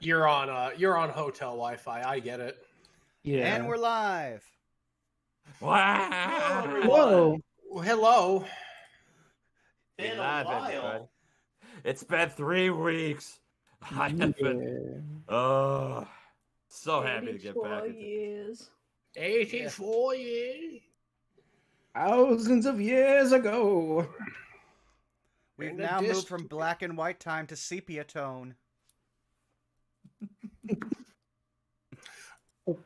You're on hotel Wi-Fi. I get it. Yeah. And we're live. Wow! Whoa. Well, hello. Been Been a a while. while. It's been 3 weeks. I have been. So happy to get back. 84 years. 84 years. Thousands of years ago. We've In the now moved dist- from black and white time to sepia tone.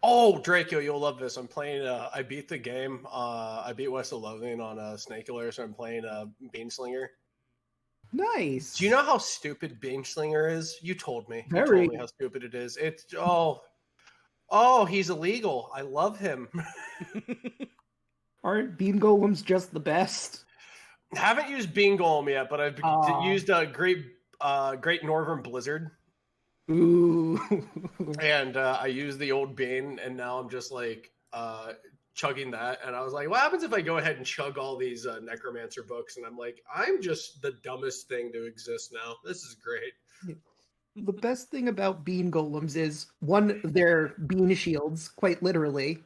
Oh, Draco, you'll love this. I'm playing. I beat the game. I beat West of Lothian on Snake Alert, so I'm playing Beanslinger. Nice. Do you know how stupid Beanslinger is? You told me. You Very. told me how stupid it is. It's he's illegal. I love him. Aren't bean golems just the best? Haven't used Bean Golem yet, but I've Aw. used a Great Northern Blizzard. Ooh. And I used the old Bane, and now I'm just like chugging that. And I was like, what happens if I go ahead and chug all these Necromancer books? And I'm like, I'm just the dumbest thing to exist now. This is great. The best thing about bean golems is, one, they're bean shields, quite literally.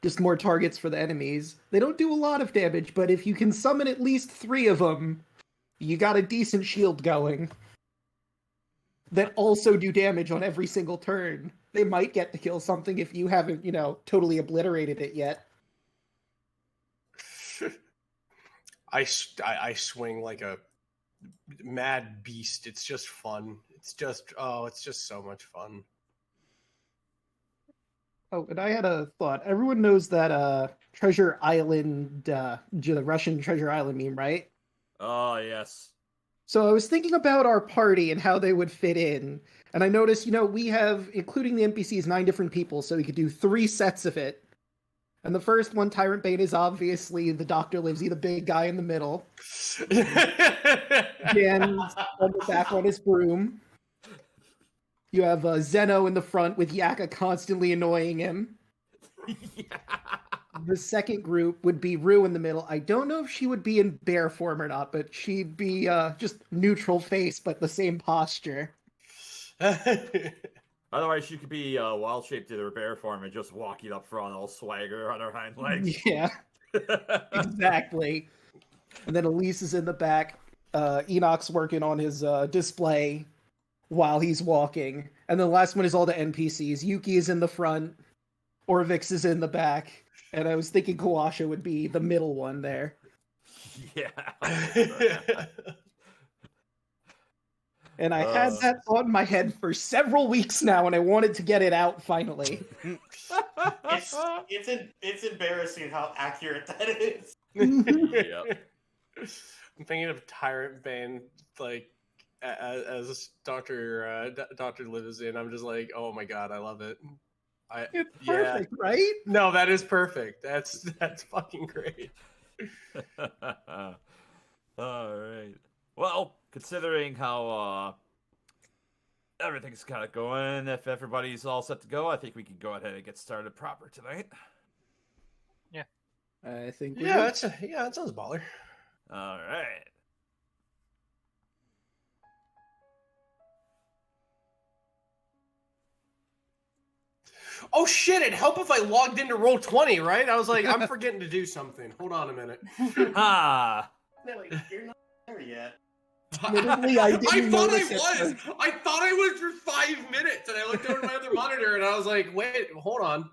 Just more targets for the enemies. They don't do a lot of damage, but if you can summon at least 3 of them, you got a decent shield going. That also do damage on every single turn. They might get to kill something if you haven't, totally obliterated it yet. I swing like a mad beast. It's just fun. It's just so much fun. Oh, and I had a thought. Everyone knows that Treasure Island, the Russian Treasure Island meme, right? Oh, yes. So I was thinking about our party and how they would fit in. And I noticed, we have, including the NPCs, 9 different people, so we could do 3 sets of it. And the first one, Tyrantbane, is obviously the Dr. Livesey, the big guy in the middle. Dan on the back on his broom. You have Zeno in the front with Yaka constantly annoying him. Yeah. The second group would be Rue in the middle. I don't know if she would be in bear form or not, but she'd be just neutral face, but the same posture. Otherwise, she could be wild-shaped in her bear form and just walking up front, all swagger on her hind legs. Yeah, exactly. And then Elise is in the back. Enoch's working on his display while he's walking. And the last one is all the NPCs. Yuki is in the front. Orvix is in the back. And I was thinking Kawasha would be the middle one there. Yeah. And I had that on my head for several weeks now, and I wanted to get it out finally. It's embarrassing how accurate that is. Yep. I'm thinking of Tyrantbane, like as Dr. Liv in. I'm just like, oh my god, I love it. It's perfect, right? No, that is perfect. That's fucking great. All right. Well, considering how everything's kind of going, if everybody's all set to go, I think we can go ahead and get started proper tonight. I think That sounds baller. All right. Oh shit! It'd help if I logged into Roll20, right? I was like, I'm forgetting to do something. Hold on a minute. Ah. Nelly, you're not there yet. Admittedly, I didn't thought I notice it was. for- I thought I was for 5 minutes, and I looked over my other monitor, and I was like, "Wait, hold on,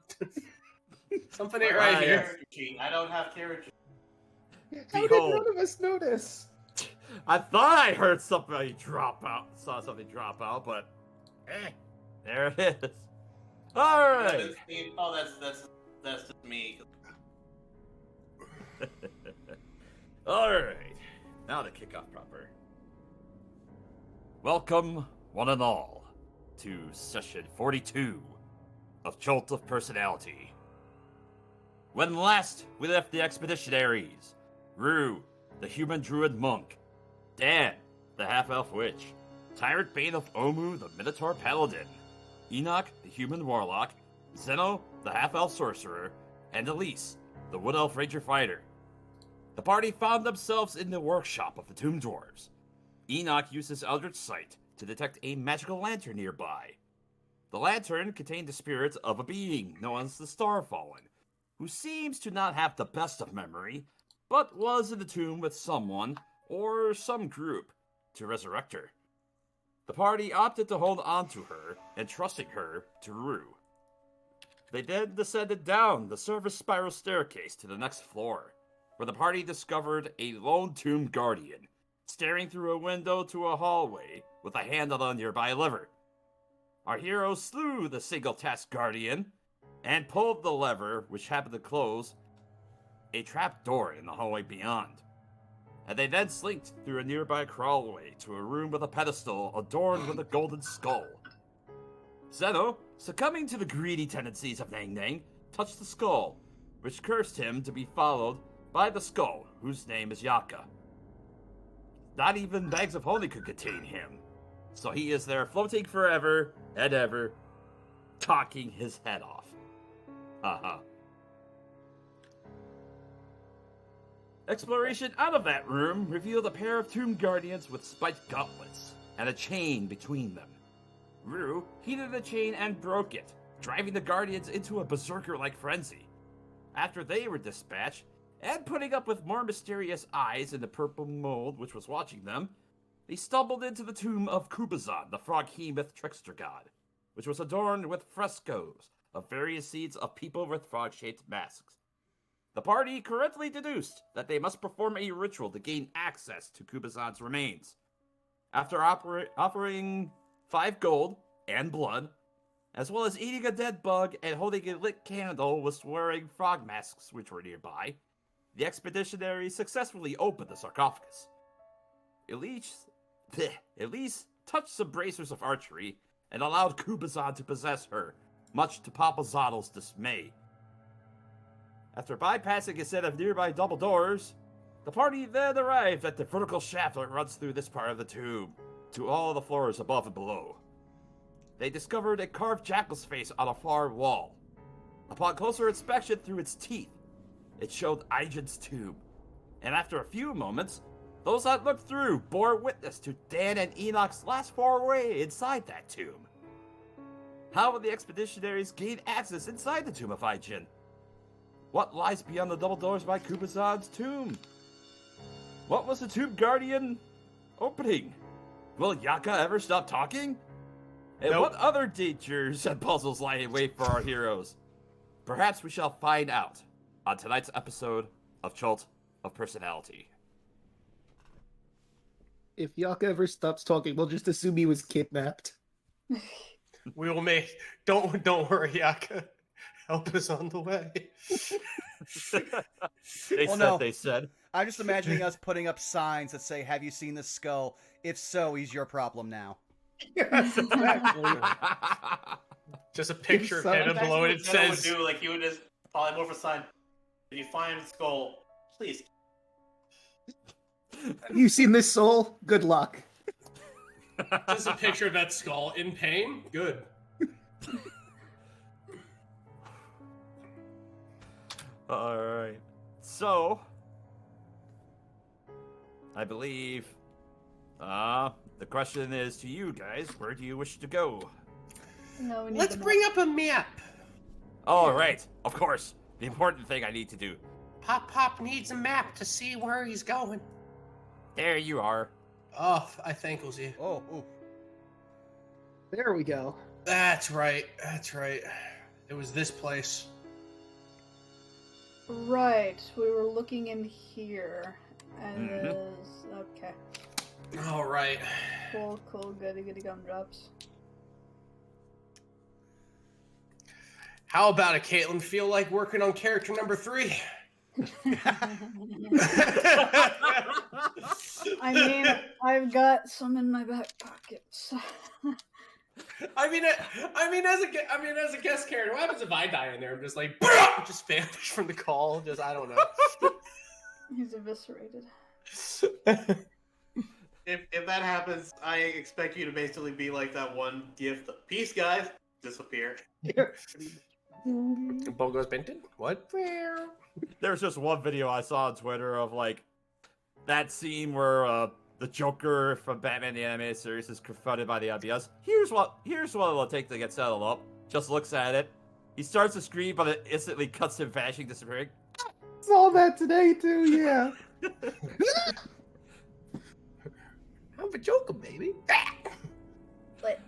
something ain't right here." Character sheet. I don't have character. How did Behold. none of us notice? I thought I heard somebody drop out, saw something drop out, but there it is. All right. Oh, that's just me. All right. Now to kick off proper. Welcome, one and all, to session 42 of Chult of Personality. When last we left the expeditionaries, Rue, the human druid monk, Dan, the half-elf witch, Tyrantbane of Omu, the minotaur paladin, Enoch, the human warlock, Zeno, the half-elf sorcerer, and Elise, the wood elf ranger fighter. The party found themselves in the workshop of the tomb dwarves. Enoch used his eldritch sight to detect a magical lantern nearby. The lantern contained the spirit of a being known as the Starfallen, who seems to not have the best of memory, but was in the tomb with someone, or some group, to resurrect her. The party opted to hold on to her, entrusting her to Rue. They then descended down the service spiral staircase to the next floor, where the party discovered a lone tomb guardian, staring through a window to a hallway with a hand on a nearby lever. Our heroes slew the single-task guardian and pulled the lever, which happened to close a trap door in the hallway beyond. And they then slinked through a nearby crawlway to a room with a pedestal adorned with a golden skull. Zeno, succumbing to the greedy tendencies of Nang Nang, touched the skull, which cursed him to be followed by the skull, whose name is Yaka. Not even bags of holy could contain him, so he is there floating forever and ever, talking his head off. Exploration out of that room revealed a pair of tomb guardians with spiked gauntlets and a chain between them. Rue heated the chain and broke it, driving the guardians into a berserker-like frenzy. After they were dispatched, and putting up with more mysterious eyes in the purple mold which was watching them, they stumbled into the tomb of Kubazan, the frog-hemoth trickster god, which was adorned with frescoes of various scenes of people with frog-shaped masks. The party correctly deduced that they must perform a ritual to gain access to Kubazan's remains. After offering 5 gold and blood, as well as eating a dead bug and holding a lit candle with wearing frog masks which were nearby, the expeditionaries successfully opened the sarcophagus. Elise touched some bracers of archery and allowed Kubazan to possess her, much to Papa Zoddle's dismay. After bypassing a set of nearby double doors, the party then arrived at the vertical shaft that runs through this part of the tomb, to all the floors above and below. They discovered a carved jackal's face on a far wall. Upon closer inspection through its teeth, it showed Aijen's tomb, and after a few moments, those that looked through bore witness to Dan and Enoch's last foray inside that tomb. How would the expeditionaries gain access inside the tomb of Aijen? What lies beyond the double doors by Kubazan's tomb? What was the tomb guardian opening? Will Yaka ever stop talking? And Nope. what other dangers and puzzles lie in wait for our heroes? Perhaps we shall find out on tonight's episode of Chult of Personality. If Yaka ever stops talking, we'll just assume he was kidnapped. We will make. Don't worry, Yaka. Help is on the way. They said. I'm just imagining us putting up signs that say, "Have you seen this skull? If so, he's your problem now." Yes, exactly. Just a picture of So- him, and below it, it Zeno says. would do, like, he would just polymorph a sign. If you find the skull, please. Have you seen this soul? Good luck. Just a picture of that skull in pain. Good. All right. So, I believe the question is to you guys: where do you wish to go? No, we need Let's the bring up a map. All right, of course. The important thing I need to do. Pop needs a map to see where he's going. There you are. Oh, I thankles you. Oh, ooh. There we go. That's right. That's right. It was this place. Right, we were looking in here, and Mhm. there's okay. All right. Cool, goody gumdrops. How about it, Caitlin? Feel like working on character number 3? I mean, I've got some in my back pockets. I mean, as a guest character, what happens if I die in there? I'm just like, just vanish from the call. Just I don't know. He's eviscerated. If that happens, I expect you to basically be like that one gift. Peace, guys. Disappear. Bogo's Benton? What? There's just one video I saw on Twitter of like that scene where the Joker from Batman the Animated Series is confronted by the IBS. Here's what it'll take to get settled up. Just looks at it. He starts to scream, but it instantly cuts him vanishing, disappearing. Saw that today too. Yeah. I'm a Joker, baby. Lit.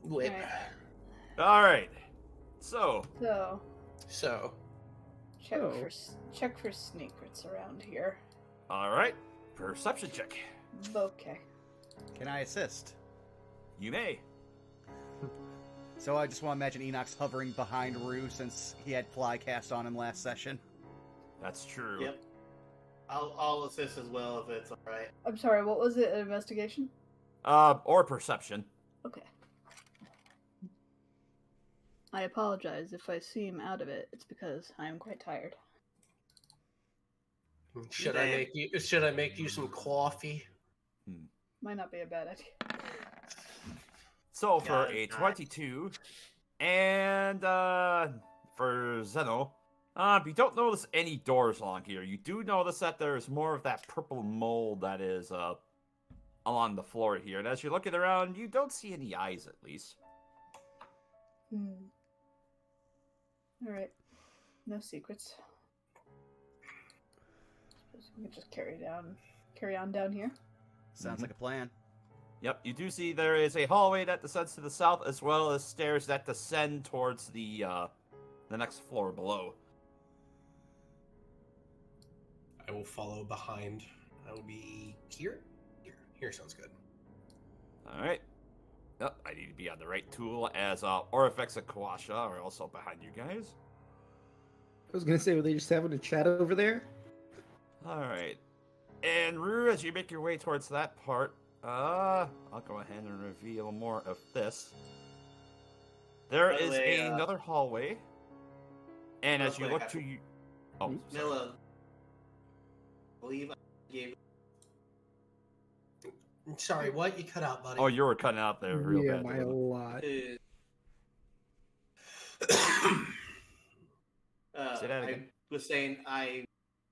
Lit. All right. So check for secrets around here. all right. Perception check. Okay. Can I assist? You may. So I just want to imagine Enoch's hovering behind Rue since he had fly cast on him last session. That's true. Yep. I'll assist as well if it's alright. I'm sorry. What was it? An investigation? Or perception. Okay. I apologize if I seem out of it. It's because I am quite tired. Should I make you some coffee? Might not be a bad idea. So for Yeah, a nice. 22, and for Zeno, you don't notice any doors along here. You do notice that there's more of that purple mold that is along the floor here. And as you're looking around, you don't see any eyes, at least. Alright. No secrets. Suppose we can just carry on down here. Sounds like a plan. Yep, you do see there is a hallway that descends to the south, as well as stairs that descend towards the next floor below. I will follow behind. I will be here. Here sounds good. All right. Yep, I need to be on the right tool, as Orifex and Kawasha are also behind you guys. I was gonna say, were they just having a chat over there? All right. And Rue, as you make your way towards that part, I'll go ahead and reveal more of this. There By the is way, another hallway, and real as you quick, look to you, oh, sorry. Milla, I believe I gave. Sorry, what? You cut out, buddy. Oh, you were cutting out there real Yeah, bad. by a lot. Say that I again. was saying I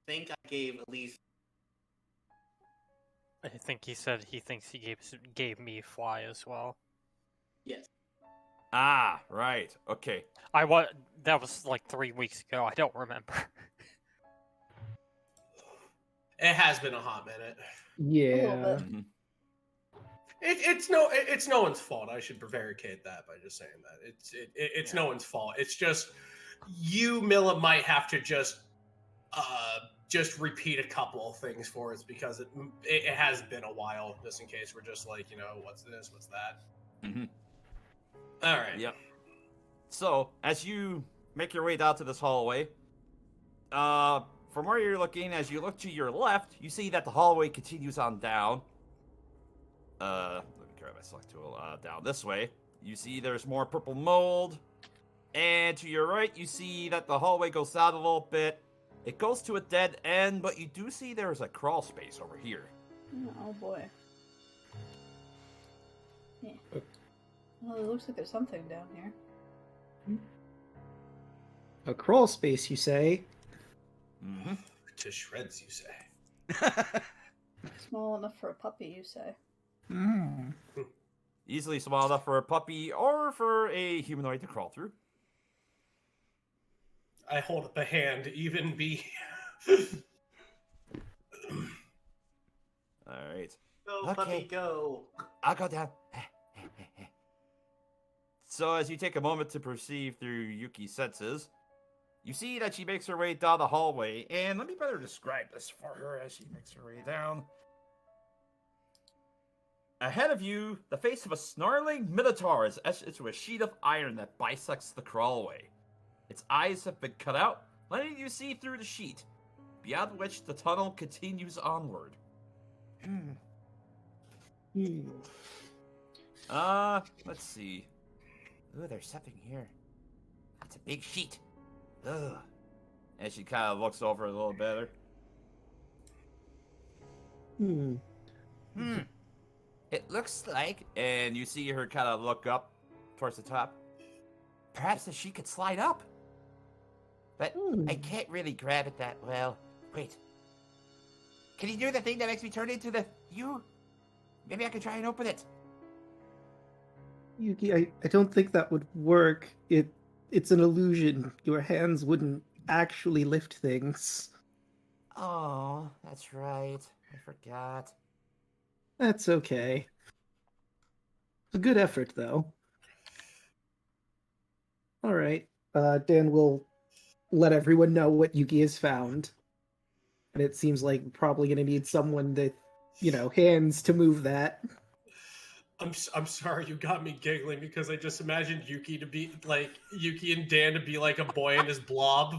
think I gave at least. I think he said he thinks he gave me fly as well. Yes. Ah, right. Okay. That was like 3 weeks ago. I don't remember. It has been a hot minute. Yeah. Mhm. It's no one's fault. I should prevaricate that by just saying that. It's no one's fault. It's just you, Milla, might have to just repeat a couple of things for us because it has been a while, just in case we're just like, what's this, what's that. Mhm. All right. Yep. So, as you make your way down to this hallway, from where you're looking, as you look to your left, you see that the hallway continues on down. Let me grab my select tool. Down this way, you see there's more purple mold, and to your right, you see that the hallway goes down a little bit. It goes to a dead end, but you do see there's a crawl space over here. Oh boy. Yeah. Well, it looks like there's something down here. A crawl space, you say? Mm-hmm. To shreds, you say. Small enough for a puppy, you say? Hmm. Easily small enough for a puppy or for a humanoid to crawl through. I hold up a hand, even be. Alright. Go, Okay. puppy, go. I'll go down. So as you take a moment to perceive through Yuki's senses, you see that she makes her way down the hallway, and let me better describe this for her as she makes her way down. Ahead of you, the face of a snarling minotaur is etched into a sheet of iron that bisects the crawlway. Its eyes have been cut out, letting you see through the sheet, beyond which the tunnel continues onward. Let's see. Ooh, there's something here. It's a big sheet. Ugh. And she kind of looks over a little better. It looks like, and you see her kind of look up towards the top. Perhaps the sheet could slide up. But I can't really grab it that well. Wait. Can you do the thing that makes me turn into the you? Maybe I can try and open it. Yuki, I don't think that would work. It's an illusion. Your hands wouldn't actually lift things. Oh, that's right. I forgot. That's okay. A good effort, though. All right. Dan will let everyone know what Yuki has found. And it seems like we're probably going to need someone that, hands to move that. I'm sorry, you got me giggling because I just imagined Yuki and Dan to be like a boy in his blob.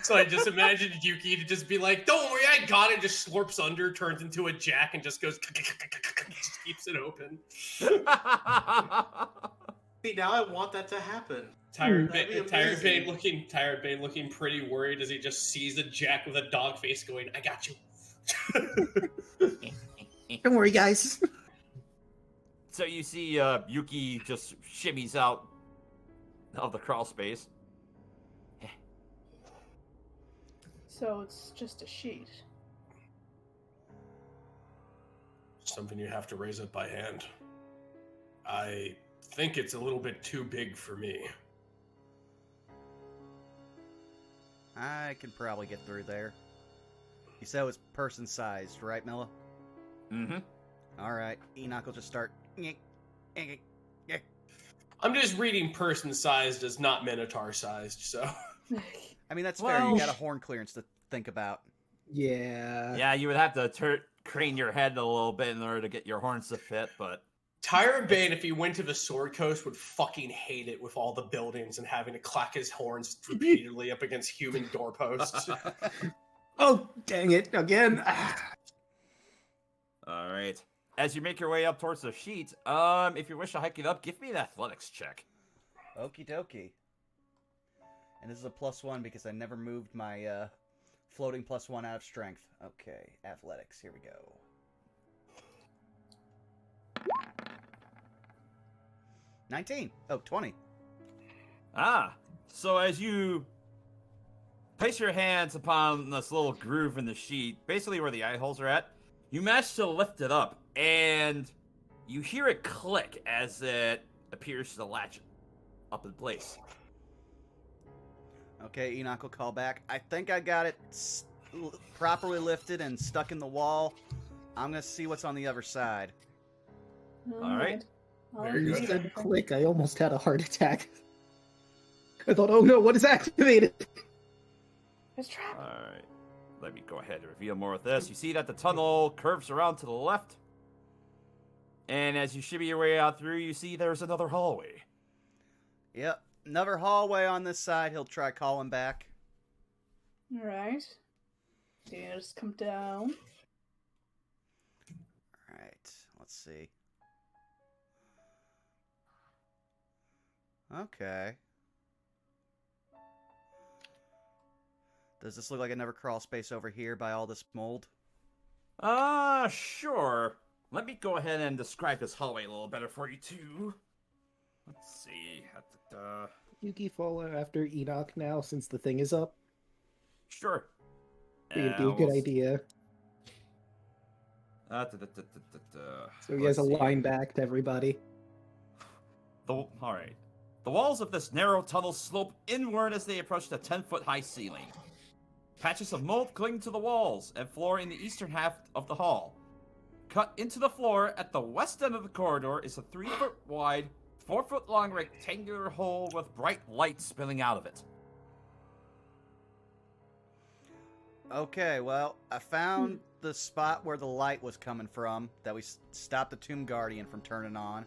So I just imagined Yuki to just be like, "Don't worry, I got it." Just slurps under, turns into a jack, and just goes, just keeps it open. See, now I want that to happen. Tyrantbane looking pretty worried as he just sees a jack with a dog face going, "I got you." Don't worry, guys. So you see Yuki just shimmies out of the crawl space. So it's just a sheet. Something you have to raise up by hand. I think it's a little bit too big for me. I can probably get through there. You said it was person-sized, right, Milla? Mm-hmm. All right, Enoch will just start. I'm just reading person-sized as not minotaur-sized, so... I mean, that's fair. You got a horn clearance to think about. Yeah. Yeah, you would have to crane your head a little bit in order to get your horns to fit, but... Tyrantbane, if he went to the Sword Coast, would fucking hate it with all the buildings and having to clack his horns repeatedly up against human doorposts. Oh, dang it. Again. All right. As you make your way up towards the sheet, if you wish to hike it up, give me an athletics check. Okie dokie. And this is a +1 because I never moved my floating +1 out of strength. Okay, athletics. Here we go. Oh, 20. So as you place your hands upon this little groove in the sheet, basically where the eye holes are at, you manage to lift it up, and you hear it click as it appears to latch up in place. Okay, Enoch will call back. I think I got it properly lifted and stuck in the wall. I'm going to see what's on the other side. All right. Very You good. said click. I almost had a heart attack. I thought, oh no, what is activated? It's trapped. All right. Let me go ahead and reveal more of this. You see that the tunnel curves around to the left. And as you shimmy your way out through, you see there's another hallway. Yep, another hallway on this side. He'll try calling back. Alright. So you just come down. Alright, let's see. Okay. Does this look like another crawl space over here by all this mold? Sure. Let me go ahead and describe this hallway a little better for you, too. Let's see. Yuki follow after Enoch now, since the thing is up. Sure. It'd be a good idea. So he has a line back to everybody. Alright. The walls of this narrow tunnel slope inward as they approach the 10-foot-high ceiling. Patches of mold cling to the walls and floor in the eastern half of the hall. Cut into the floor at the west end of the corridor is a 3-foot-wide, 4-foot-long rectangular hole with bright light spilling out of it. Okay, well, I found the spot where the light was coming from that we stopped the Tomb Guardian from turning on.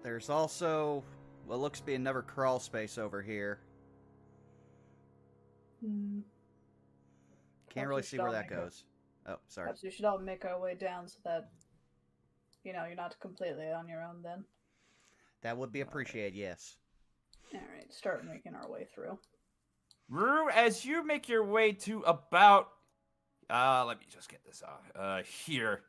There's also what looks to be another crawl space over here. Can't really see where that goes. Oh, sorry. Perhaps we should all make our way down so that, you're not completely on your own then. That would be appreciated, yes. Alright, start making our way through. Rue, as you make your way to about... let me just get this out. Here.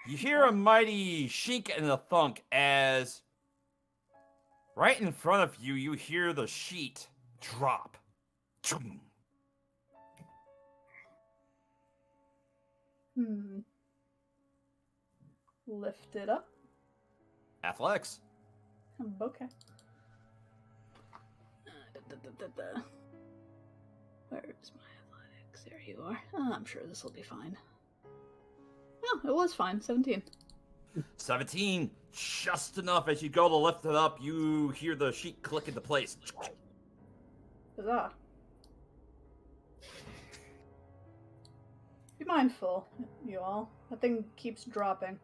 You hear a mighty shink and a thunk as... right in front of you, you hear the sheet drop. Lift it up. Athletics. Okay. Where's my athletics? There you are. I'm sure this will be fine. Oh, it was fine. 17. 17. Just enough. As you go to lift it up, you hear the sheet click into place. Huzzah. Be mindful, you all. That thing keeps dropping.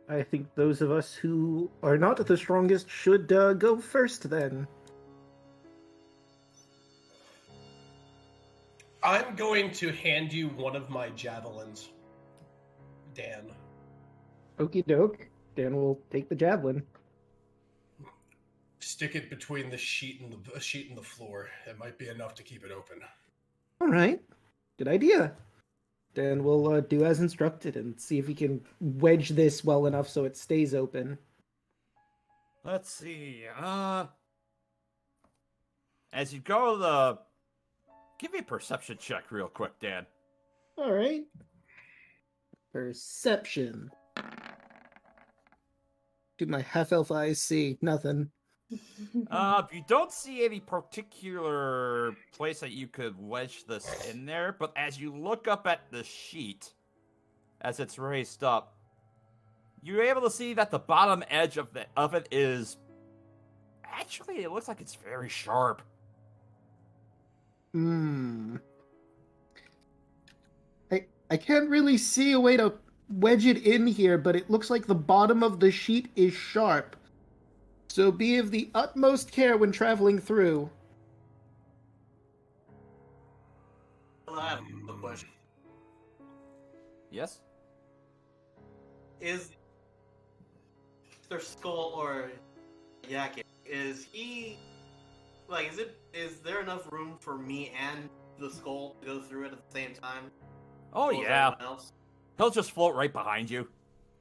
I think those of us who are not the strongest should go first then. I'm going to hand you one of my javelins, Dan. Okie doke. Dan will take the javelin. Stick it between the sheet and the floor. It might be enough to keep it open. All right. Good idea. Dan will do as instructed and see if he can wedge this well enough so it stays open. Let's see. As you go give me a perception check real quick, Dan. All right. Perception. Do my half-elf eyes see? Nothing. You don't see any particular place that you could wedge this in there, but as you look up at the sheet, as it's raised up, you're able to see that the bottom edge of it is... Actually, it looks like it's very sharp. I can't really see a way to wedge it in here, but it looks like the bottom of the sheet is sharp. So be of the utmost care when traveling through. I have a question. Yes? Is their skull or jacket, is there enough room for me and the skull to go through it at the same time? Oh, Or yeah. everyone else? He'll just float right behind you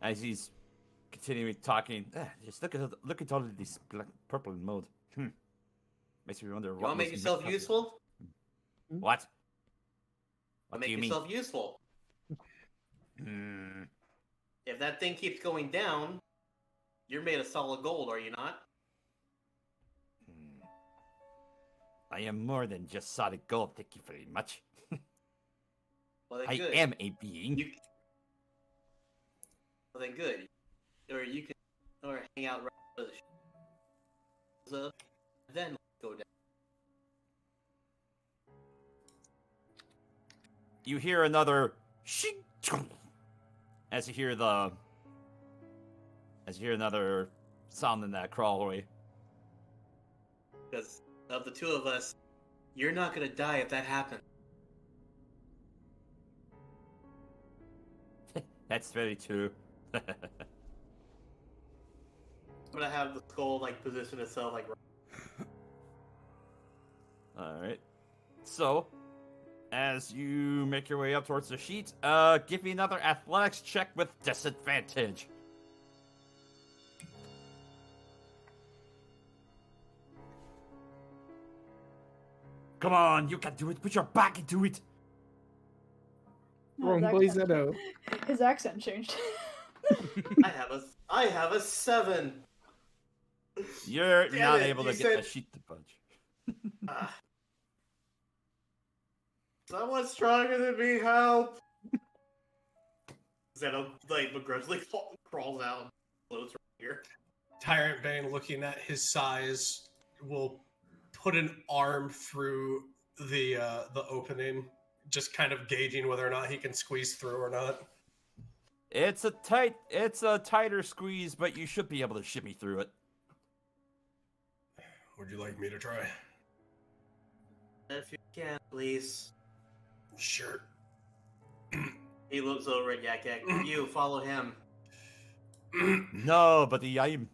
as he's continuing talking. Just look at all of this purple mode. Makes me wonder You want to make yourself useful? What? What Make do you yourself mean? useful. If that thing keeps going down, you're made of solid gold, are you not? I am more than just solid gold, thank you very much. Well, then I good. am a being. Well, then good. Or you can, hang out right under the then go down. You hear another as you hear another sound in that crawlway. Because of the two of us, you're not gonna die if that happens. That's very true. I'm gonna have the skull position itself Alright. So, as you make your way up towards the sheet, give me another athletics check with disadvantage. Come on, you can do it. Put your back into it. Wrong place I know. His accent changed. I have a 7. You're Damn not it, able you to get said- the sheet to budge. Someone stronger than me, help! Zeno begrudgingly crawls out and floats right here. Tyrantbane, looking at his size, will put an arm through the opening, just kind of gauging whether or not he can squeeze through or not. It's a tighter squeeze, but you should be able to shimmy through it. Would you like me to try? If you can, please. Sure. He looks over at Yak Yak. You follow him. No, buddy, I am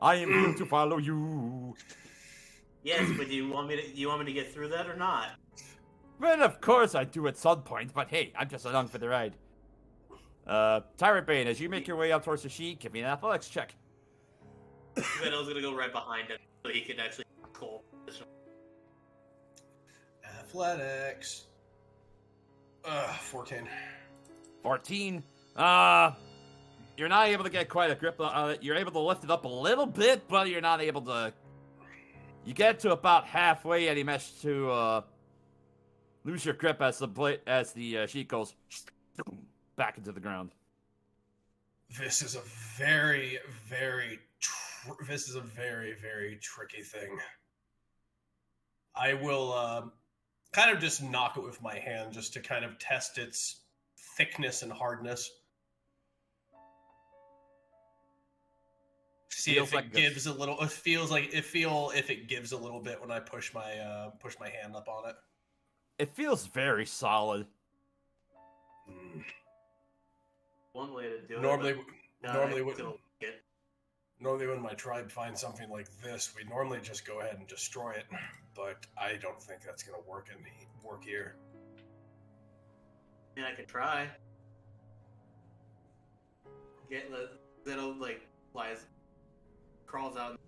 here to follow you. Yes, but do you want me to get through that or not? Well, of course I do at some point, but hey, I'm just along for the ride. Tyrantbane, as you make your way up towards the sheet, give me an athletics check. Zeno's gonna go right behind him so he can actually pull. Athletics. 14. 14. You're not able to get quite a grip on it. You're able to lift it up a little bit, but you're not able to. You get to about halfway, and you manage to lose your grip as the sheet goes back into the ground. This is a very, very, very tricky thing. I will kind of just knock it with my hand just to kind of test its thickness and hardness. See if it gives a little. It feels like if it gives a little bit when I push my hand up on it. It feels very solid. One way to do it. Normally when my tribe finds something like this, we normally just go ahead and destroy it. But I don't think that's gonna work here. Yeah, I could try. That'll crawls out.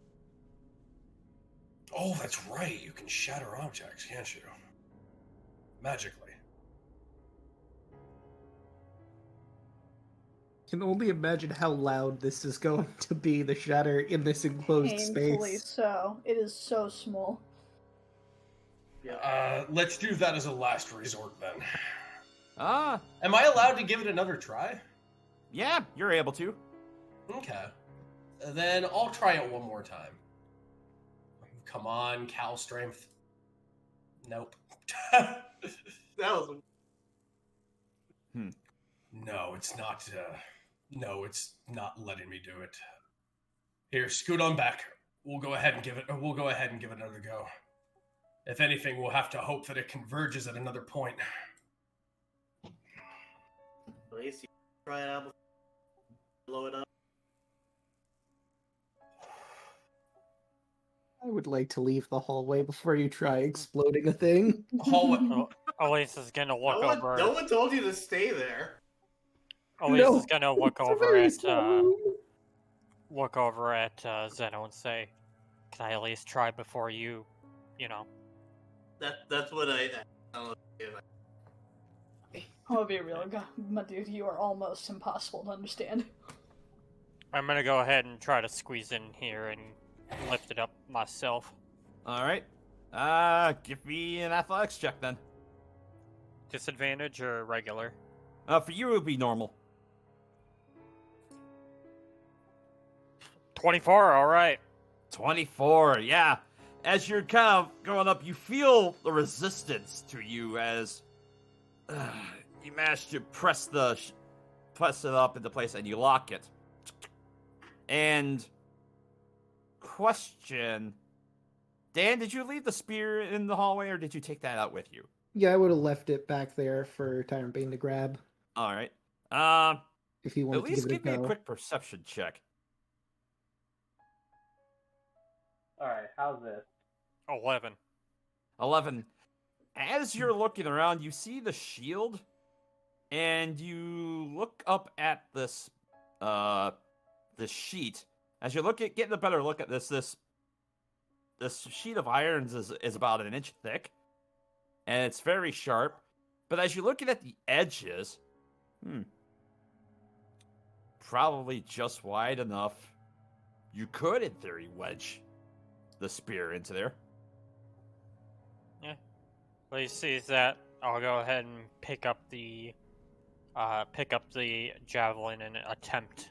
Oh, that's right. You can shatter objects, can't you? Magically. Can only imagine how loud this is going to be, the shatter in this enclosed Painfully space. so. It is so small. Yeah. Let's do that as a last resort then. Am I allowed to give it another try? Yeah, you're able to. Okay. Then I'll try it one more time. Come on, Cal strength. Nope. That was. No, it's not. No, it's not letting me do it. Here, scoot on back. We'll go ahead and give it another go. If anything, we'll have to hope that it converges at another point. At least you try it out before you blow it up. I would like to leave the hallway before you try exploding a thing. Elise is gonna look over. No one told you to stay there. Elise is gonna look over at Zeno and say, "Can I at least try before you know?" That's what I don't know. I'll be real, my dude. You are almost impossible to understand. I'm gonna go ahead and try to squeeze in here and lift it up myself. All right. Give me an athletics check then. Disadvantage or regular? For you, it would be normal. 24. All right. 24. Yeah. As you're kind of going up, you feel the resistance to you as you manage to press it up into place and you lock it. And question, Dan, did you leave the spear in the hallway or did you take that out with you? Yeah, I would have left it back there for Tyrantbane to grab. All right. If you want at to least give me a go. quick perception check. All right, how's this? 11. 11. As you're looking around, you see the shield, and you look up at this sheet. As you getting a better look at this sheet of irons is about an inch thick, and it's very sharp. But as you're looking at the edges, probably just wide enough, you could, in theory, wedge the spear into there. Yeah. Well, you see that. I'll go ahead and pick up the javelin and attempt.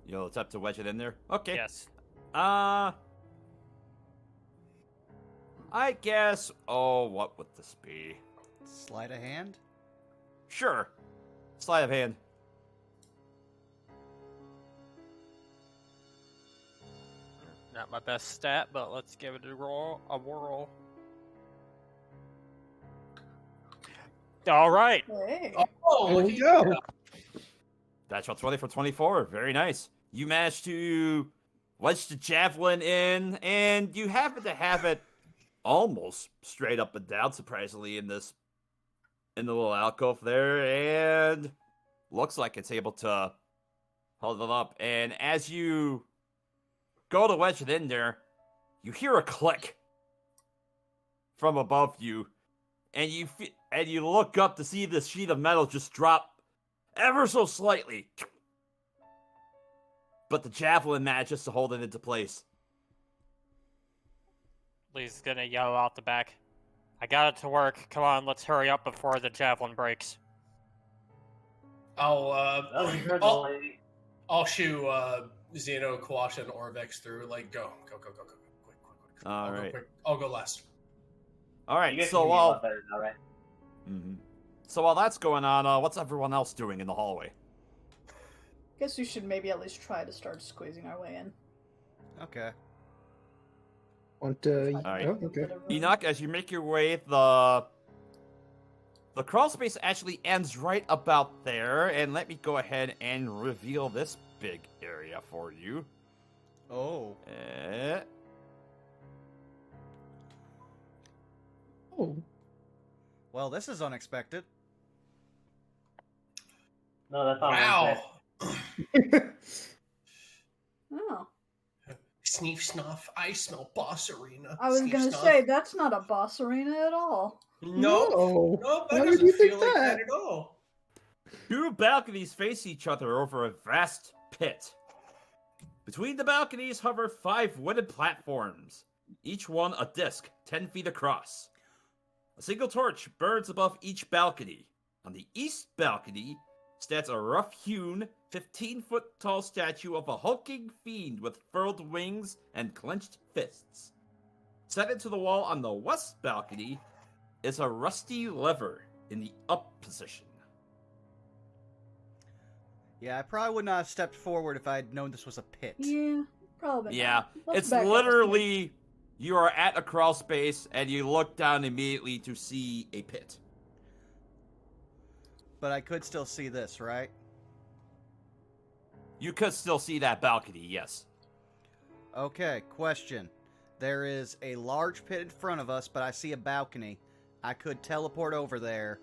You'll attempt to wedge it in there? Okay. Yes. I guess... Oh, what would this be? Sleight of hand? Sure. Sleight of hand. Not my best stat, but let's give it a whirl. All right. Hey. Oh, There you go. Natural 20 for 24. Very nice. You managed to wedge the javelin in, and you happen to have it almost straight up and down, surprisingly, in the little alcove there, and looks like it's able to hold it up. And as you go to wedge it in there, you hear a click from above you, and you look up to see this sheet of metal just drop ever so slightly. But the javelin manages to hold it into place. Lee's gonna yell out the back. I got it to work. Come on, let's hurry up before the javelin breaks. I'll Well, you heard the I'll, lady. I'll shoo Xeno, Quash, and Orvex through. Like, go, quick. All right. I'll go last. All You right. guys So can hear me a while lot better now, right? so while that's going on, what's everyone else doing in the hallway? Guess we should maybe at least try to start squeezing our way in. Okay. Want Alright. Oh, okay. Enoch, as you make your way, the crawl space actually ends right about there, and let me go ahead and reveal this big area for you. Oh. Oh. Well, this is unexpected. No, that's not Wow. Oh. Sneef snuff. I smell boss arena. I was Sneef, gonna snuff. say, that's not a boss arena at all. No, that Why would doesn't you think feel like that? that at all. Two balconies face each other over a vast pit. Between the balconies hover 5 wooden platforms, each one a disc 10 feet across. A single torch burns above each balcony. On the east balcony stands a rough-hewn, 15-foot-tall statue of a hulking fiend with furled wings and clenched fists. Set into the wall on the west balcony is a rusty lever in the up position. Yeah, I probably would not have stepped forward if I had known this was a pit. Yeah, probably. Yeah, not. Let's it's back up. literally, you are at a crawl space and you look down immediately to see a pit. But I could still see this, right? You could still see that balcony, yes. Okay, question. There is a large pit in front of us, but I see a balcony. I could teleport over there,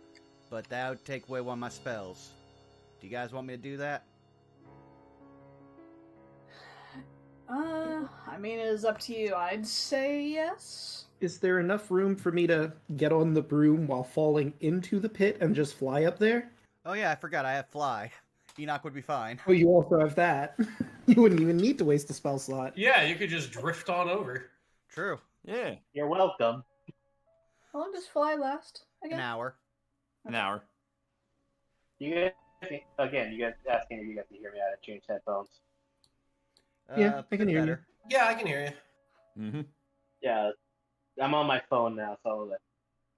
but that would take away one of my spells. Do you guys want me to do that? I mean, it is up to you. I'd say yes. Is there enough room for me to get on the broom while falling into the pit and just fly up there? Oh yeah, I forgot I have fly. Enoch would be fine. Oh, you also have that. You wouldn't even need to waste a spell slot. Yeah, you could just drift on over. True. Yeah, You're welcome. How long does fly last? An Again? hour. an hour. You guys, again, you guys asking if you guys can hear me. I had to change headphones. Yeah, I can hear you. better. Yeah, I can hear you. Mm-hmm. Yeah, I'm on my phone now, so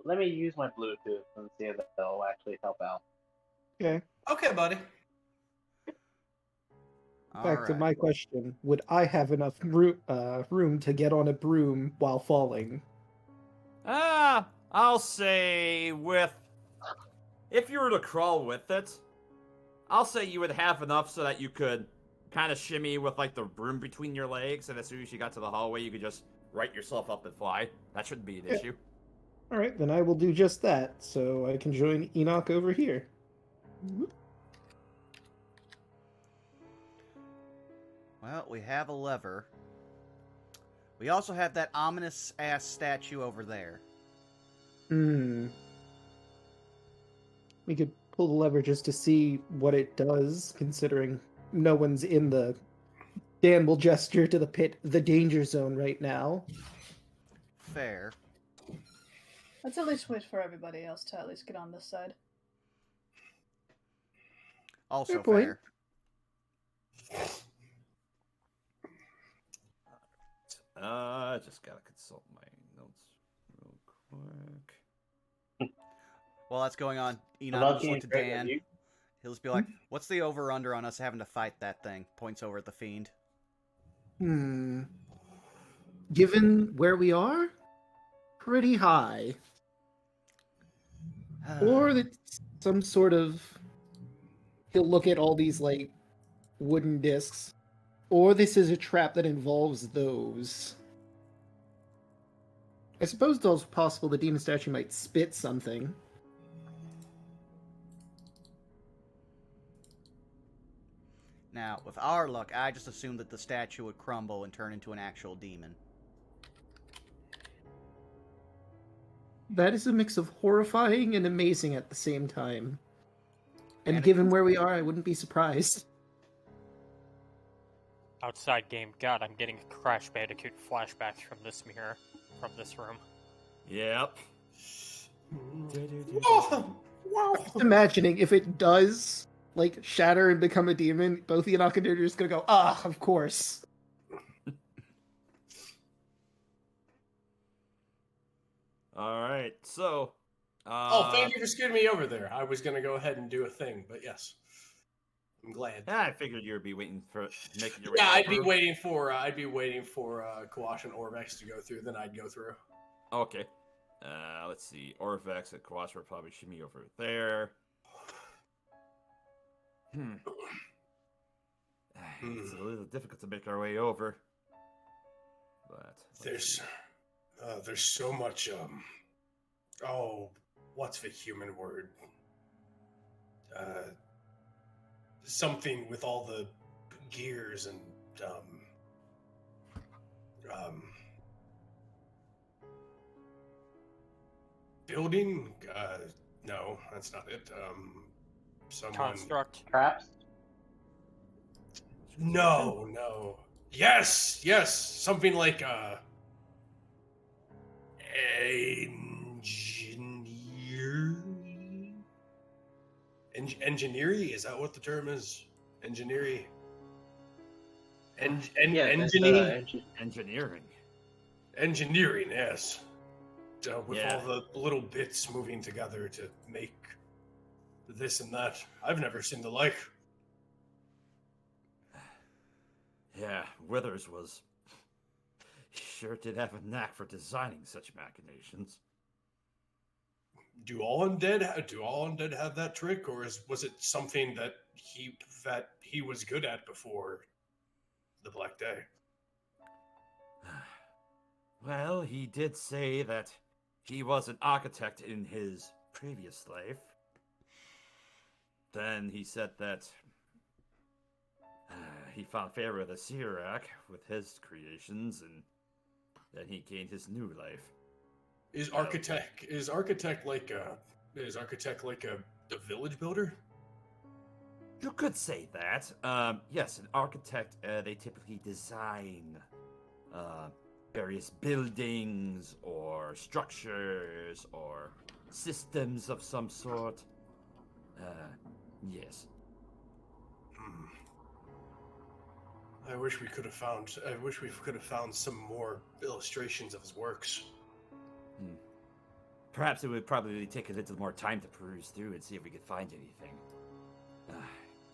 let me use my Bluetooth and see if that'll actually help out. Okay. Okay, buddy. Back to Alright. my question. Would I have enough room to get on a broom while falling? I'll say if you were to crawl with it, I'll say you would have enough so that you could kind of shimmy with like the broom between your legs, and as soon as you got to the hallway, you could just right yourself up and fly. That shouldn't be an Yeah. issue. Alright, then I will do just that, so I can join Enoch over here. Well, we have a lever. We also have that ominous-ass statue over there. We could pull the lever just to see what it does, considering no one's in the... Dan will gesture to the pit, the danger zone right now. Fair. Let's at least wait for everybody else to at least get on this side. Also Fair point. fair. Just gotta consult my notes real quick. While that's going on, Enoch Love will just look to being Dan. you. He'll just be like, what's the over-under on us having to fight that thing? Points over at the fiend. Given where we are, pretty high. Or that some sort of... He'll look at all these, like, wooden discs. Or this is a trap that involves those. I suppose it's also possible the demon statue might spit something. Now, with our luck, I just assumed that the statue would crumble and turn into an actual demon. That is a mix of horrifying and amazing at the same time. And Anakin- given where we are, I wouldn't be surprised. Outside game, God, I'm getting Crash Bandicoot flashbacks from this mirror, from this room. Yep. Wow. Just imagining if it does, like, shatter and become a demon, both Enoch and Dirge are just gonna go, ah, of course. All right, so. Oh, thank you for scooting me over there. I was gonna go ahead and do a thing, but yes, I'm glad. I figured you'd be waiting for making your way. Yeah, I'd be over. waiting for Kawash and Orvex to go through, then I'd go through. Okay. Let's see. Orvex and Kawash will probably shimmy over there. It's a little difficult to make our way over. But There's so much what's the human word? Something with all the gears and building? No, that's not it. Someone. Construct. Traps? No. Yes. Something like engineering. Is that what the term is? Engineering. engineering. Engineering, yes. With Yeah. all the little bits moving together to make this and that. I've never seen the like. Yeah, Withers was. He sure did have a knack for designing such machinations. Do all undead have that trick, or was it something that he was good at before the Black Day? Well, he did say that he was an architect in his previous life. Then he said that he found favor with the Sirak with his creations, and then he gained his new life. Is architect like a village builder? You could say that. Yes, an architect, they typically design various buildings or structures or systems of some sort. Yes. I wish we could have found some more illustrations of his works. Perhaps it would probably take a little more time to peruse through and see if we could find anything.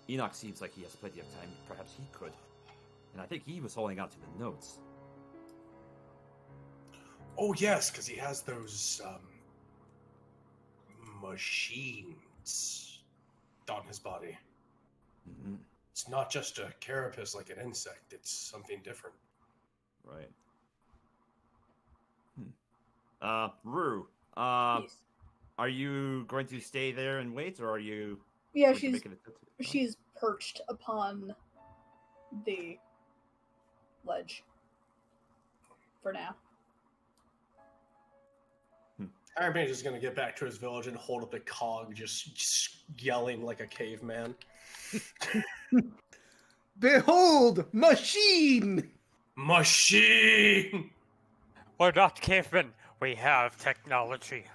Enoch seems like he has plenty of time. Perhaps he could. And I think he was holding on to the notes. Oh yes, because he has those machines on his body. Mm-hmm. It's not just a carapace like an insect. It's something different. Right. Rue, Yes. are you going to stay there and wait, or are you... Yeah, going to make it a- she's perched upon the ledge for now. Tyrantbane is going to get back to his village and hold up the cog, just yelling like a caveman. Behold, machine! Machine! We're not cavemen. We have technology.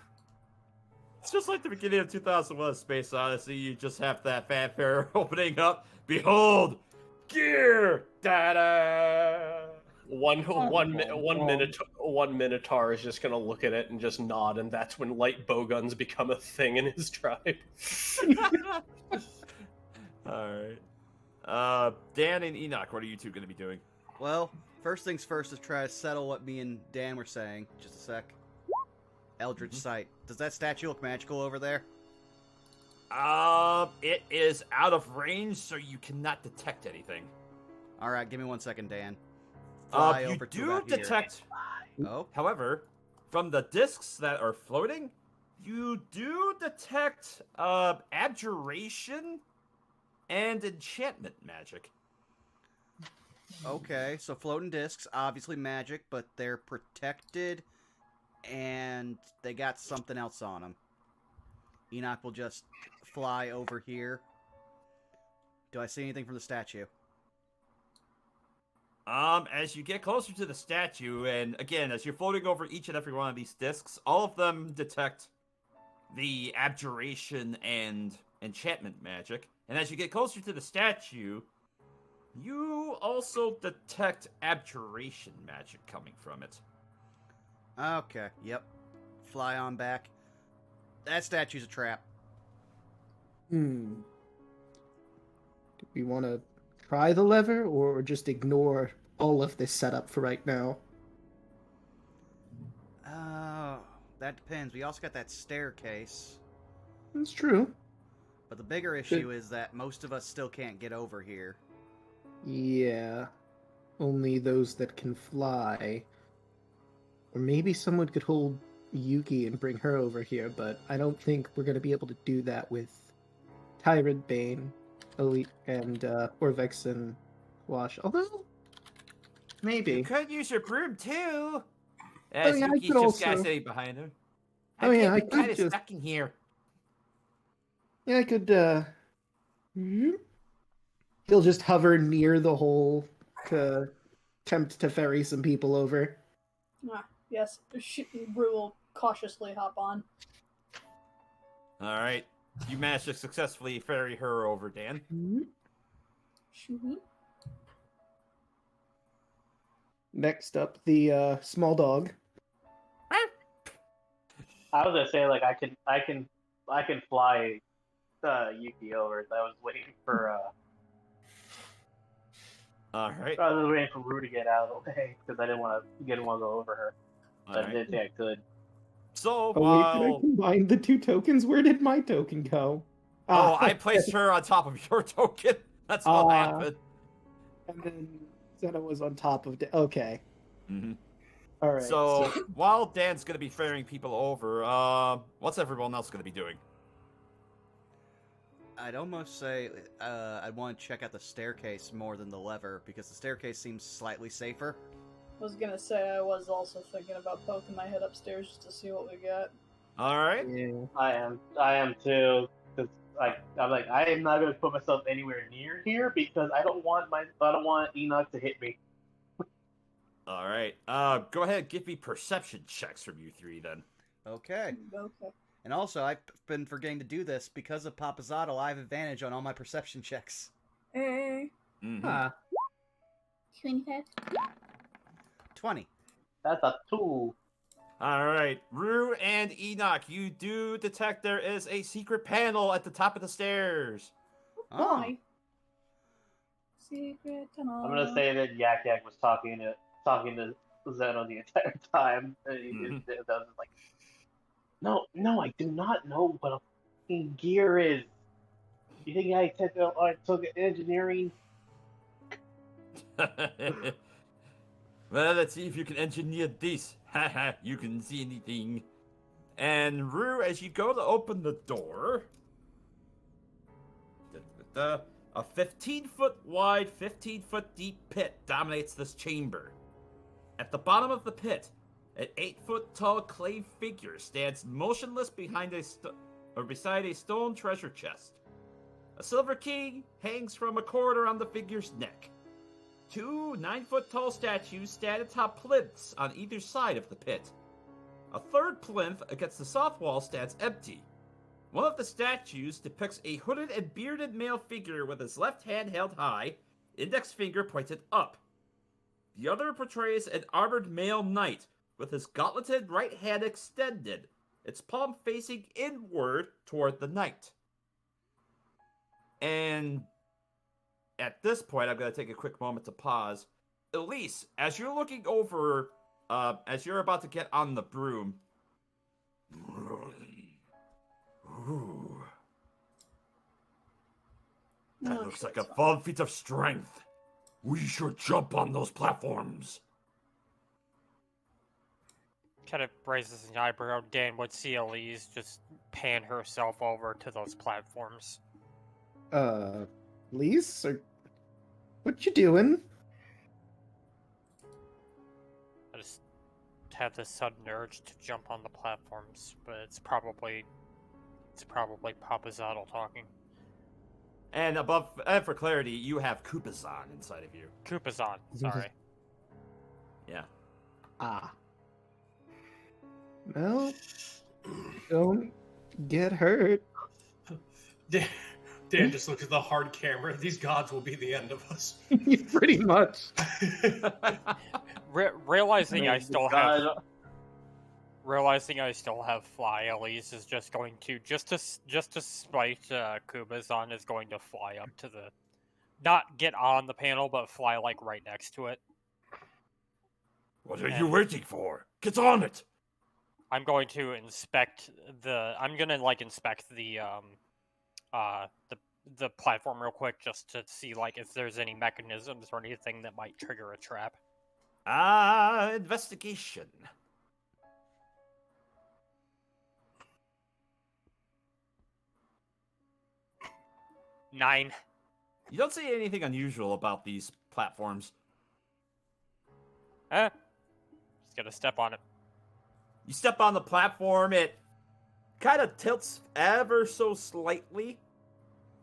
It's just like the beginning of 2001: Space Odyssey. You just have that fanfare opening up. Behold, gear! Da-da! One Minotaur is just gonna look at it and just nod, and that's when light bowguns become a thing in his tribe. Alright. Dan and Enoch, what are you two going to be doing? Well, first things first is try to settle what me and Dan were saying. Just a sec. Eldritch Sight. Does that statue look magical over there? It is out of range, so you cannot detect anything. Alright, give me 1 second, Dan. Fly You over to do about here. detect, Oh? however, from the discs that are floating, you do detect, abjuration and enchantment magic. Okay, so floating discs, obviously magic, but they're protected and they got something else on them. Enoch will just fly over here. Do I see anything from the statue? As you get closer to the statue, and again, as you're floating over each and every one of these discs, all of them detect the abjuration and enchantment magic. And as you get closer to the statue, you also detect abjuration magic coming from it. Okay, yep. Fly on back. That statue's a trap. Do we want to try the lever or just ignore all of this setup for right now? That depends. We also got that staircase. That's true. But the bigger issue is that most of us still can't get over here. Yeah. Only those that can fly. Or maybe someone could hold Yuki and bring her over here, but I don't think we're going to be able to do that with Tyrantbane, Elite, and Orvex and Wash. Although, maybe. You could use your broom too. As yeah, I Yuki's could just also- sitting behind her. Oh, yeah, I I'm could kind of just- stuck in here. Yeah, I could, He'll just hover near the hole to attempt to ferry some people over. Yes, Rue will cautiously hop on. All right, you managed to successfully ferry her over, Dan. Next up, the small dog. I was gonna say like I can fly Yuki over. I was waiting for All right. I was waiting for Rue to get out of the way because I didn't want to go over her. All But I right. didn't think I could. So Oh, wait, did I while combine the two tokens? Where did my token go? I placed her on top of your token. That's what happened. And then Zena was on top of... Okay. Mm-hmm. All right. So while Dan's gonna be ferrying people over, what's everyone else gonna be doing? I'd almost say I'd want to check out the staircase more than the lever, because the staircase seems slightly safer. I was gonna say I was also thinking about poking my head upstairs just to see what we got. All right. Yeah. I am too. Cause I'm like I am not gonna put myself anywhere near here because I don't want Enoch to hit me. All right. Go ahead. Give me perception checks from you three then. Okay. Okay. And also, I've been forgetting to do this because of Papazotto. I have advantage on all my perception checks. Hey. Mhm. Ah, 25. 20. That's a 2. All right, Rue and Enoch, you do detect there is a secret panel at the top of the stairs. Why? Secret tunnel. I'm gonna say that Yak Yak was talking to Zeno the entire time. And I was just like, no, I do not know what a fucking gear is. You think I took engineering? Well, let's see if you can engineer this. Haha, you can see anything. And Rue, as you go to open the door, a 15-foot wide, 15-foot deep pit dominates this chamber. At the bottom of the pit, an 8-foot tall clay figure stands motionless behind beside a stone treasure chest. A silver key hangs from a cord around the figure's neck. 2 9-foot tall statues stand atop plinths on either side of the pit. A third plinth against the south wall stands empty. One of the statues depicts a hooded and bearded male figure with his left hand held high, index finger pointed up. The other portrays an armored male knight with his gauntleted right hand extended, its palm facing inward toward the knight. And at this point, I'm going to take a quick moment to pause. Elise, as you're looking over, as you're about to get on the broom. Ooh. That looks like a 12 feet of strength. We should jump on those platforms. Kind of raises an eyebrow. Dan would see Elise just pan herself over to those platforms. Lise? What you doing? I just have this sudden urge to jump on the platforms, but it's probably Papazotl talking. And above, for clarity, you have Kupazan inside of you. Kupazan, sorry. Yeah. Ah. Well, don't get hurt. Dan just looked at the hard camera. These gods will be the end of us. Pretty much. Realizing I still have fly, Elise is just going to just to spite Kubazan is going to fly up to the, not get on the panel, but fly like right next to it. What are you waiting for? Get on it. I'm going to inspect the the platform real quick just to see like if there's any mechanisms or anything that might trigger a trap. Investigation. Nine. You don't see anything unusual about these platforms. Just gotta step on it. You step on the platform, it kind of tilts ever so slightly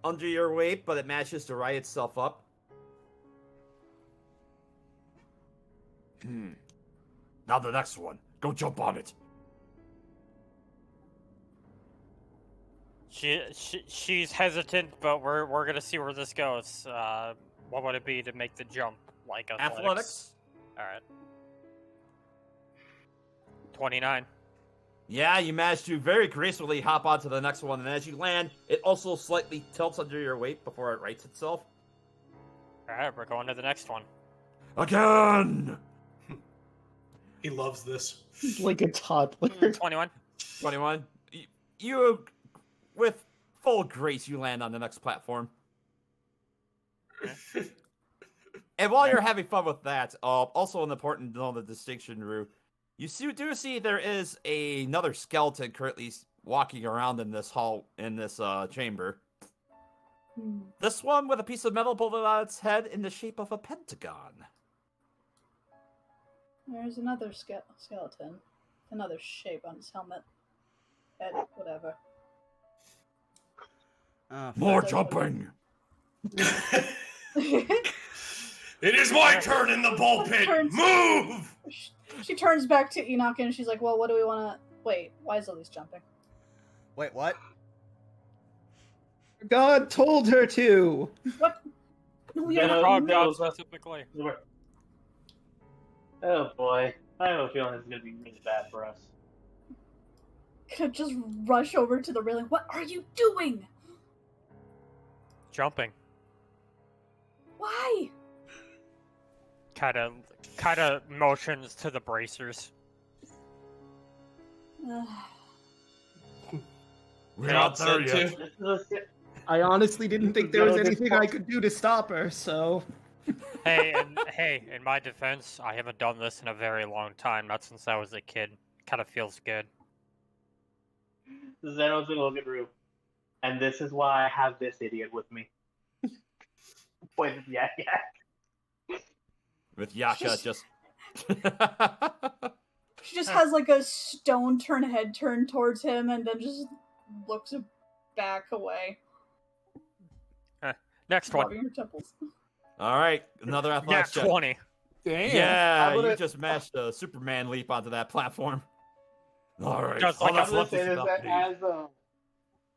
under your weight, but it manages to right itself up. Now the next one. Go jump on it. She's hesitant, but we're gonna see where this goes. What would it be to make the jump? Like athletics? Alright. 29. Yeah, you manage to very gracefully hop onto the next one, and as you land, it also slightly tilts under your weight before it rights itself. Alright, we're going to the next one. Again! He loves this. He's like a toddler. 21. 21. You, with full grace, you land on the next platform. And while you're having fun with that, also an important to know the distinction, Rue, you do see there is another skeleton currently walking around in this hall, in this chamber. This one with a piece of metal bolted out its head in the shape of a pentagon. There's another skeleton. Another shape on his helmet. Head, whatever. More jumping! It is my turn in the bullpen! Move! She turns back to Enoch and she's like, well, what do we want to... Wait, why is Elise jumping? Wait, what? God told her to! What? No, we Yeah, are Frog not. God specifically. Oh boy, I have a feeling this is gonna be really bad for us. Could just rush over to the railing. What are you doing? Jumping. Why? Kind of motions to the bracers. We're not there yet. I honestly didn't think there was anything I could do to stop her, so... Hey, in my defense, I haven't done this in a very long time, not since I was a kid. Kind of feels good. Zeno's gonna look at Rue. And this is why I have this idiot with me. Point at Yak Yak. With Yasha just... She just has like a stone head turned towards him and then just looks back away. Next one. Rubbing her temples. Alright, another athletics check. 20. Damn. Yeah, I'm gonna- you just mashed a Superman leap onto that platform. Alright, Just all like that's I'm gonna left say is this about me. as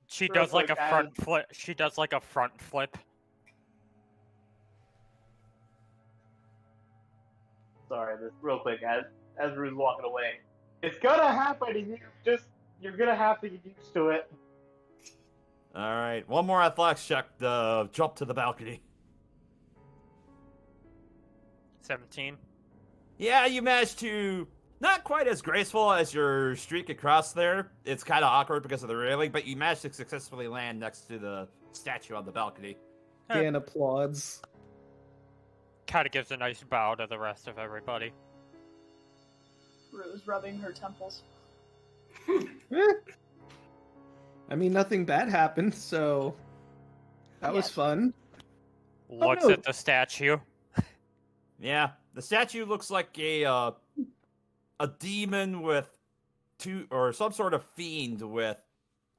She Real does like a quick, front flip. She does like a front flip. sorry, this real quick as Rue's walking away. It's gonna happen, and you're gonna have to get used to it. Alright, one more athletics check to jump to the balcony. 17. Yeah, you managed to... Not quite as graceful as your streak across there. It's kind of awkward because of the railing, but you managed to successfully land next to the statue on the balcony. Dan applauds. Kind of gives a nice bow to the rest of everybody. Rue's rubbing her temples. I mean, nothing bad happened, so... That was Yes. fun. Looks no. at the statue. Yeah, the statue looks like a a demon with or some sort of fiend with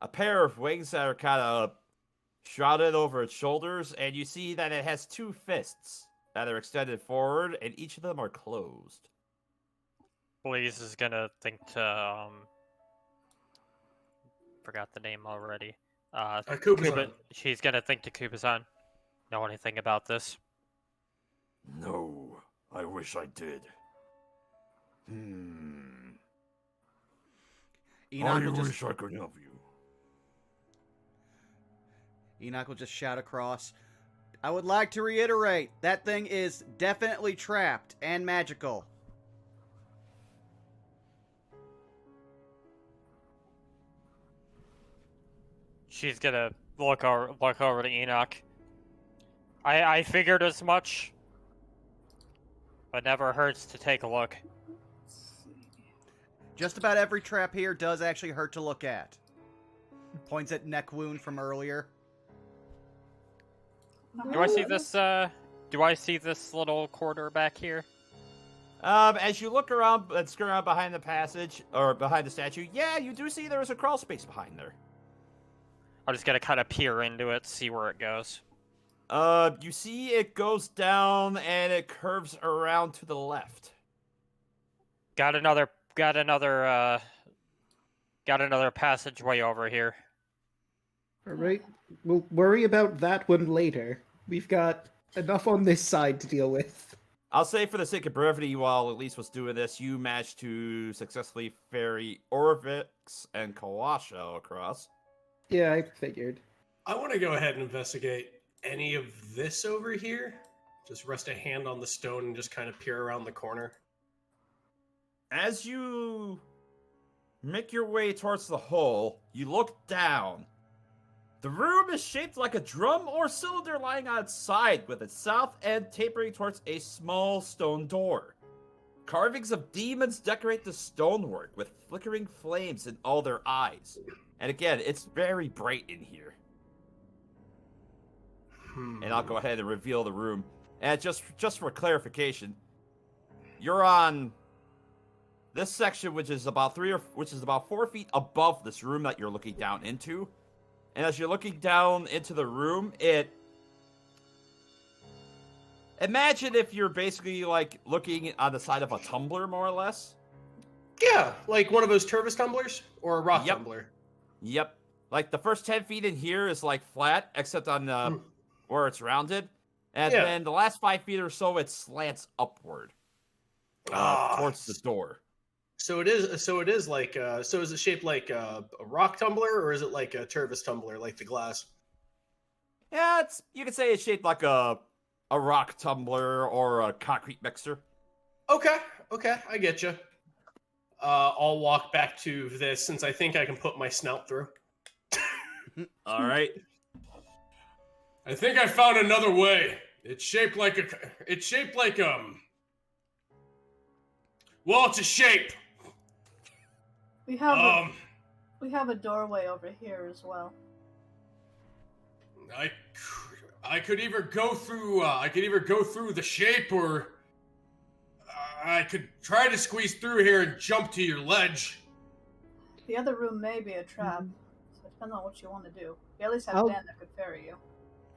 a pair of wings that are kind of shrouded over its shoulders, and you see that it has 2 fists that are extended forward, and each of them are closed. Blaze is gonna think to forgot the name already. Kuba-san. She's gonna think to Kuba-san. Know anything about this? No, I wish I did. Enoch will wish I could help you. Enoch will just shout across. I would like to reiterate, that thing is definitely trapped and magical. She's gonna look over to Enoch. I figured as much, but never hurts to take a look. Just about every trap here does actually hurt to look at. Points at neck wound from earlier. Do I see this? Do I see this little corridor back here? As you look around and skirt around behind the passage or behind the statue, yeah, you do see there's a crawl space behind there. I'm just gonna kind of peer into it, see where it goes. You see it goes down and it curves around to the left. Got another passageway over here. All right. We'll worry about that one later. We've got enough on this side to deal with. I'll say for the sake of brevity, while Elise was doing this, you managed to successfully ferry Orvix and Kawasha across. Yeah, I figured. I want to go ahead and investigate any of this over here. Just rest a hand on the stone and just kind of peer around the corner. As you make your way towards the hole, you look down. The room is shaped like a drum or cylinder lying on its side, with its south end tapering towards a small stone door. Carvings of demons decorate the stonework with flickering flames in all their eyes. And again, it's very bright in here. And I'll go ahead and reveal the room. And just for clarification, you're on this section, which is about 4 feet above this room that you're looking down into. And as you're looking down into the room, imagine if you're basically like looking on the side of a tumbler, more or less. Yeah, like one of those Turvis tumblers or a rock tumbler. Yep. Like the first 10 feet in here is like flat, except on where it's rounded. And then the last 5 feet or so, it slants upward towards the door. So it is like. So is it shaped like a rock tumbler, or is it like a Turvis tumbler, like the glass? Yeah, you could say it's shaped like a rock tumbler or a concrete mixer. Okay, I get you. I'll walk back to this since I think I can put my snout through. All right. I think I found another way. It's shaped like well, it's a shape. We have a doorway over here as well. I could either go through the shape, or I could try to squeeze through here and jump to your ledge. The other room may be a trap, so it depends on what you want to do. We at least have Dan that could ferry you.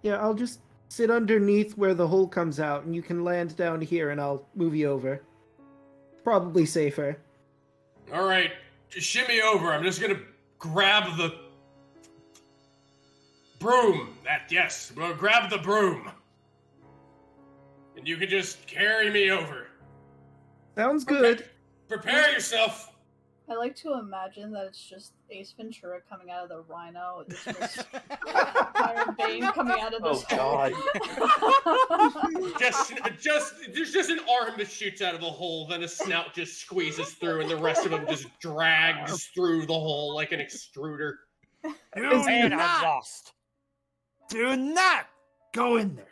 Yeah, I'll just sit underneath where the hole comes out, and you can land down here, and I'll move you over. Probably safer. All right, just shimmy over. I'm just gonna grab the broom. We'll grab the broom, and you can just carry me over. Sounds good. Prepare yourself. I like to imagine that it's just Ace Ventura coming out of the rhino. It's just Tyrantbane coming out of this hole. There's just an arm that shoots out of the hole, then a snout just squeezes through, and the rest of them just drags through the hole like an extruder. And I'm lost. Do not go in there.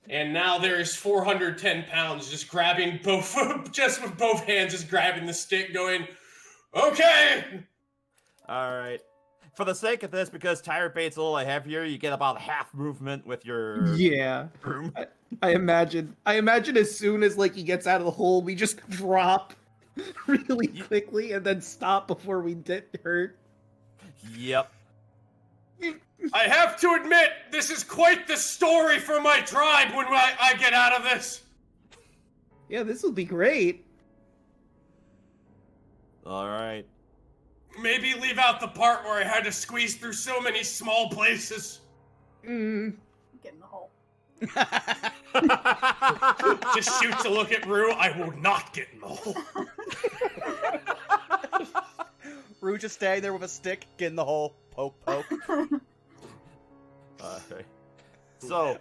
And now there's 410 pounds just grabbing just with both hands, just grabbing the stick, going, okay. All right. For the sake of this, because Tyrantbane's a little heavier, you get about half movement with your broom. I imagine as soon as like he gets out of the hole, we just drop really quickly and then stop before we get hurt. Yep. I have to admit, this is quite the story for my tribe when I get out of this. Yeah, this will be great. All right. Maybe leave out the part where I had to squeeze through so many small places. Get in the hole. Just shoots a look at Rue. I will not get in the hole. Rue just standing there with a stick, get in the hole, poke, poke. Okay. So,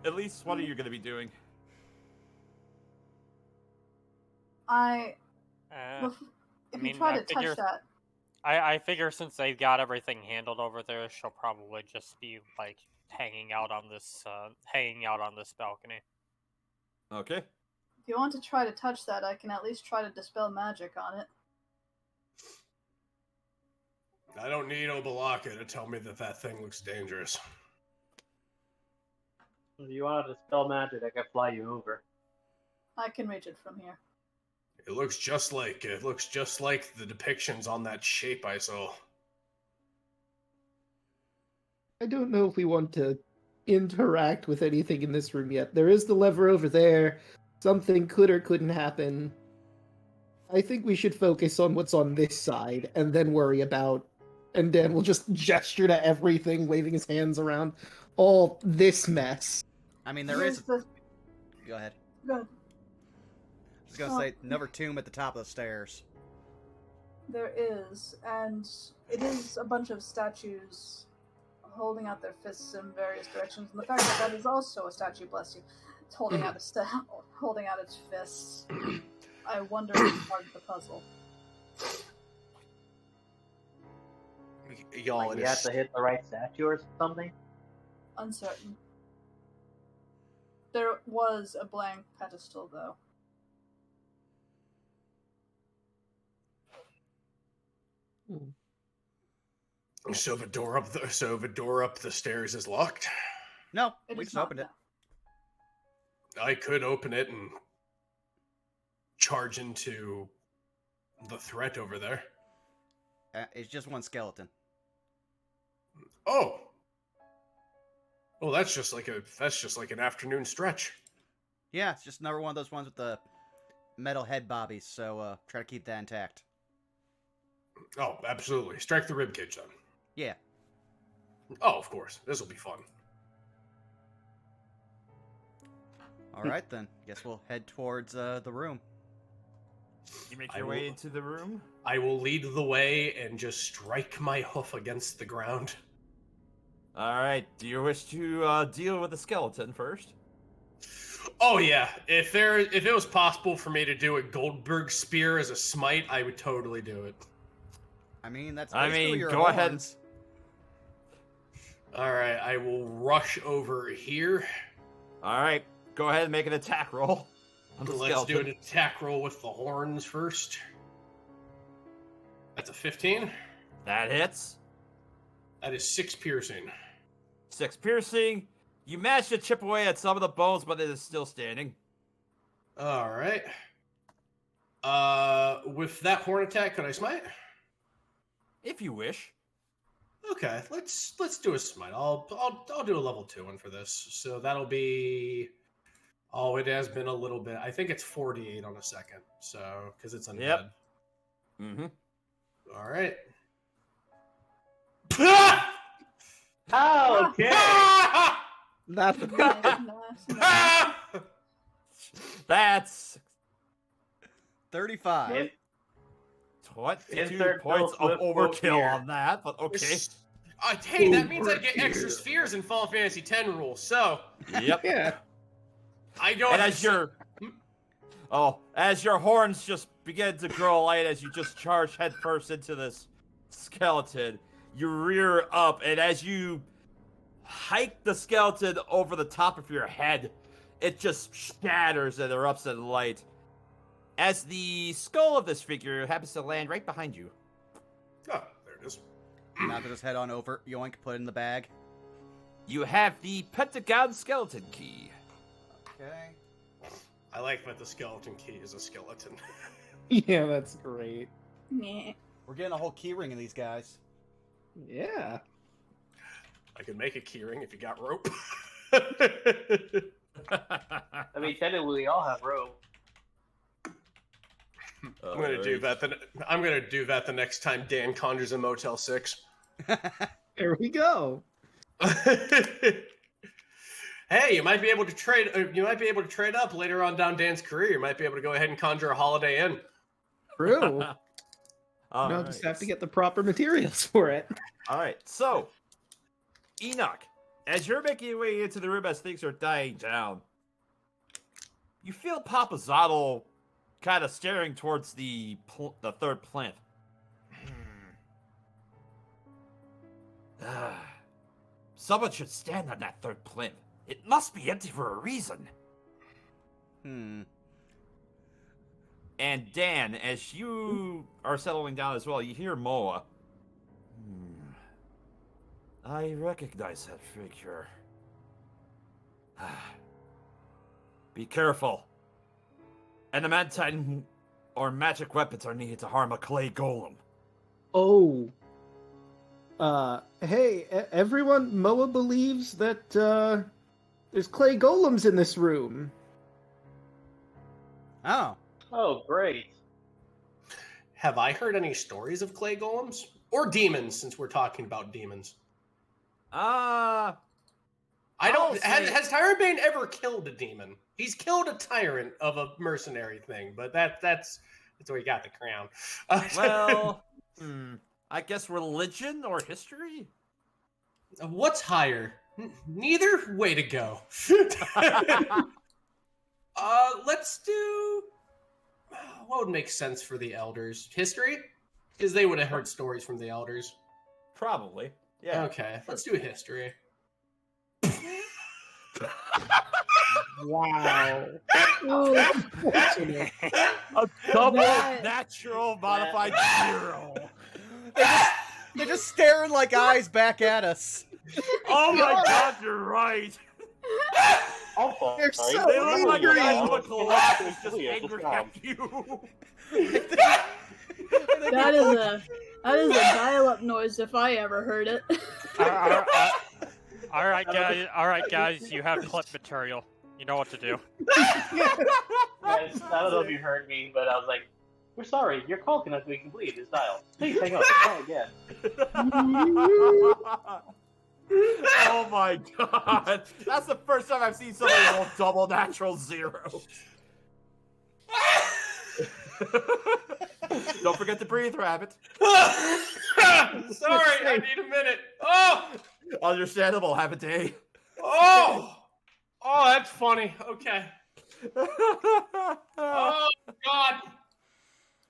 at least what are you going to be doing? If you try to touch that. I figure since they've got everything handled over there, she'll probably just be like hanging out on this balcony. Okay. If you want to try to touch that, I can at least try to dispel magic on it. I don't need Obalaka to tell me that thing looks dangerous. If you want to dispel magic, I can fly you over. I can reach it from here. It looks just like the depictions on that shape I saw. I don't know if we want to interact with anything in this room yet. There is the lever over there. Something could or couldn't happen. I think we should focus on what's on this side and then worry about... And Dan will just gesture to everything, waving his hands around. All this mess. I mean, there is... Go ahead. Good. I was gonna say, another tomb at the top of the stairs. There is, and it is a bunch of statues holding out their fists in various directions. And the fact that is also a statue, bless you, it's holding out holding out its fists. I wonder if it's part of the puzzle. Y'all, Like you have to hit the right statue or something? Uncertain. There was a blank pedestal, though. So the door up the stairs is locked. No, It we is just not opened it. now. I could open it and charge into the threat over there. It's just one skeleton. Oh. Well, that's just like an afternoon stretch. Yeah, it's just another one of those ones with the metal head bobbies, so try to keep that intact. Oh, absolutely. Strike the ribcage then. Yeah. Oh, of course. This will be fun. Alright then. Guess we'll head towards the room. You make your way into the room? I will lead the way and just strike my hoof against the ground. Alright, do you wish to deal with the skeleton first? Oh yeah, if it was possible for me to do a Goldberg spear as a smite, I would totally do it. I mean, that's I basically mean, your go ahead. horns. Alright, I will rush over here. Alright, go ahead and make an attack roll. On the Let's skeleton. do an attack roll with the horns first. That's a 15. That hits. That is 6 piercing. 6 piercing. You managed to chip away at some of the bones, but it is still standing. Alright. With that horn attack, could I smite? If you wish. Okay, let's do a smite. I'll do a level 2 one for this. So that'll be... Oh, it has been a little bit. I think it's 48 on a second. So, because it's undead. Yep. Mm-hmm. All right. Oh, okay. That's Nice. That's 35. In- 22 Insert points Bill of Swift quote overkill here. on that, but okay. Hey, that means I get extra spheres in Final Fantasy X rules. So, Yep. yeah. I don't. And as your horns just begin to grow light as you just charge headfirst into this skeleton, you rear up, and as you hike the skeleton over the top of your head, it just shatters and erupts in light. As the skull of this figure happens to land right behind you. Oh, there it is. Now to just head on over, yoink, put it in the bag. You have the Pentagon skeleton key. Okay. I like that the skeleton key is a skeleton. Yeah, that's great. Meh. We're getting a whole keyring of these guys. Yeah. I could make a keyring if you got rope. I mean, technically, we all have rope. I'm gonna do that. I'm gonna do that the next time Dan conjures a Motel 6. There we go. Hey, you might be able to trade. You might be able to trade up later on down Dan's career. You might be able to go ahead and conjure a Holiday Inn. True. All No, right. just have to get the proper materials for it. All right, so Enoch, as you're making your way into the room as things are dying down, you feel Papa Zottle kind of staring towards the third plinth. Someone should stand on that third plinth. It must be empty for a reason. And Dan, as you are settling down as well, you hear Moa. I recognize that figure. Be careful. Adamantine or magic weapons are needed to harm a clay golem. Oh. Hey, everyone, Moa believes that, there's clay golems in this room. Oh. Oh, great. Have I heard any stories of clay golems or demons? Since we're talking about demons, I don't. Has Tyrantbane ever killed a demon? He's killed a tyrant of a mercenary thing, but that's where he got the crown. Well, I guess religion or history? What's higher? Neither. Way to go. Let's do. What would make sense for the elders? History? Because they would have heard stories from the elders. Probably. Yeah. Okay, let's do history. Wow. Unfortunate. A double That- natural modified 0. They're just staring like eyes back at us. Oh my god, you're right. Also, They're sorry, so They look like angry. a little collapse just Clear, angry calm. at you. That is a dial-up noise if I ever heard it. All right, guys, you have clip material. You know what to do. Guys, I don't know if you heard me, but I was like, "We're sorry, your call cannot be completed. It's dialed. Please hang up and try again." Oh my god. That's the first time I've seen somebody roll double natural 0. Don't forget to breathe, Rabbit. Sorry, I need a minute. Oh, Understandable, have a day. oh, that's funny. Okay. Oh God.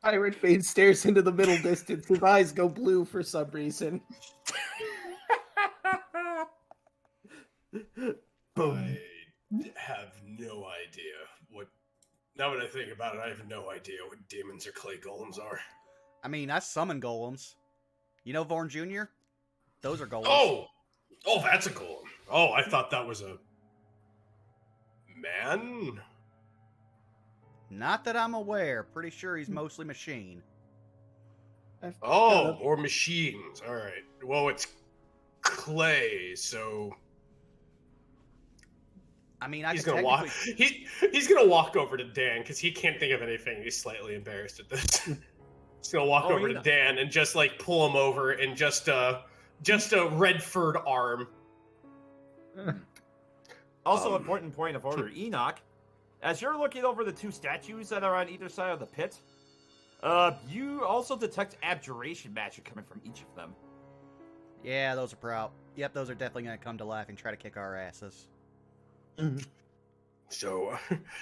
Tyrantbane stares into the middle distance. His eyes go blue for some reason. I have no idea what. Now that I think about it, I have no idea what demons or clay golems are. I mean, I summon golems. You know Vorn Jr.? Those are golems. Oh, that's a golem. Oh, I thought that was a man. Not that I'm aware. Pretty sure he's mostly machine. Oh, or machines. All right. Well, it's clay, so I mean, I he's could gonna walk. technically... He's gonna walk over to Dan because he can't think of anything. He's slightly embarrassed at this. He's gonna walk over to Dan and just like pull him over and just a red furred arm. Also, important point of order, Enoch. As you're looking over the two statues that are on either side of the pit, you also detect abjuration magic coming from each of them. Yeah, those are Yep, those are definitely going to come to life and try to kick our asses. So,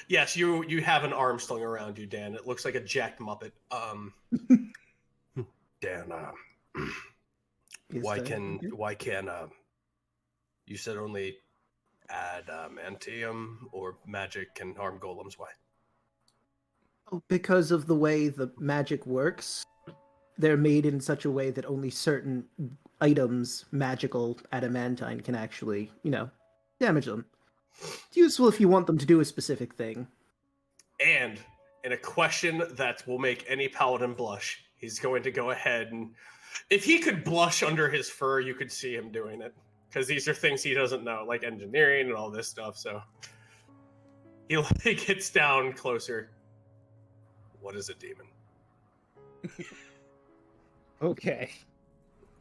yes, you have an arm slung around you, Dan. It looks like a jacked Muppet. Dan, why can you said only adamantium or magic can harm golems? Why? Because of the way the magic works, they're made in such a way that only certain items, magical adamantine, can actually, damage them. It's useful if you want them to do a specific thing. And in a question that will make any paladin blush, he's going to go ahead and, if he could blush under his fur, you could see him doing it. Because these are things he doesn't know, like engineering and all this stuff, so. He gets down closer. What is a demon? Okay.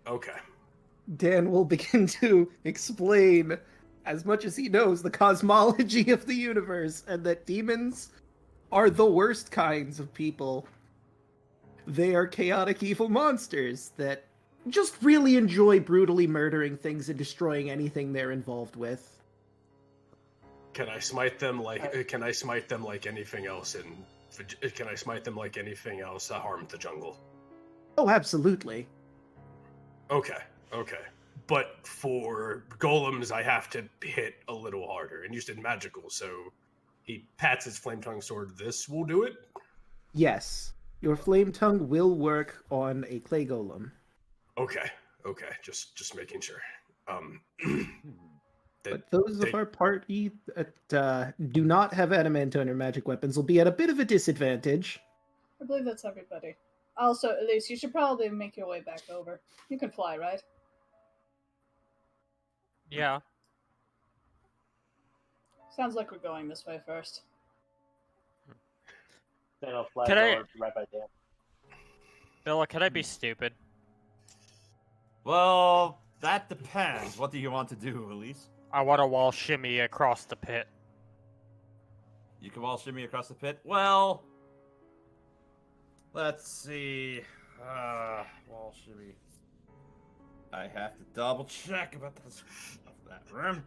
Okay. Dan will begin to explain, as much as he knows, the cosmology of the universe, and that demons are the worst kinds of people. They are chaotic evil monsters that just really enjoy brutally murdering things and destroying anything they're involved with. Can I smite them like? Can I smite them like anything else? Can I smite them like anything else that harmed the jungle? Oh, absolutely. Okay. But for golems, I have to hit a little harder. And you said magical, so he pats his flame tongue sword. This will do it? Yes. Your flame tongue will work on a clay golem. Okay. Just making sure. But those of our party that do not have adamantine or magic weapons will be at a bit of a disadvantage. I believe that's everybody. Also, Elise, you should probably make your way back over. You can fly, right? Yeah. Sounds like we're going this way first. Then I'll fly Can I- forward right by Dan. Bella, can I be stupid? Well, that depends. What do you want to do, Elise? I want to wall shimmy across the pit. You can wall shimmy across the pit? Well, let's see. Wall shimmy. I have to double check about this of that room.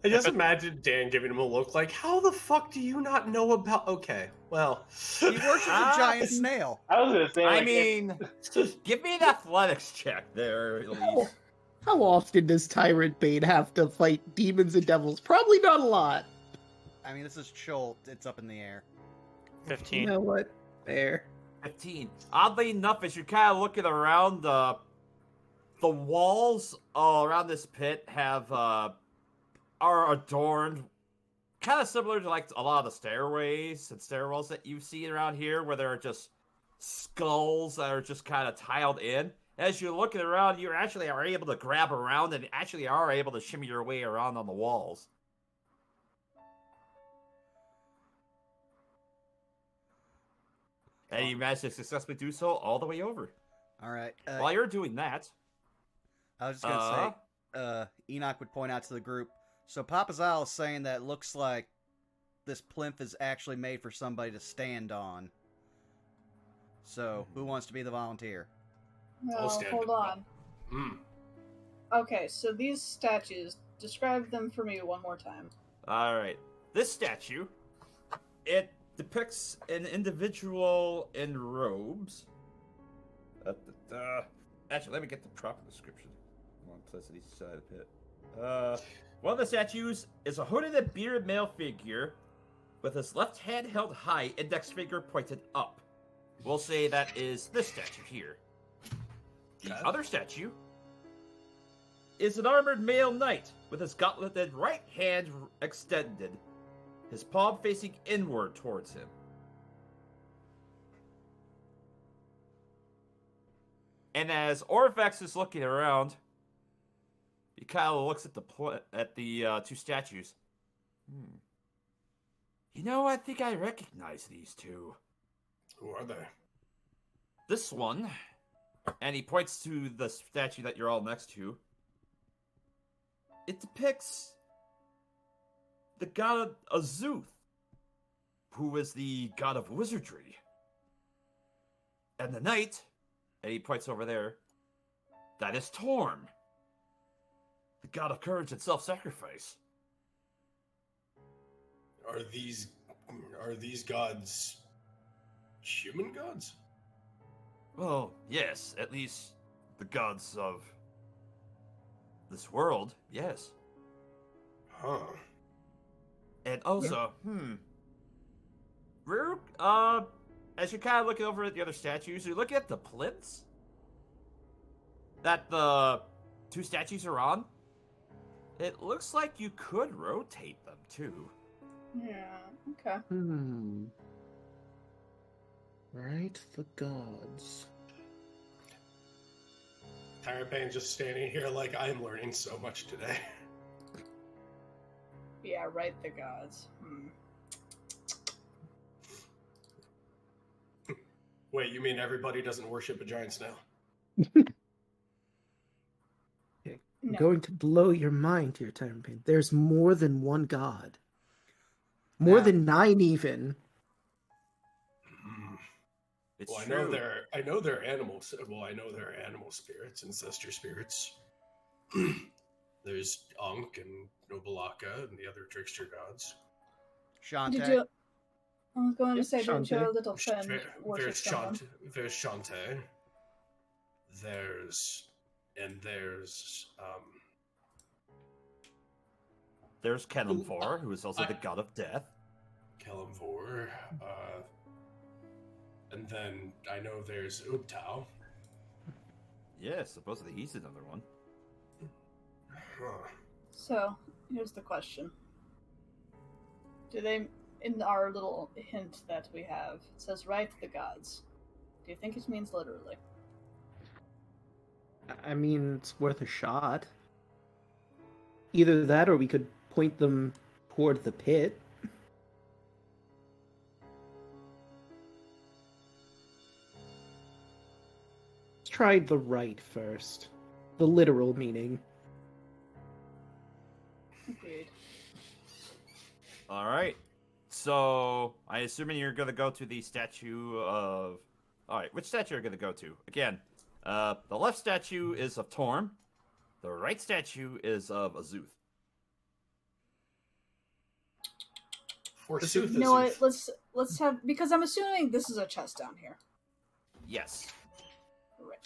I just imagine Dan giving him a look like, how the fuck do you not know about... Okay, well... He worships a giant snail. I was gonna say, I like, mean, give me an athletics check there, Elise. How often does Tyrantbane have to fight demons and devils? Probably not a lot. I mean, this is Chult. It's up in the air. 15. You know what? Fair. 15. Oddly enough, as you're kind of looking around, the walls around this pit have are adorned kind of similar to like a lot of the stairways and stairwells that you see around here, where there are just skulls that are just kind of tiled in. As you're looking around, you actually are able to grab around and actually are able to shimmy your way around on the walls. And you managed to successfully do so all the way over. All right. While you're doing that, I was just going to say, Enoch would point out to the group, so Papazal is saying that it looks like this plinth is actually made for somebody to stand on. So, who wants to be the volunteer? No, stand hold up. on. Okay, so these statues, describe them for me one more time. Alright. This statue, it depicts an individual in robes. Actually, let me get the proper description. One place at each side of the pit. One of the statues is a hooded and bearded male figure with his left hand held high, index finger pointed up. We'll say that is this statue here. The other statue is an armored male knight with his gauntleted right hand extended, his palm facing inward towards him. And as Orphex is looking around, he kind of looks at the two statues. You know, I think I recognize these two. Who are they? This one, and he points to the statue that you're all next to. It depicts the god Azuth, who is the god of wizardry. And the knight, and he points over there, that is Torm, the god of courage and self-sacrifice. Are these gods human gods? Well, yes, at least the gods of this world, yes. Huh. And also, Rue, as you're kind of looking over at the other statues, you're looking at the plinths that the two statues are on. It looks like you could rotate them, too. Yeah, okay. Right, the gods. Tyrantbane just standing here like I am learning so much today. Yeah, right, the gods. Wait, you mean everybody doesn't worship a giant snail? Okay. No. I'm going to blow your mind here, Tyrantbane. There's more than one god. More Now- than 9 even. It's Well, true. I know they're animals. Well, I know there are animal spirits, ancestor spirits. There's Ankh and Nobalaka and the other trickster gods. Did Shantae. you? I was going to Yep, say, didn't your Shantae. little friend worship There's someone? There's Shantae. There's Kelemvor, who is also the god of death. Kelemvor. And then I know there's Ubtao. Yes, supposedly he's another one. Huh. So, here's the question. Do they, in our little hint that we have, it says, right, the gods. Do you think it means literally? I mean, it's worth a shot. Either that or we could point them toward the pit. Let's try the right first. The literal meaning. Agreed. All right. So, I assuming you're going to go to the statue of... All right, which statue are you going to go to? Again, the left statue is of Torm. The right statue is of Azuth. Forsooth, You know what? Azuth. Let's have, because I'm assuming this is a chest down here. Yes. Right.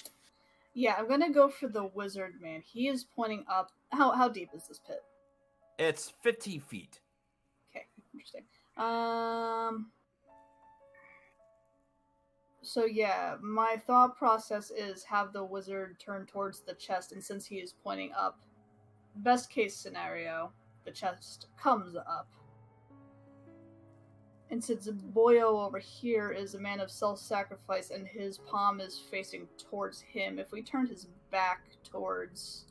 Yeah, I'm gonna go for the wizard man. He is pointing up. How deep is this pit? It's 15 feet. Okay, interesting. So yeah, my thought process is have the wizard turn towards the chest, and since he is pointing up, best case scenario, the chest comes up. And since Boyo over here is a man of self-sacrifice and his palm is facing towards him, if we turned his back towards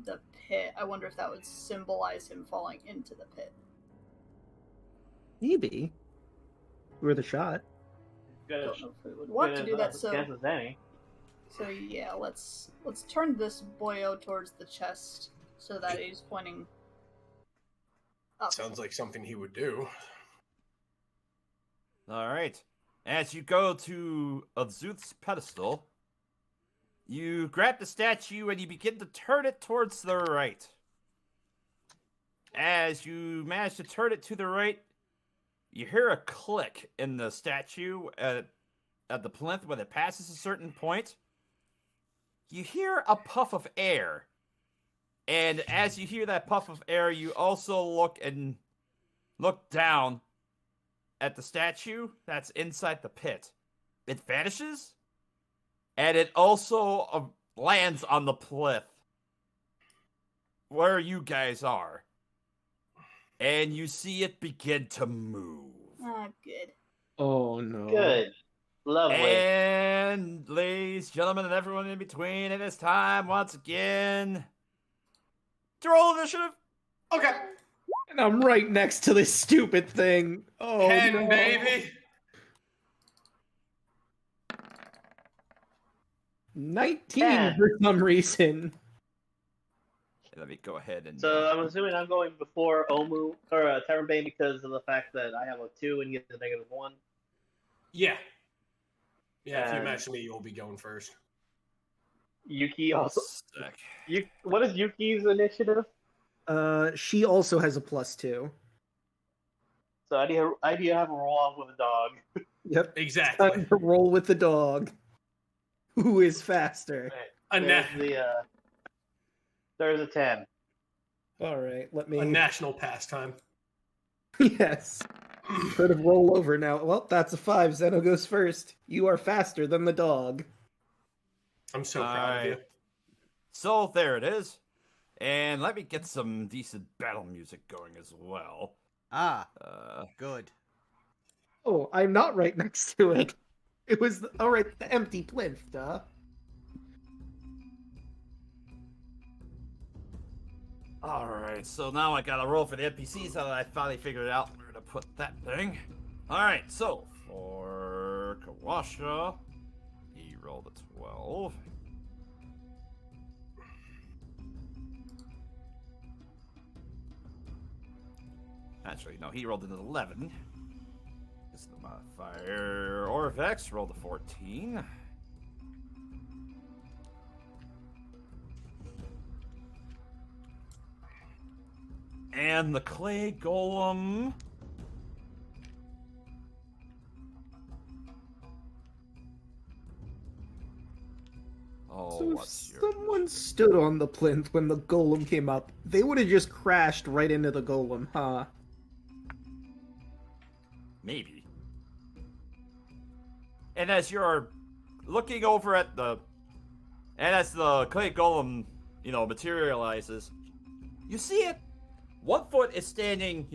the pit, I wonder if that would symbolize him falling into the pit. Maybe. Worth a shot. Good. Don't know if we would want to do that, so Guess as any. yeah, let's turn this Boyo towards the chest so that he's pointing up. Sounds like something he would do. All right. As you go to Azuth's pedestal, you grab the statue and you begin to turn it towards the right. As you manage to turn it to the right, you hear a click in the statue at the plinth when it passes a certain point. You hear a puff of air. And as you hear that puff of air, you also look down at the statue that's inside the pit. It vanishes, and it also lands on the plinth where you guys are. And you see it begin to move. Ah, good. Oh no. Good. Lovely. And, ladies, gentlemen, and everyone in between, it is time once again to roll initiative. Okay. And I'm right next to this stupid thing. Oh 10, no. baby. 19 10. for some reason. Let me go ahead and... So I'm assuming I'm going before Omu or Tyrantbane because of the fact that I have a 2 and you get the -1. Yeah. Yeah, if you And- match me, you'll be going first. Yuki also. Sick. What is Yuki's initiative? She also has a +2. So I need to have a roll off with a dog. Yep. Exactly. Time to roll with the dog. Who is faster? A, na- There's a 10. All right, let a me. national pastime. Yes. Sort of roll over now. Well, that's a 5. Zeno goes first. You are faster than the dog. I'm so proud of you. So there it is. And let me get some decent battle music going as well. Ah, good. Oh, I'm not right next to it. It was the empty plinth, duh. Alright, so now I gotta roll for the NPCs so that I finally figured out where to put that thing. Alright, so for Kawasha, he rolled a 12. Actually, no, he rolled an 11. This is the modifier. Orvex rolled a 14. And the clay golem. Oh, So if what's your... someone stood on the plinth when the golem came up, they would have just crashed right into the golem, huh? Maybe. And as you're looking over at the... And as the clay golem, materializes, you see it. 1 foot is standing,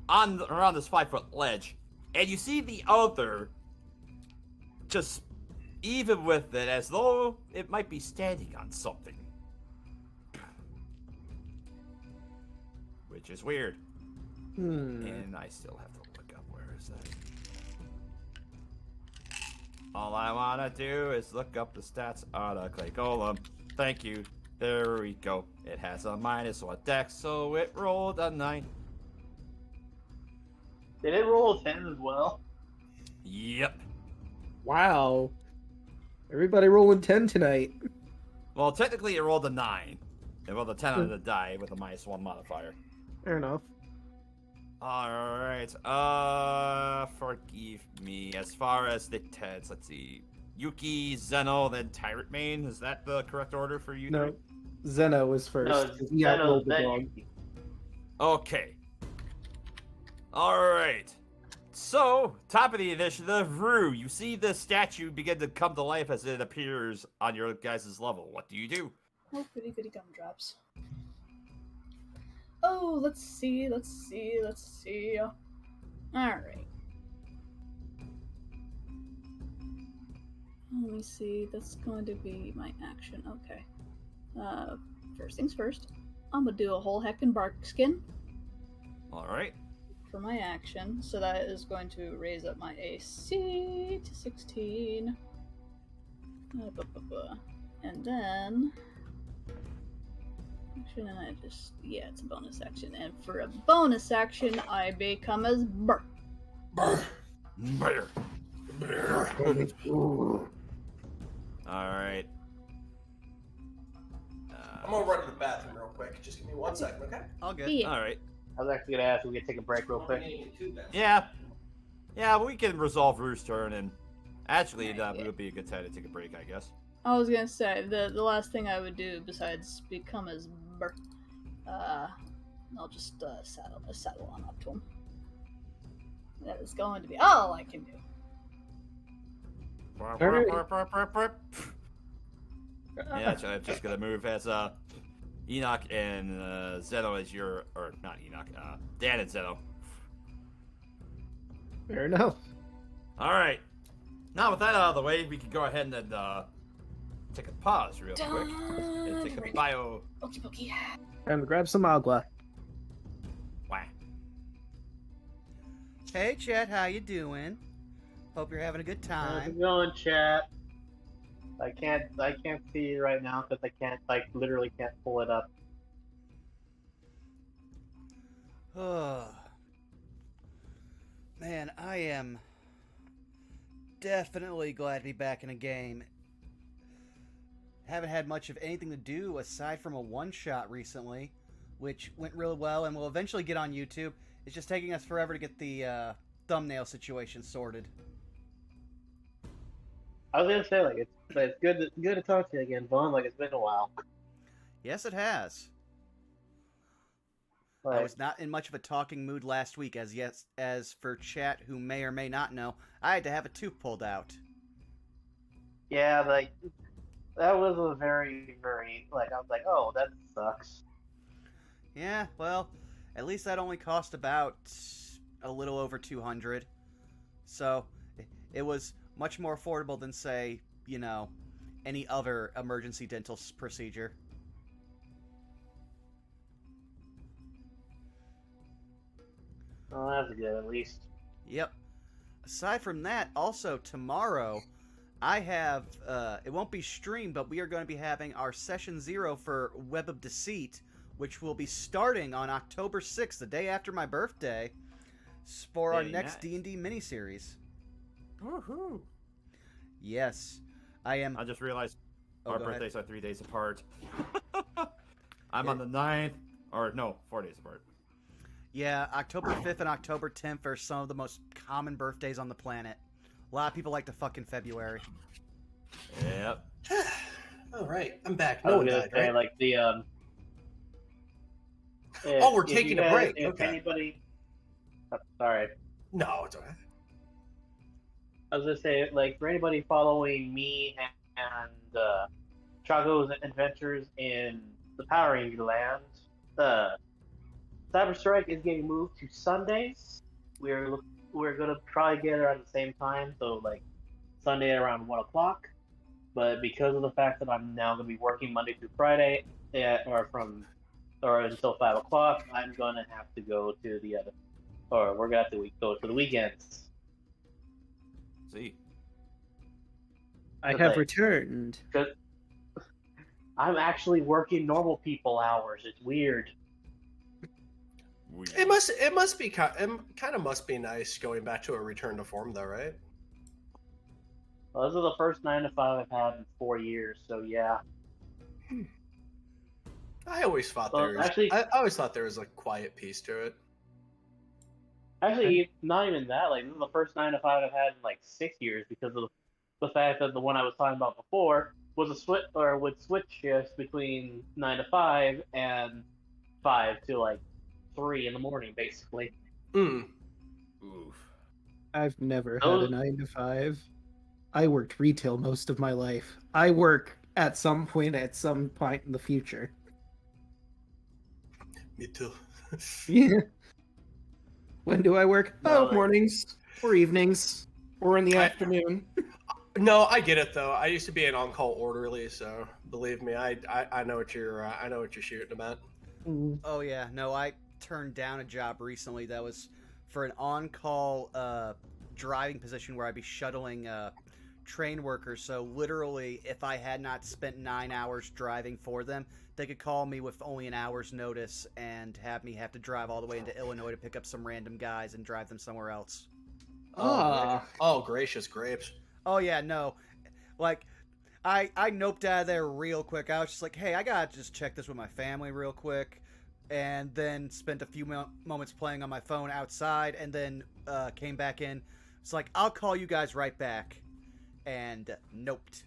around this 5-foot ledge. And you see the other just even with it, as though it might be standing on something. Which is weird. And I still have to look up where is that. All I want to do is look up the stats on a clay golem. Thank you. There we go. It has a -1 dex, so it rolled a 9. Did it roll a 10 as well? Yep. Wow. Everybody rolling 10 tonight. Well, technically it rolled a 9. It rolled a 10 on the die with a -1 modifier. Fair enough. Alright, forgive me. As far as the Teds, let's see. Yuki, Zeno, then Tyrantbane. Is that the correct order for you? No, three? Zeno was first. No, 'cause he outrolled the dog. Okay. Alright. So, top of the initiative, Rue, you see the statue begin to come to life as it appears on your guys' level. What do you do? Oh, goody goody gumdrops. Oh, let's see. Alright. Let me see. That's going to be my action. Okay. First things first. I'm gonna do a whole heckin' bark skin Alright. for my action. So that is going to raise up my AC to 16. And then... Action, and I just... Yeah, it's a bonus action. And for a bonus action, I become as Burr. Bear. Alright. I'm gonna run to the bathroom real quick. Just give me 1 second, okay? All good. Yeah. Alright. I was actually gonna ask if we could take a break real quick. Yeah. Yeah, we can resolve Rue's turn, and actually, that Yeah. would be a good time to take a break, I guess. I was gonna say, the last thing I would do besides become as Burr, I'll just saddle on up to him. That is going to be all I can do. Yeah, so I'm just gonna move as Enoch and Zeno as your, or not Enoch, Dan and Zeno. Fair enough. All right. Now with that out of the way, we can go ahead and take a pause real quick and take a bio. Okie dokie. Time to grab some agua. Wah. Hey, Chet, how you doing? Hope you're having a good How's time. it going, chat? I can't see you right now because I can't, literally can't pull it up. Man, I am definitely glad to be back in a game. Haven't had much of anything to do aside from a one-shot recently, which went really well and will eventually get on YouTube. It's just taking us forever to get the thumbnail situation sorted. I was gonna say, it's good to talk to you again, Vaughn. It's been a while. Yes, it has. I Like, was not in much of a talking mood last week, as for chat who may or may not know, I had to have a tooth pulled out. yeah, that was a very, very, I was like, oh, that sucks. Yeah, well, at least that only cost about a little over $200. So, it was much more affordable than, say, any other emergency dental procedure. Oh, that's good, at least. Yep. Aside from that, also tomorrow, I have, it won't be streamed, but we are going to be having our Session 0 for Web of Deceit, which will be starting on October 6th, the day after my birthday, for our Very next nice. D&D miniseries. Woohoo! Yes, I am... I just realized Oh, our go ahead. birthdays are 3 days apart. I'm on the 9th, or no, 4 days apart. Yeah, October 5th and October 10th are some of the most common birthdays on the planet. A lot of people like to fuck in February. Yep. All right, I'm back. I No was one gonna died, say, right? like, the, Oh, we're if you taking a guys- break. If Okay. anybody... Oh, sorry. No, it's okay. I was gonna say, like, for anybody following me and Chago's adventures in the Power Ranger land, Cyber Strike is getting moved to Sundays. We're gonna try to get it at the same time, so like Sunday around 1 o'clock. But because of the fact that I'm now gonna be working Monday through Friday, or until 5 o'clock, I'm gonna have to go to the other, or we're gonna have to go to the weekends. See. I But, have like, returned. Cause I'm actually working normal people hours. It's weird. It must be kind of must be nice going back to a return to form, though, right? Well, those are the first 9 to 5 I've had in 4 years, so yeah. I always thought Well, there was. actually- I always thought there was a quiet piece to it. Actually, not even that. Like, this is the first 9 to 5 I've had in like 6 years because of the fact that the one I was talking about before was would switch shifts between 9 to 5 and 5 to like 3 in the morning, basically. Mm. Oof. I've never had Those- a 9 to 5. I worked retail most of my life. I work at some point in the future. Me too. Yeah. When do I work? No, Oh, like- mornings or evenings or in the afternoon. No, I get it though. I used to be an on-call orderly, so believe me, I know what you're shooting about. Oh yeah, no, I turned down a job recently that was for an on-call driving position where I'd be shuttling train workers. So literally, if I had not spent 9 hours driving for them, they could call me with only an hour's notice and have me have to drive all the way into Illinois to pick up some random guys and drive them somewhere else. Oh, gracious grapes. Oh yeah, no, like I noped out of there real quick. I was just like, hey, I gotta just check this with my family real quick, and then spent a few moments playing on my phone outside, and then came back in. It's like, I'll call you guys right back, and noped.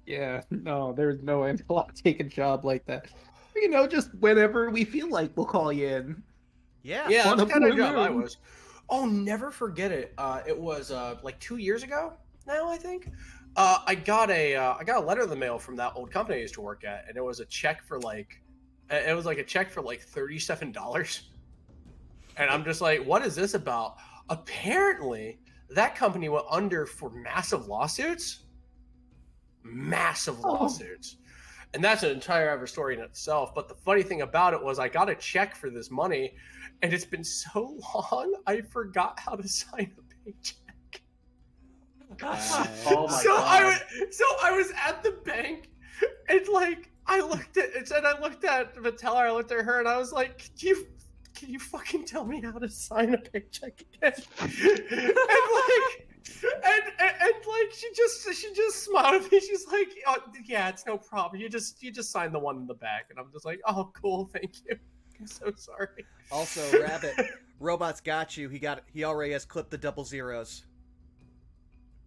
Yeah, no, there's no way I'll take a job like that. Just whenever we feel like, we'll call you in. Yeah, Yeah, on that's a the kind of blue job I moon. was. Oh, never forget it. It was like 2 years ago now, I think. I got a letter in the mail from that old company I used to work at, and it was a check for like $37. And I'm just like, what is this about? Apparently, that company went under for massive lawsuits. Massive lawsuits. And that's an entire other story in itself. But the funny thing about it was I got a check for this money, and it's been so long, I forgot how to sign a paycheck. Oh my so god. I was at the bank, and like I looked at the teller, I looked at her, and I was like, can you fucking tell me how to sign a paycheck again? and like she just smiled at me. She's like, oh, yeah, it's no problem. You just sign the one in the back. And I'm just like, oh, cool, thank you. I'm so sorry. Also, Rabbit, Robot's got you. He already has clipped the double zeros.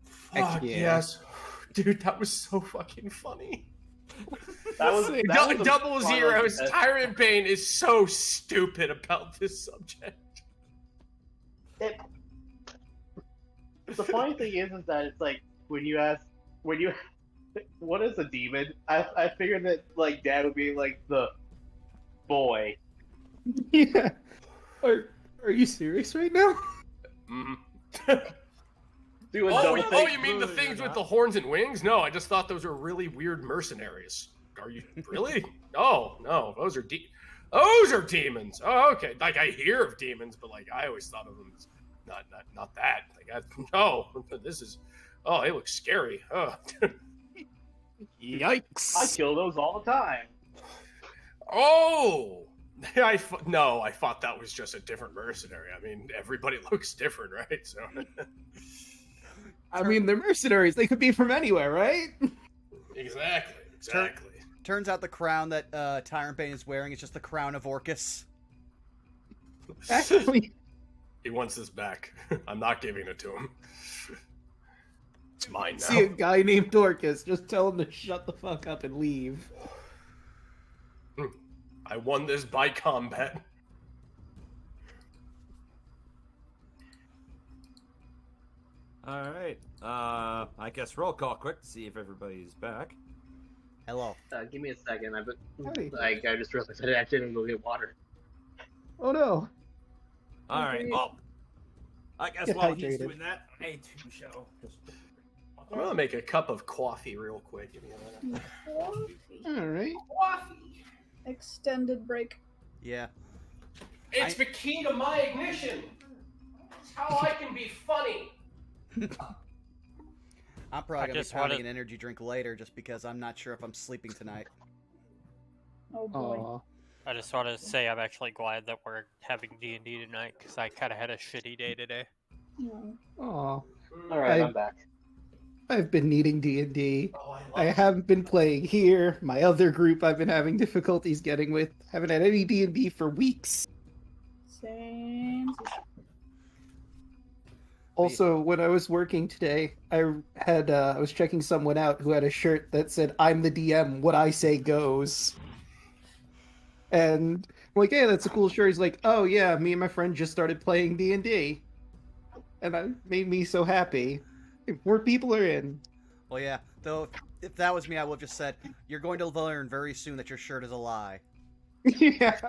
Fuck yeah. yes, dude, that was so fucking funny. That was a Double fun zeros. one. Tyrantbane is so stupid about this subject. The funny thing is that it's like when you what is a demon? I figured that like Dad would be like the boy. Yeah. Are you serious right now? Mhm. Do a Oh, double take. you mean the things with the horns and wings? No, I just thought those were really weird mercenaries. Are you really? No, those are demons. Oh, okay. Like I hear of demons, but like I always thought of them as not that. Like this is. Oh, they look scary. Oh. Yikes! I kill those all the time. Oh. I thought that was just a different mercenary. I mean, everybody looks different, right? So. I mean, they're mercenaries. They could be from anywhere, right? Exactly. Turns out the crown that Tyrantbane is wearing is just the crown of Orcus. Actually, He wants this back. I'm not giving it to him. It's mine now. see a guy named Dorcas. Just tell him to shut the fuck up and leave. I won this by combat. All right. I guess roll call quick to see if everybody's back. Hello. Give me a second. Howdy. I just realized I didn't go get water. Oh no! All right. Well, I guess Get while he's hydrated. doing that, I too shall just. I'm gonna make a cup of coffee real quick. Give me a minute. All right. Coffee. Extended break. Yeah. It's the key to my ignition. It's how I can be funny. I'm probably I gonna be just pounding wanted- an energy drink later, just because I'm not sure if I'm sleeping tonight. Oh boy. Aw. I just want to say I'm actually glad that we're having D&D tonight because I kind of had a shitty day today. No. Aw. All right, I- I'm back. I've been needing D&D. Oh, I haven't been playing here. My other group I've been having difficulties getting with. Haven't had any D&D for weeks. Same. Also, when I was working today, I was checking someone out who had a shirt that said, "I'm the DM, what I say goes." And I'm like, "Hey, that's a cool shirt." He's like, "Oh yeah, me and my friend just started playing D&D." And that made me so happy. More people are in. Well, yeah. Though, if that was me, I would have just said, "You're going to learn very soon that your shirt is a lie." Yeah.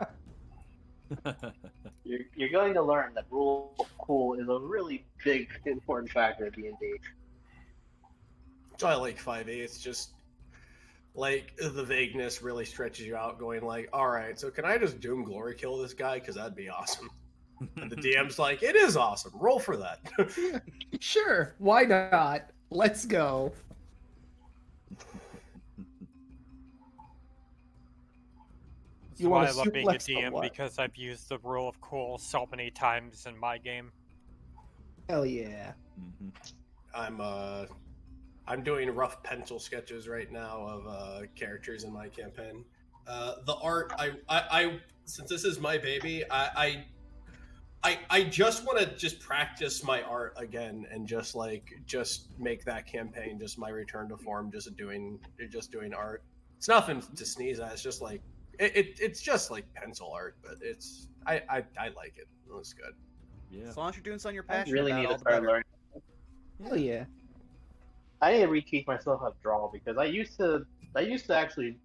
You're going to learn that rule of cool is a really big, important factor in D&D. So I like 5e. It's just like the vagueness really stretches you out, going like, all right, so can I just Doom Glory kill this guy? Because that'd be awesome. And the DM's like, it is awesome. Roll for that. Sure, why not? Let's go. That's You why wanna I love being a suplex the DM what? because I've used the rule of cool so many times in my game. Hell yeah. I'm doing rough pencil sketches right now of characters in my campaign. The art, I since this is my baby, I just want to just practice my art again and just make that campaign just my return to form, just doing art. It's nothing to sneeze at. It's just like it's just like pencil art, but I like it. It looks good. Yeah. As long as you're doing something you're I passionate really about, need all to the start better. learning. Hell yeah. I need to reteach myself how to draw because I used to actually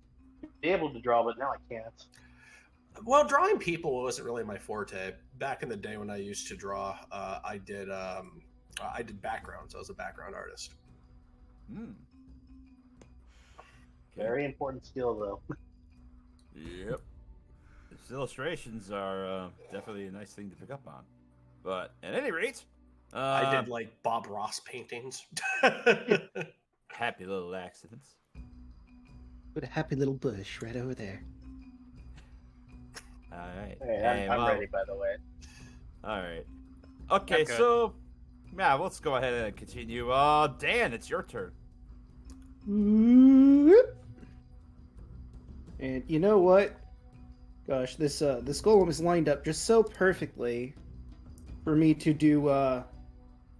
be able to draw, but now I can't. Well, drawing people wasn't really my forte. Back in the day when I used to draw, I did backgrounds. I was a background artist. Hmm. Very important skill, though. Yep. These illustrations are definitely a nice thing to pick up on. But at any rate, I did like Bob Ross paintings. happy little accidents. Put a happy little bush right over there. All right. Hey, I'm well, ready, by the way. All right. Okay, I'm good. so yeah, let's go ahead and continue. Dan, it's your turn. And you know what? Gosh, this golem is lined up just so perfectly for me to do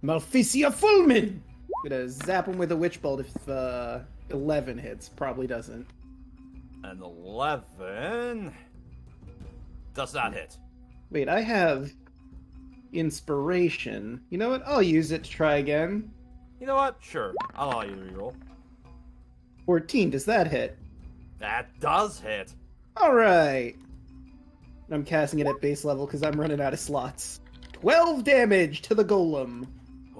Maleficia Fulmin. Gonna zap him with a witch bolt if 11 hits. Probably doesn't. And 11 does not hit. Wait, I have inspiration. You know what? I'll use it to try again. You know what? Sure, I'll allow you to reroll. 14, does that hit? That does hit. Alright. I'm casting it at base level because I'm running out of slots. 12 damage to the golem.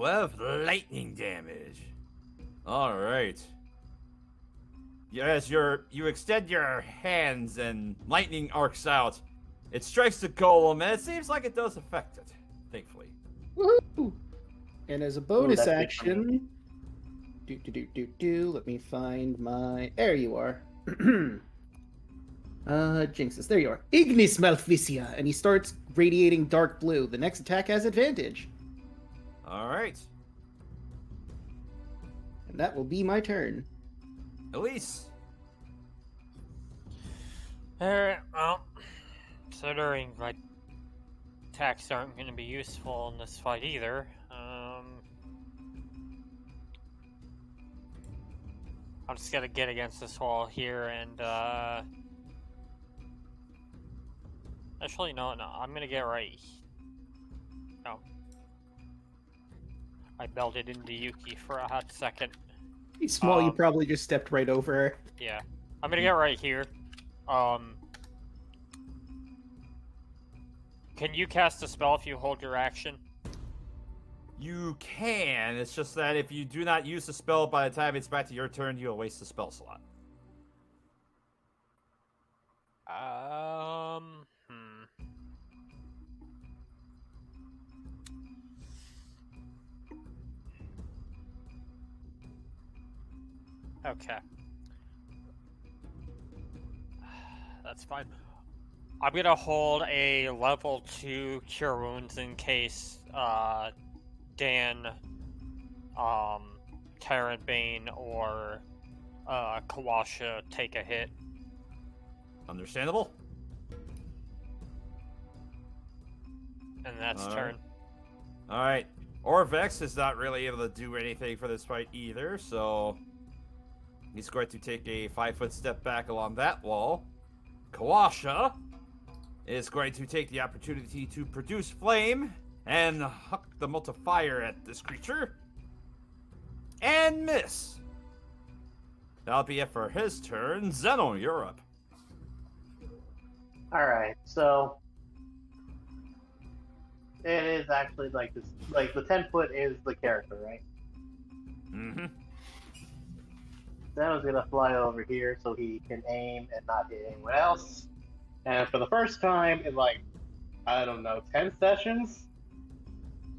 12 lightning damage. All right. As you extend your hands and lightning arcs out, it strikes the golem, and it seems like it does affect it. Thankfully. Woohoo! And as a bonus that's good for me. action, let me find my. There you are. Jinxes, there you are. Ignis Malficia, and he starts radiating dark blue. The next attack has advantage, All right. and that will be my turn. Elise. Alright, well, considering my attacks aren't going to be useful in this fight either, I'm just gonna get against this wall here and, actually, no, I'm gonna get right. No. I melted into Yuki for a hot second. He's small, you probably just stepped right over her. Yeah. I'm gonna get right here. Can you cast a spell if you hold your action? You can. It's just that if you do not use the spell by the time it's back to your turn, you'll waste the spell slot. Okay. That's fine. I'm gonna hold a level 2 Cure Wounds in case, Dan, Tyrantbane, or, Kawasha take a hit. Understandable. And that's turn. Alright. Orvex is not really able to do anything for this fight either, so he's going to take a 5-foot step back along that wall. Kawasha is going to take the opportunity to produce flame and huck the multiplier at this creature. And miss. That'll be it for his turn. Zeno, you're up. Alright, so it is actually like this, like the 10-foot is the character, right? Mm-hmm. Zeno's gonna fly over here so he can aim and not hit anyone else. And for the first time in like, I don't know, 10 sessions,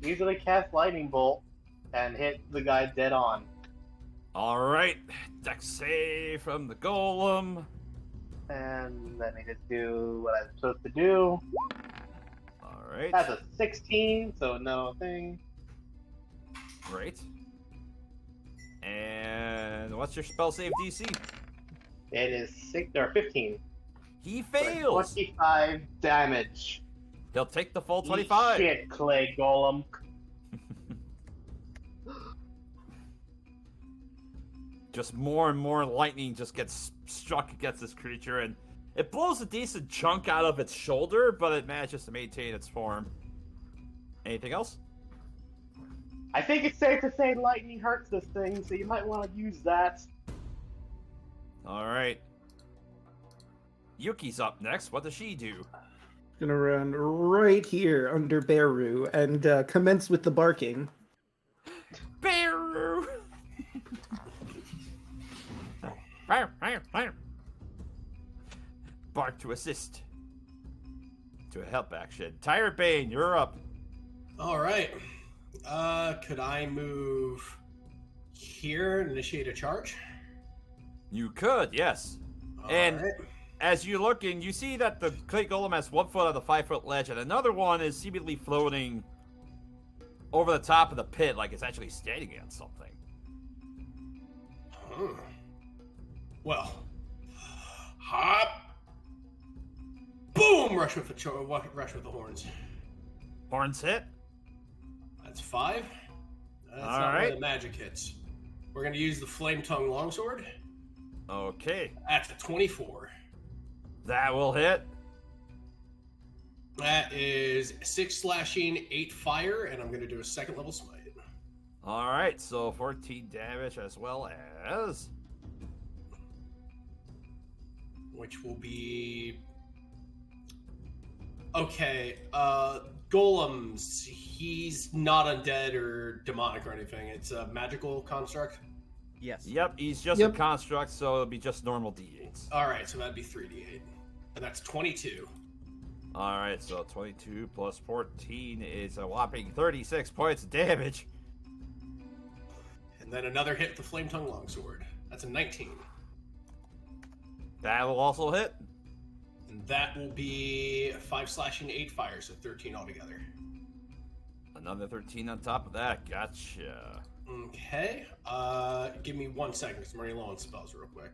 he's gonna cast Lightning Bolt and hit the guy dead on. Alright. Dex save from the golem. And let me just do what I'm supposed to do. Alright. That's a 16, so no thing. Great. And what's your spell save DC? It is 15. He For fails. 25 damage. He'll take the full Eat 25. Shit, Clay Golem. Just more and more lightning just gets struck against this creature, and it blows a decent chunk out of its shoulder, but it manages to maintain its form. Anything else? I think it's safe to say lightning hurts this thing, so you might want to use that. Alright. Yuki's up next. What does she do? Gonna run right here under Beru and commence with the barking. Beru! Bark to assist. To a help action. Tyrantbane, you're up. All right. Could I move here and initiate a charge? You could, yes. And as you're looking, you see that the clay golem has 1 foot on the 5-foot ledge, and another one is seemingly floating over the top of the pit, like it's actually standing on something. Huh. Well, hop, boom! Rush with the horns. Horns hit. That's 5. That's All not right. where the magic hits. We're going to use the flame tongue longsword. Okay. That's a 24. That will hit. That is 6 slashing, 8 fire, and I'm going to do a 2nd level smite. All right, so 14 damage as well as... Which will be Okay, golems. He's not undead or demonic or anything. It's a magical construct. Yes. Yep, he's just Yep. a construct, so it'll be just normal d8s. All right, so that'd be 3d8, and that's 22. All right, so 22 plus 14 is a whopping 36 points of damage. And then another hit with the Flame Tongue Longsword. That's a 19. That will also hit. And that will be 5 slashing, 8 fire, so 13 altogether. Another 13 on top of that. Gotcha. Okay. Give me 1 second, because I'm running low on spells real quick.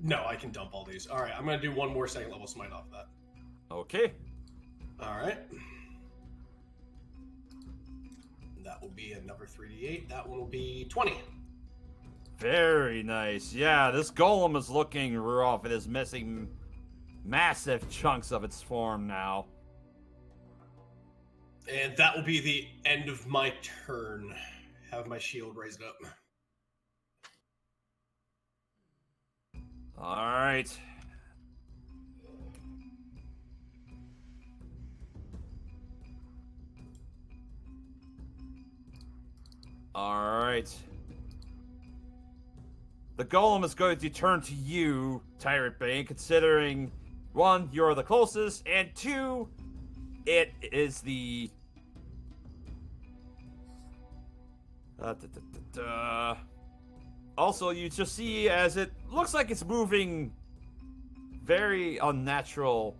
No, I can dump all these. All right, I'm going to do 1 more second level smite off that. Okay. All right. That will be another 3d8. That one will be 20. Very nice. Yeah, this golem is looking rough. It is missing massive chunks of its form now. And that will be the end of my turn. Have my shield raised up. All right. All right. The golem is going to turn to you, Tyrantbane, considering, 1, you're the closest, and 2, it is the... Also, you just see as it looks like it's moving very unnatural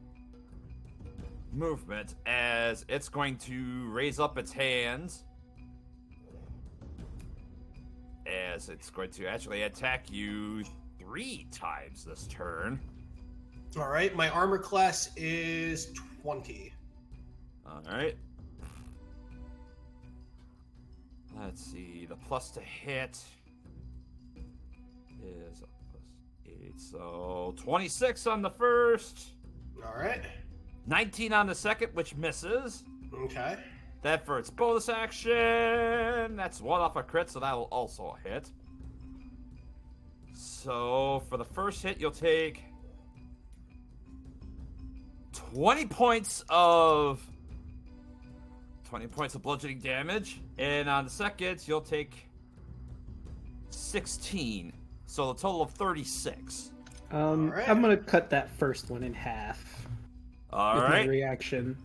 movement as it's going to raise up its hands as it's going to actually attack you 3 times this turn. All right, my armor class is 20. All right. Let's see. The plus to hit is a plus 8, so 26 on the first. All right. 19 on the second, which misses. Okay. That for its bonus action. That's 1 off a crit, so that'll also hit. So for the first hit, you'll take 20 points of bludgeoning damage, and on the second, you'll take 16. So a total of 36. right. I'm gonna cut that first one in half All with my right. reaction.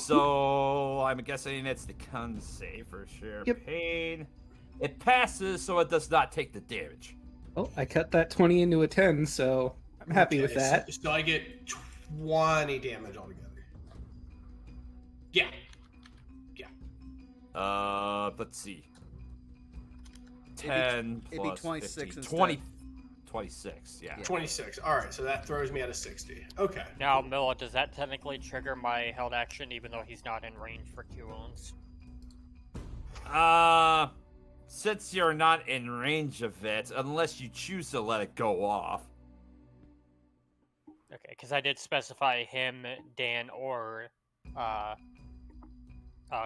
So I'm guessing it's the con save for sure. Yep. Pain. It passes, so it does not take the damage. Oh, I cut that 20 into a 10, so I'm happy with Okay, that. So I get 20 damage altogether. Yeah. Let's see. 10 it'd be plus 26 15, instead. 20, 26, yeah. 26. All right, so that throws me at a 60. Okay. Now, Milla, does that technically trigger my held action even though he's not in range for 2 wounds? Since you're not in range of it, unless you choose to let it go off. Okay, because I did specify him, Dan, or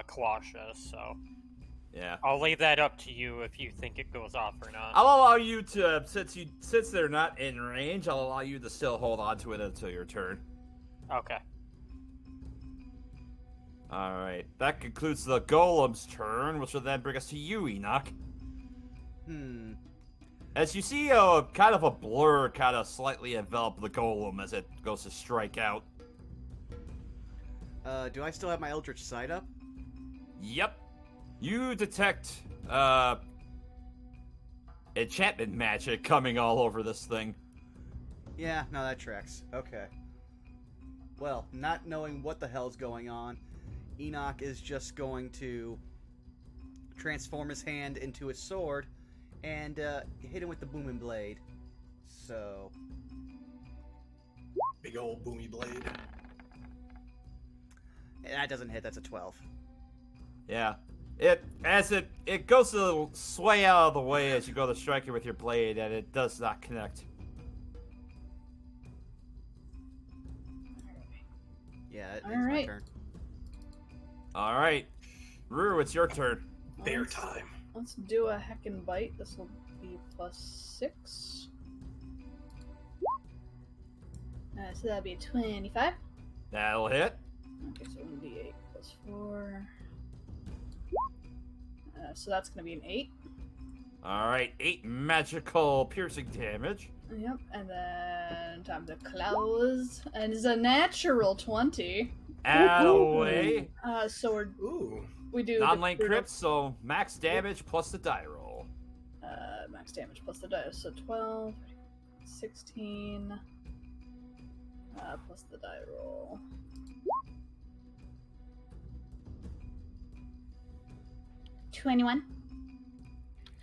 Kalasha, so Yeah. I'll leave that up to you if you think it goes off or not. I'll allow you to, since they're not in range, I'll allow you to still hold on to it until your turn. Okay. Alright, that concludes the golem's turn, which will then bring us to you, Enoch. As you see kind of a blur kind of slightly envelop the golem as it goes to strike out. Do I still have my Eldritch Sight up? Yep. You detect enchantment magic coming all over this thing. Yeah, no, that tracks. Okay. Well, not knowing what the hell's going on, Enoch is just going to transform his hand into a sword and hit him with the booming blade. So... Big old boomy blade. That doesn't hit, that's a 12. Yeah. It goes to sway out of the way as you go to strike it with your blade, and it does not connect. Yeah, it's my Alright. turn. Alright. Rue, it's your turn. Bear time. Let's do a heckin' bite. This will be +6. So that'll be 25. That'll hit. Okay, so 1d8 plus 4. So that's going to be an 8. All right, 8 magical piercing damage. Yep, and then time to close. And it's a natural 20. Add away. So we do Non-lane crit, so max damage plus the die roll. Max damage plus the die. So 12, 16, plus the die roll. $21.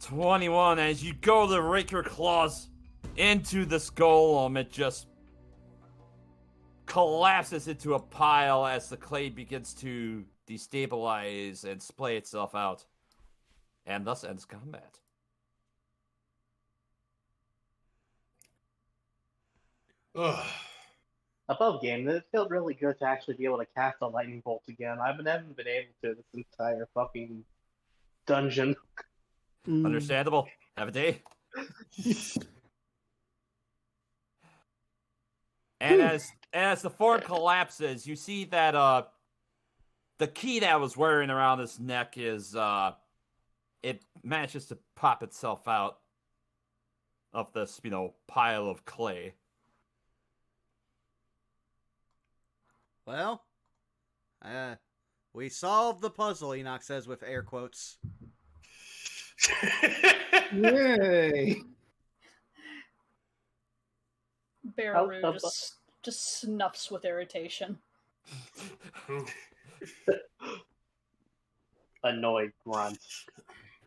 21. As you go to rake your claws into this golem, it just collapses into a pile as the clay begins to destabilize and splay itself out. And thus ends combat. Ugh. Above game, it felt really good to actually be able to cast a lightning bolt again. I haven't been able to this entire fucking dungeon. Understandable. Have a day. And as the form collapses, you see that the key that was wearing around his neck is it manages to pop itself out of this, pile of clay. Well, we solved the puzzle, Enoch says with air quotes. Yay! Bearoo just snuffs with irritation. Annoyed grunt.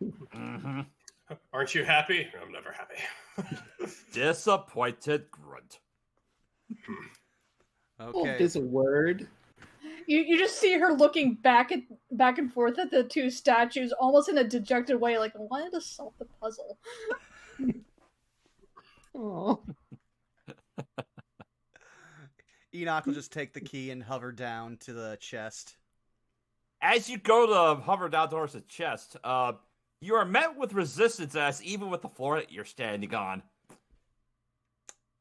Mm-hmm. Aren't you happy? I'm never happy. Disappointed grunt. Okay. Is a word. You just see her looking back and forth at the two statues, almost in a dejected way, like, I wanted to solve the puzzle. Oh. Enoch will just take the key and hover down to the chest. As you go to hover down towards the chest, you are met with resistance as even with the floor that you're standing on.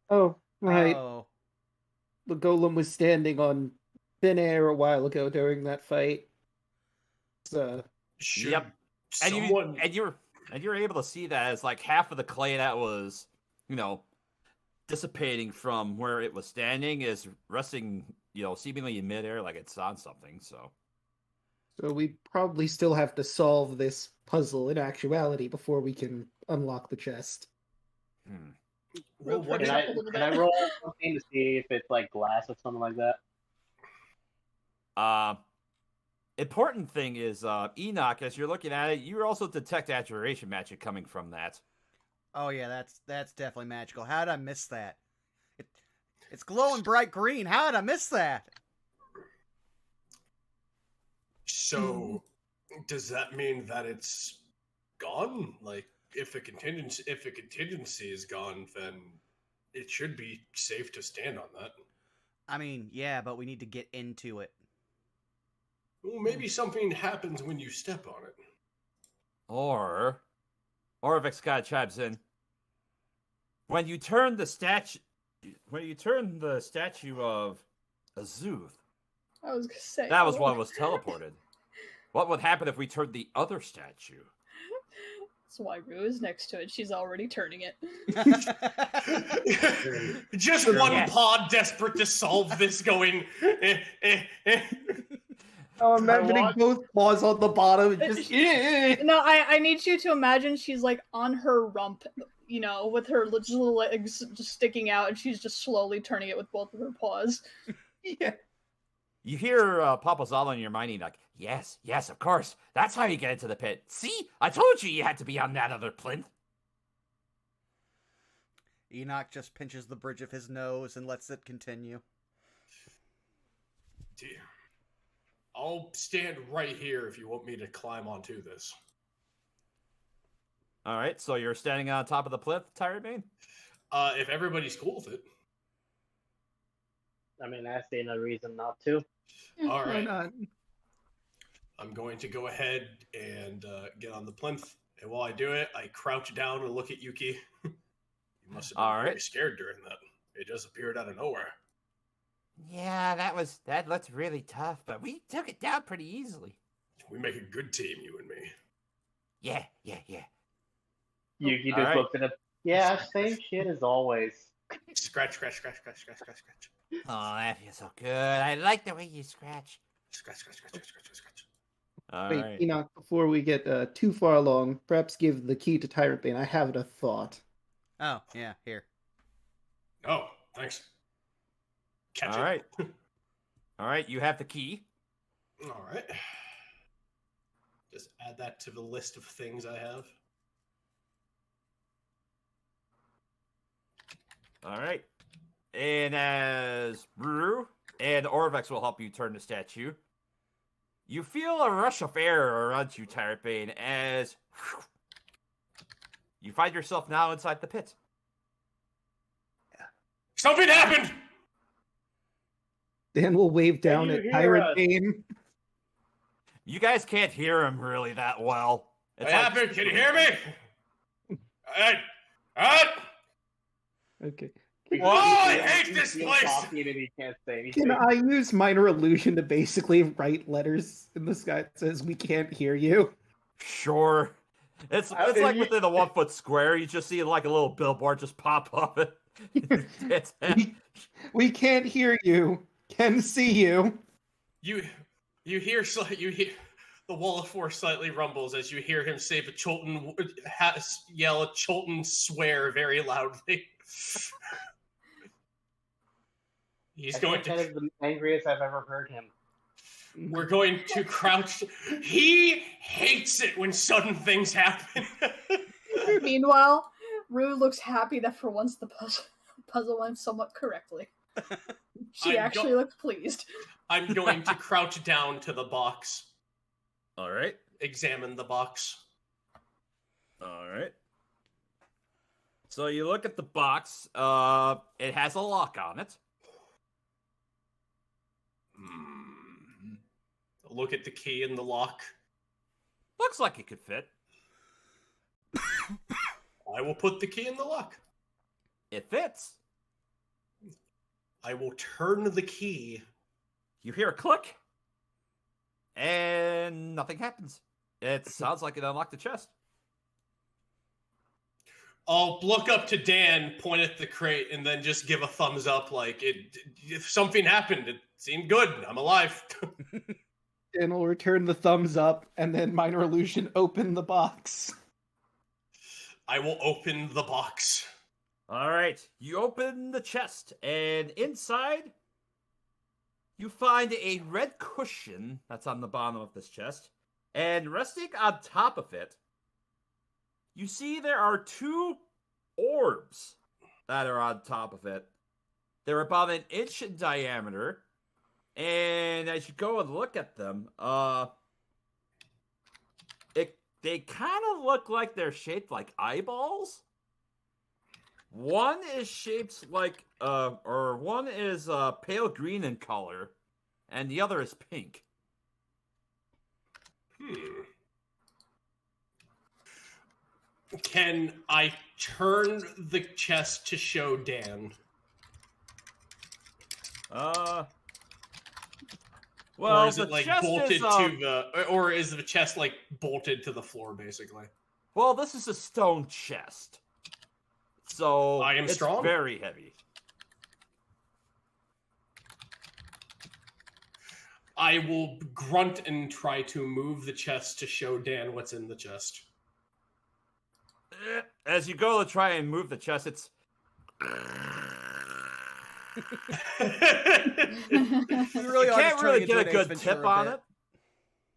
Oh, right. Oh. The golem was standing on thin air a while ago during that fight. So, Yep. And you're able to see that as like half of the clay that was, dissipating from where it was standing is resting, seemingly in midair like it's on something, so we probably still have to solve this puzzle in actuality before we can unlock the chest. Well, Can I roll something to see if it's like glass or something like that? Important thing is, Enoch, as you're looking at it, you also detect abjuration magic coming from that. Oh yeah, that's definitely magical. How did I miss that? It's glowing bright green. How did I miss that? So, does that mean that it's gone? Like, if a contingency is gone, then it should be safe to stand on that. I mean, yeah, but we need to get into it. Well, maybe something happens when you step on it. Or Vexcad chimes in. When you turn the statue of Azuth, I was gonna say that was what was teleported. What would happen if we turned the other statue? That's why Rue is next to it. She's already turning it. Just one pod desperate to solve this going. Oh, imagining both paws on the bottom. Just, No, I need you to imagine she's like on her rump, with her little legs just sticking out, and she's just slowly turning it with both of her paws. Yeah. You hear Papa Zala in your mind, like, yes, of course. That's how you get into the pit. See? I told you had to be on that other plinth. Enoch just pinches the bridge of his nose and lets it continue. Dear. I'll stand right here if you want me to climb onto this. All right, so you're standing on top of the plinth, Tyrantbane? If everybody's cool with it. I mean, I see no reason not to. All right. Why not? I'm going to go ahead and get on the plinth. And while I do it, I crouch down and look at Yuki. You must have been very scared during that. It just appeared out of nowhere. Yeah, that looked really tough, but we took it down pretty easily. We make a good team, you and me. Yeah. Yuki just Alright. looks at him. Yeah, same shit as always. Scratch. Oh, that feels so good. I like the way you scratch. Scratch. All Wait, right. Enoch, before we get too far along, perhaps give the key to Tyrantbane. I have a thought. Oh, yeah, here. Oh, thanks. Catch it. All right. All right, you have the key. All right. Just add that to the list of things I have. All right. And as Brew and Orvex will help you turn the statue, you feel a rush of air around you, Tyrantbane, as you find yourself now inside the pit. Something happened! Dan will wave down you at hear us? Tyrantbane. You guys can't hear him really that well. What happened? Can you hear me? Alright. Okay. Whoa, I hate this He's place! talking and he can't say anything. Can I use minor illusion to basically write letters in the sky that says we can't hear you? Sure. It's like within a 1 foot square, you just see like a little billboard just pop up. We can't hear you. Can see you. You hear the wall of force slightly rumbles as you hear him say the yell a Chultan swear very loudly. He's going That is the angriest I've ever heard him. We're going to crouch. He hates it when sudden things happen. Meanwhile, Rue looks happy that for once the puzzle went somewhat correctly. She actually looks pleased. I'm going to crouch down to the box. All right. Examine the box. All right. So you look at the box. It has a lock on it. Look at the key in the lock. Looks like it could fit. I will put the key in the lock. It fits. I will turn the key. You hear a click, and nothing happens. It sounds like it unlocked the chest. I'll look up to Dan, point at the crate, and then just give a thumbs up like, if something happened, it seemed good. I'm alive. Dan will return the thumbs up, and then minor illusion open the box. I will open the box. All right. You open the chest, and inside, you find a red cushion that's on the bottom of this chest, and resting on top of it, you see there are 2 orbs that are on top of it. They're about 1 inch in diameter, and as you go and look at them, they kind of look like they're shaped like eyeballs. One is shaped like, one is pale green in color, and the other is pink. Can I turn the chest to show Dan? Well, or is the it like chest bolted is, to the, or is the chest like bolted to the floor, basically? well, this is a stone chest, so I am it's strong. very heavy. I will grunt and try to move the chest to show Dan what's in the chest. As you go to try and move the chest, it's Really you are can't just really turning get a into an good Ace tip Ventura on bit. it,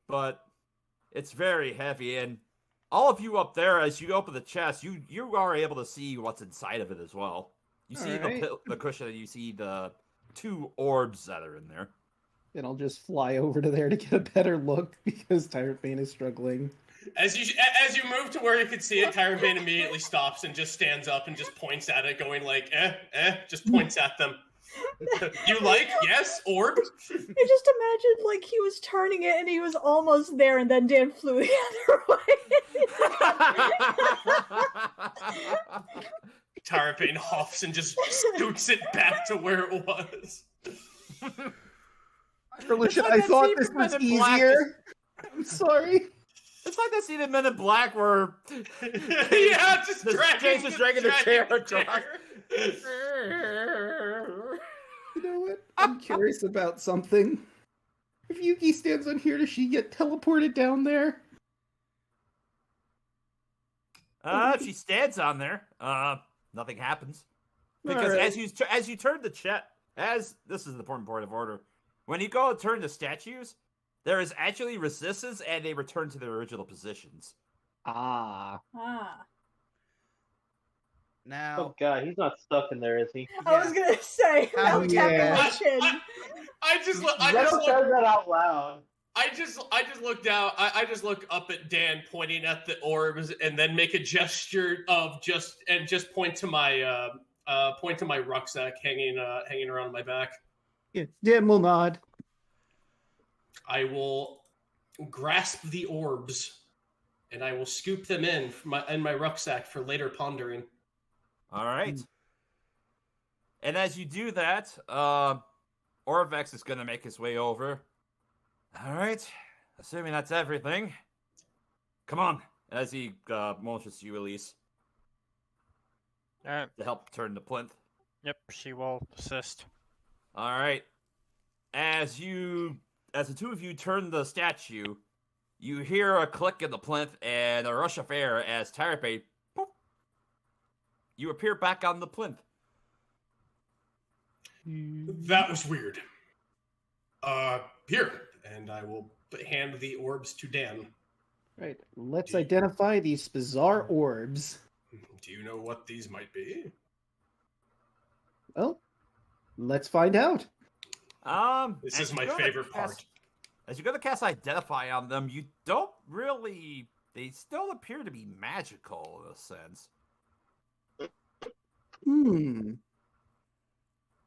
but it's very heavy. And all of you up there, as you open the chest, you are able to see what's inside of it as well. You see Alright. the cushion, and you see the 2 orbs that are in there. And I'll just fly over to there to get a better look because Tyrantbane is struggling. As you move to where you can see it, Tyrantbane immediately stops and just stands up and just points at it, going like, just points at them. You like? Yes? Orb? I just imagined like he was turning it and he was almost there and then Dan flew the other way. Tyrantbane huffs and just scoots it back to where it was. Revolution, like I that thought scene this from was Men in Black easier. I'm sorry. It's like that scene in Men in Black where Yeah, just dragging the chair across. You know what? I'm curious about something. If Yuki stands on here, does she get teleported down there? If she stands on there, nothing happens. Because Alright. as you turn the this is an important point of order. When you go and turn the statues, there is actually resistance, and they return to their original positions. Ah. Now, Oh god, he's not stuck in there, is he? I was gonna say, Oh, now tapping yeah. my chin. I just Zeno says that out loud. I just look down. I just look up at Dan, pointing at the orbs, and then make a gesture of just point to my rucksack hanging around my back. Yeah, Dan will nod. I will grasp the orbs, and I will scoop them in my rucksack for later pondering. All right. And as you do that, Orvex is going to make his way over. All right. Assuming that's everything. Come on. As he motions to you, Elise, Alright. to help turn the plinth. Yep, she will assist. All right. As the two of you turn the statue, you hear a click in the plinth and a rush of air as Tyrantbane, boop, you appear back on the plinth. That was weird. Here, and I will hand the orbs to Dan. Right. Let's identify these bizarre orbs. Do you know what these might be? Well, let's find out. This is my favorite part. As you're going to cast Identify on them, you don't really... They still appear to be magical in a sense.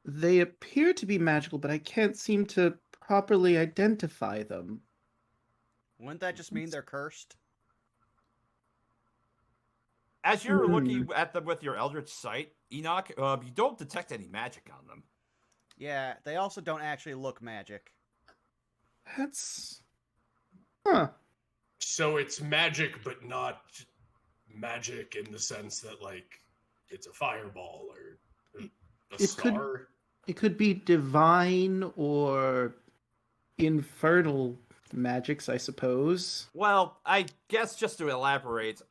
They appear to be magical, but I can't seem to properly identify them. wouldn't that just mean they're cursed? As you're looking at them with your Eldritch Sight, Enoch, you don't detect any magic on them. Yeah, they also don't actually look magic. That's... Huh. So it's magic, but not magic in the sense that, like, it's a fireball or a star. It could be divine or infernal magics, I suppose. Well, I guess just to elaborate,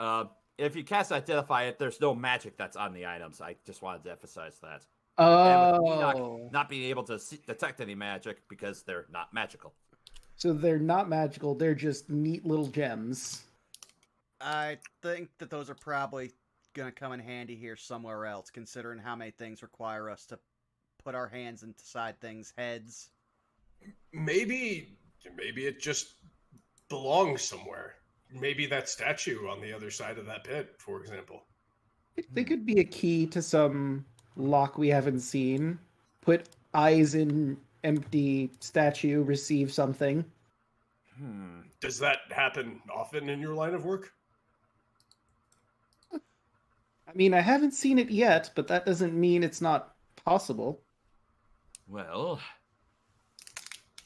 if you cast Identify, there's no magic that's on the items. I just wanted to emphasize that. And with Enoch not being able to detect any magic because they're not magical. So they're not magical, they're just neat little gems. I think that those are probably going to come in handy here somewhere else, considering how many things require us to put our hands inside things' heads. Maybe it just belongs somewhere. Maybe that statue on the other side of that pit, for example. They could be a key to some lock we haven't seen. Put eyes in empty statue, receive something. Does that happen often in your line of work? I mean, I haven't seen it yet, but that doesn't mean it's not possible. Well,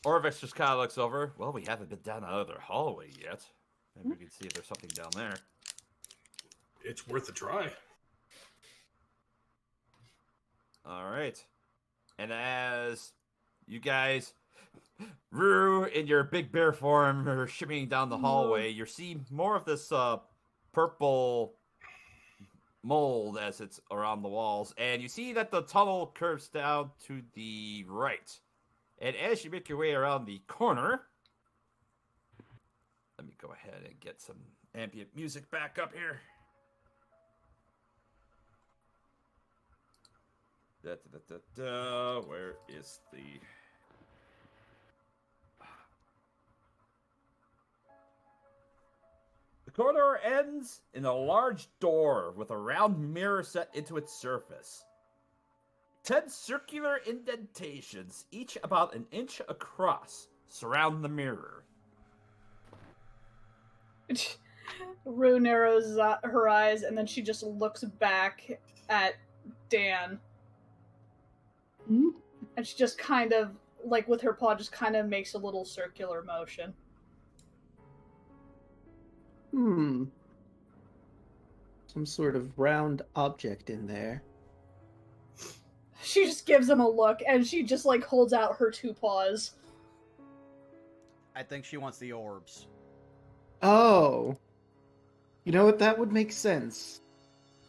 Orvex just kind of looks over. Well, we haven't been down that other hallway yet. Maybe we can see if there's something down there. It's worth a try. All right. And as you guys, Rue, in your big bear form, are shimmying down the hallway, you see more of this purple mold as it's around the walls. And you see that the tunnel curves down to the right. And as you make your way around the corner... Let me go ahead and get some ambient music back up here. Where is the... The corridor ends in a large door with a round mirror set into its surface. 10 circular indentations, each about an inch across, surround the mirror. Rue narrows her eyes, and then she just looks back at Dan. And she just kind of like with her paw, just kind of makes a little circular motion. Some sort of round object in there. She just gives him a look, and she just like holds out her two paws. I think she wants the orbs. Oh. You know what? That would make sense.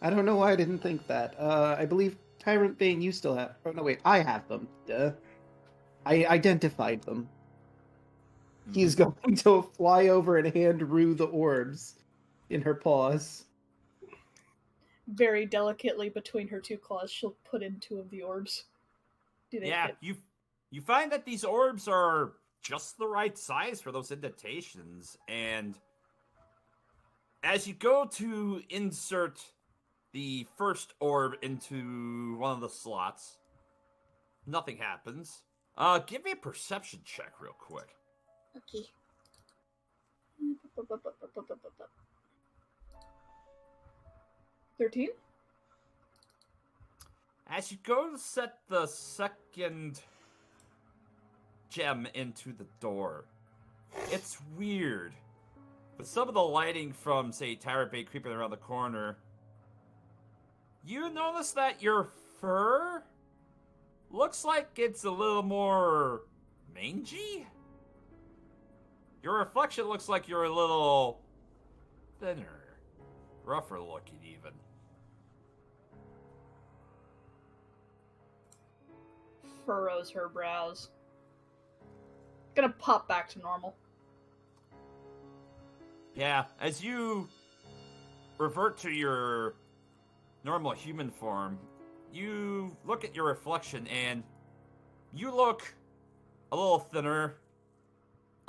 I don't know why I didn't think that. I believe Tyrantbane, you still have... Oh, no, wait. I have them. Duh. I identified them. He's going to fly over and hand Rue the orbs in her paws. Very delicately between her two claws, she'll put in two of the orbs. Do they Yeah, fit? you find that these orbs are just the right size for those indentations, and as you go to insert the first orb into one of the slots, nothing happens. Give me a perception check real quick. Okay. 13? As you go to set the second gem into the door, it's weird. With some of the lighting from, say, Tyrantbane creeping around the corner, you notice that your fur looks like it's a little more mangy. Your reflection looks like you're a little thinner, rougher looking even. Furrows her brows. Gonna pop back to normal. Yeah, as you revert to your normal human form, you look at your reflection and you look a little thinner,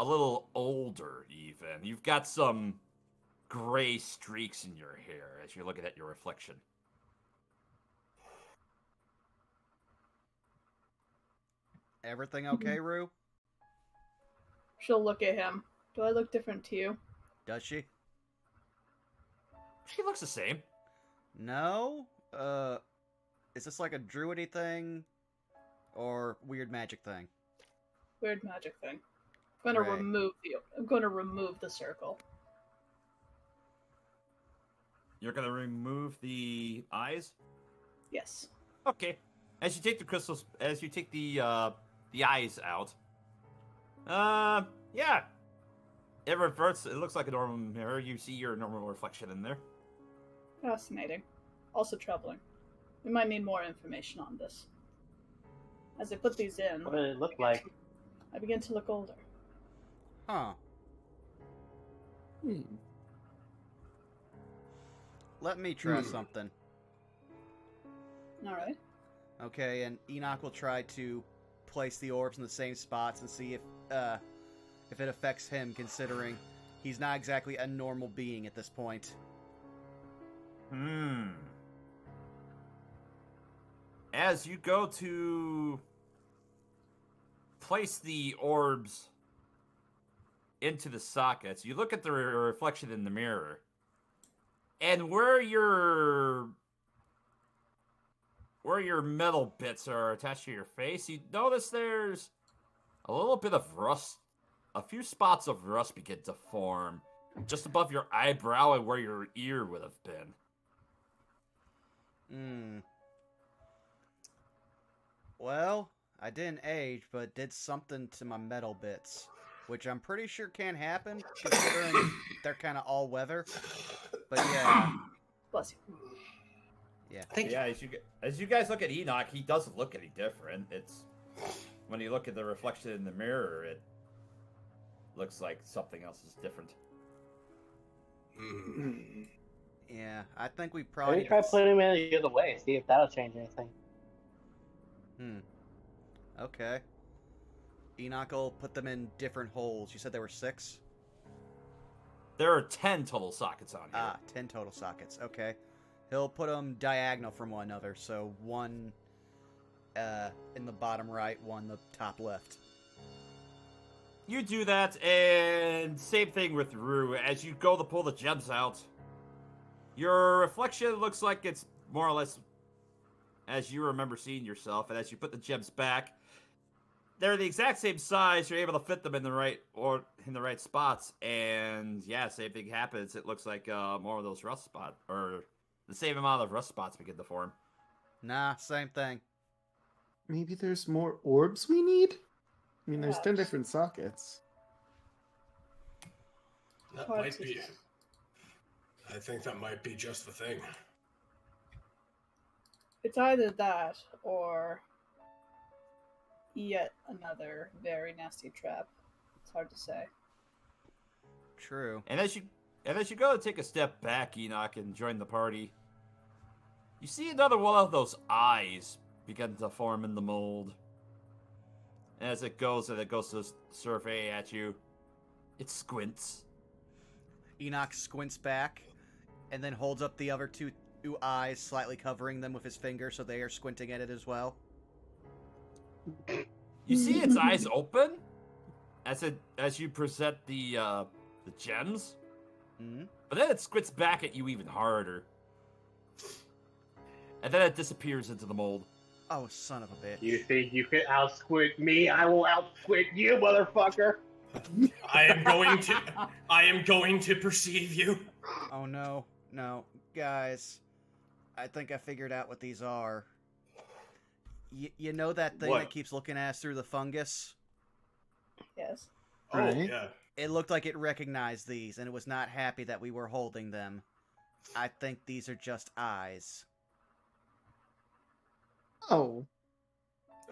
a little older even. You've got some gray streaks in your hair as you're looking at your reflection. Everything okay, Rue? She'll look at him. Do I look different to you? Does she? She looks the same. No? Is this like a druidy thing? Or weird magic thing? Weird magic thing. I'm gonna Right. remove the circle. You're gonna remove the eyes? Yes. Okay. As you take the crystals, as you take the eyes out, yeah, it reverts. It looks like a normal mirror. You see your normal reflection in there. Fascinating. Also troubling. We might need more information on this. As I put these in, What did it look like? I begin to look older. Huh. Let me try something. Alright. Okay, and Enoch will try to place the orbs in the same spots and see if it affects him, considering he's not exactly a normal being at this point. As you go to place the orbs into the sockets, you look at the reflection in the mirror, and where your metal bits are attached to your face, you notice there's a little bit of rust. A few spots of rust begin to form just above your eyebrow and where your ear would have been. Well, I didn't age, but did something to my metal bits, which I'm pretty sure can't happen, considering they're kind of all weather. But yeah. Bless you. Yeah. Yeah, as you guys look at Enoch, he doesn't look any different. It's when you look at the reflection in the mirror, it looks like something else is different. Yeah, I think we probably... Maybe try putting him in the other way, see if that'll change anything. Okay. Enoch will put them in different holes. You said there were 6? There are 10 total sockets on here. Ah, 10 total sockets. Okay. He'll put them diagonal from one another, so one in the bottom right, one the top left. You do that, and same thing with Rue. As you go to pull the gems out, your reflection looks like it's more or less as you remember seeing yourself, and as you put the gems back, they're the exact same size. You're able to fit them in the right spots, and yeah, same thing happens. It looks like more of those rust spots, or the same amount of rust spots begin to form. Nah, same thing. Maybe there's more orbs we need? I mean, there's 10 Perhaps. different sockets. That Hard might to be. say. I think that might be just the thing. It's either that or yet another very nasty trap. It's hard to say. True. And as you go to take a step back, Enoch, and join the party, you see another one of those eyes begin to form in the mold. And as it goes to survey at you, it squints. Enoch squints back, and then holds up the other two eyes, slightly covering them with his finger, so they are squinting at it as well. You see its eyes open as you present the gems, but then it squints back at you even harder, and then it disappears into the mold. Oh, son of a bitch! You think you can outsquint me? I will outsquint you, motherfucker! I am going to perceive you. Oh no, guys! I think I figured out what these are. You know that thing What? that keeps looking at us through the fungus? Yes. Oh, Right. yeah. It looked like it recognized these, and it was not happy that we were holding them. I think these are just eyes. Oh,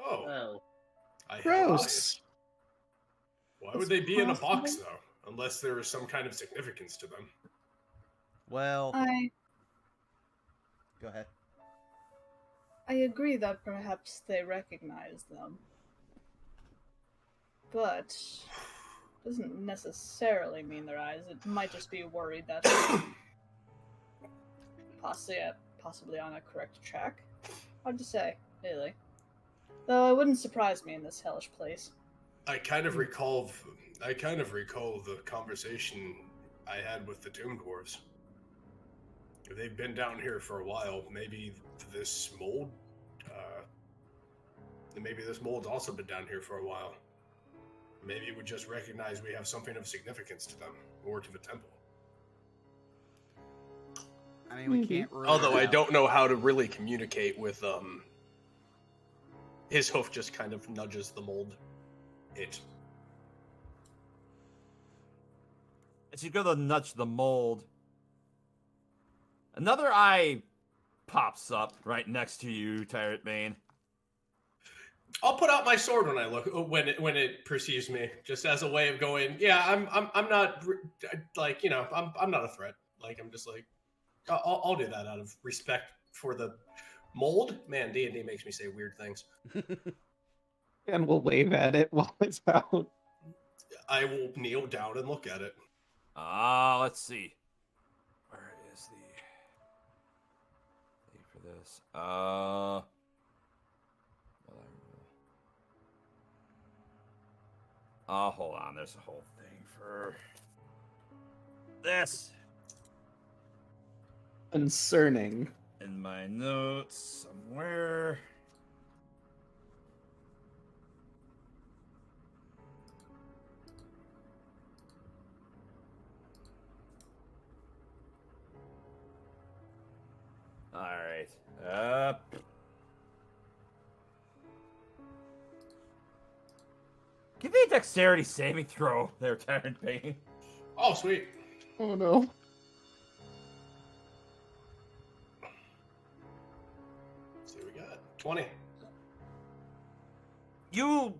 Oh, Oh. I have gross. eyes. Why It's would they be in a box, possible. though? Unless there is some kind of significance to them. Well, go ahead. I agree that perhaps they recognize them. But doesn't necessarily mean their eyes. It might just be worried that possibly on a correct track. Hard to say, really. Though it wouldn't surprise me in this hellish place. I kind of recall the conversation I had with the Tomb Dwarves. They've been down here for a while. Maybe this mold, mold's also been down here for a while. Maybe it would just recognize we have something of significance to them, or to the temple. I mean, we can't rule Although it I out. don't know how to really communicate with, his hoof just kind of nudges the mold. As you go to nudge the mold, another eye pops up right next to you, Tyrantbane. I'll put out my sword when I look when it perceives me, just as a way of going. Yeah, I'm not like, I'm not a threat. Like, I'm just like, I'll do that out of respect for the mold. Man, D&D makes me say weird things. And we'll wave at it while it's out. I will kneel down and look at it. Let's see. Where is the thing for this? Hold on. There's a whole thing for this Concerning. in my notes somewhere. All right. Give me a dexterity saving throw there, Tyrantbane. Oh, sweet. Oh no. Let's see what we got. 20. You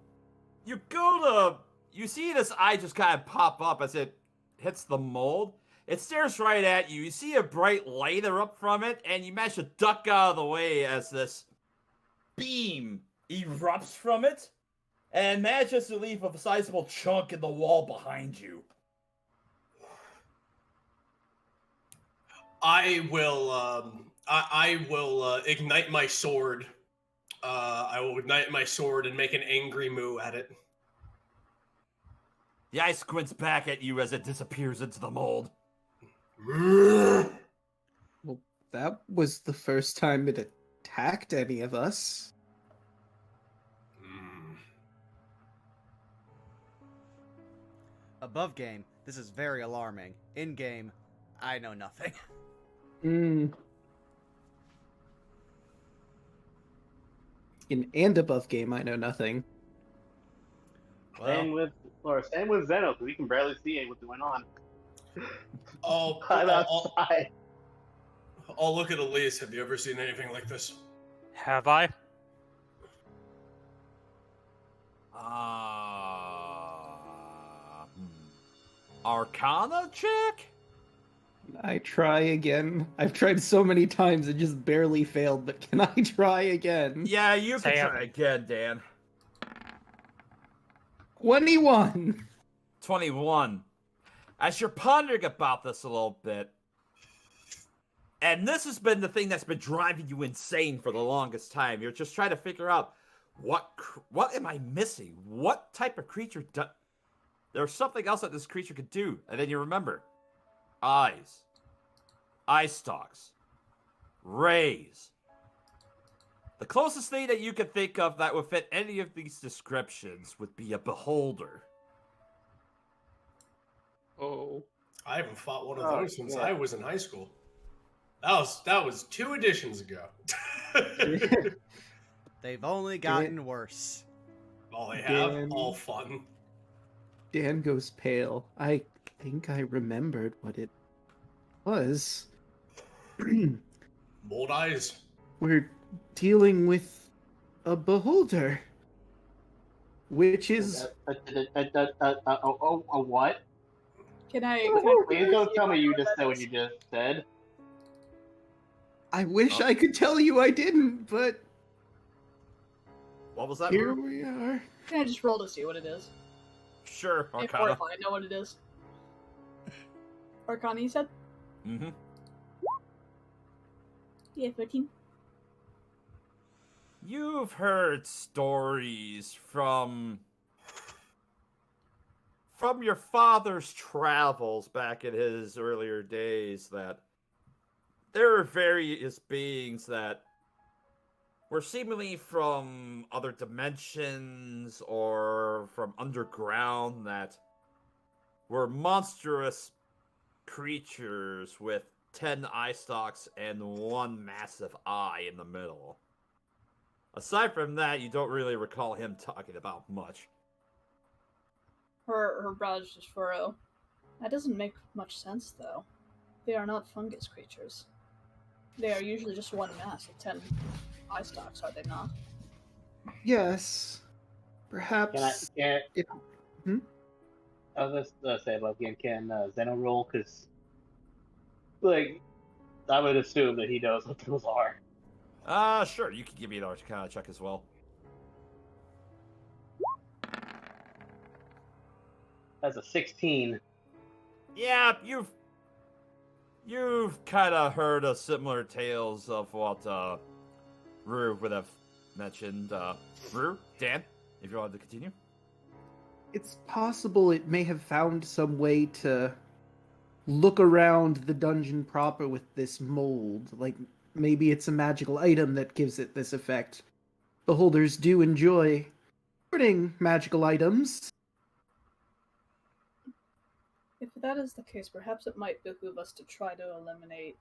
go to, you see this eye just kind of pop up as it hits the mold. It stares right at you. You see a bright light erupt from it, and you manage to duck out of the way as this beam erupts from it and manages to leave a sizable chunk in the wall behind you. I will ignite my sword. I will ignite my sword and make an angry moo at it. The eye squints back at you as it disappears into the mold. Well, that was the first time it attacked any of us. Above game, this is very alarming. In game, I know nothing. In and above game, I know nothing. Same with Zeno, because we can barely see what's going on. Oh, I'm outside. I'll look at Elise. Have you ever seen anything like this? Have I? Arcana check? I try again. I've tried so many times, it just barely failed, but can I try again? Yeah, you can Sam. try again, Dan. 21! 21. As you're pondering about this a little bit, and this has been the thing that's been driving you insane for the longest time. You're just trying to figure out what am I missing? What type of creature there's something else that this creature could do. And then you remember. Eyes. Eye stalks. Rays. The closest thing that you could think of that would fit any of these descriptions would be a beholder. Oh. I haven't fought one of those since I was in high school. That was 2 editions ago. They've only gotten worse. All they have, all fun. Dan goes pale. I think I remembered what it was. Mold eyes. We're dealing with a beholder. Which is... A what? Can I Please don't tell me you just said what you just said. I wish I could tell you I didn't, but What was that? here we are. Can I just roll to see what it is? Sure, Or Arcana. if I know what it is. Arcana, you said? Mm-hmm. Yeah, 13. You've heard stories from your father's travels back in his earlier days that there are various beings that were seemingly from other dimensions or from underground that were monstrous creatures with 10 eye stalks and 1 massive eye in the middle. Aside from that, you don't really recall him talking about much. Her brows just furrow. That doesn't make much sense, though. They are not fungus creatures. They are usually just 1 mass of 10 eye stalks, are they not? Yes. Perhaps... I Hmm? was just say about again, can Zeno roll? Because, like, I would assume that he knows what those are. Sure, you can give me an Arcana check as well. That's a 16. Yeah, you've kind of heard of similar tales of what Rue would have mentioned. Rue, Dan, if you wanted to continue. It's possible it may have found some way to look around the dungeon proper with this mold. Like, maybe it's a magical item that gives it this effect. Beholders do enjoy hoarding magical items. If that is the case, perhaps it might behoove us to try to eliminate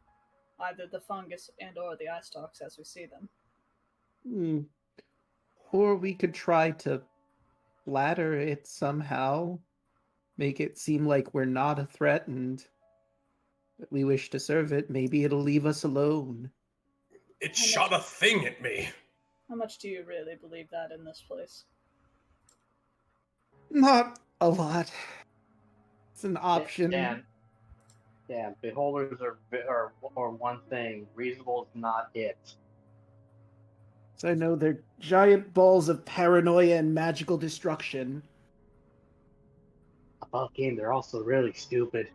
either the fungus and or the eye stalks as we see them. Or we could try to flatter it somehow. Make it seem like we're not a threat and that we wish to serve it. Maybe it'll leave us alone. It shot a thing at me. How much do you really believe that in this place? Not a lot. It's an option. Dan, beholders are one thing. Reasonable is not it. So I know they're giant balls of paranoia and magical destruction. Above game, they're also really stupid.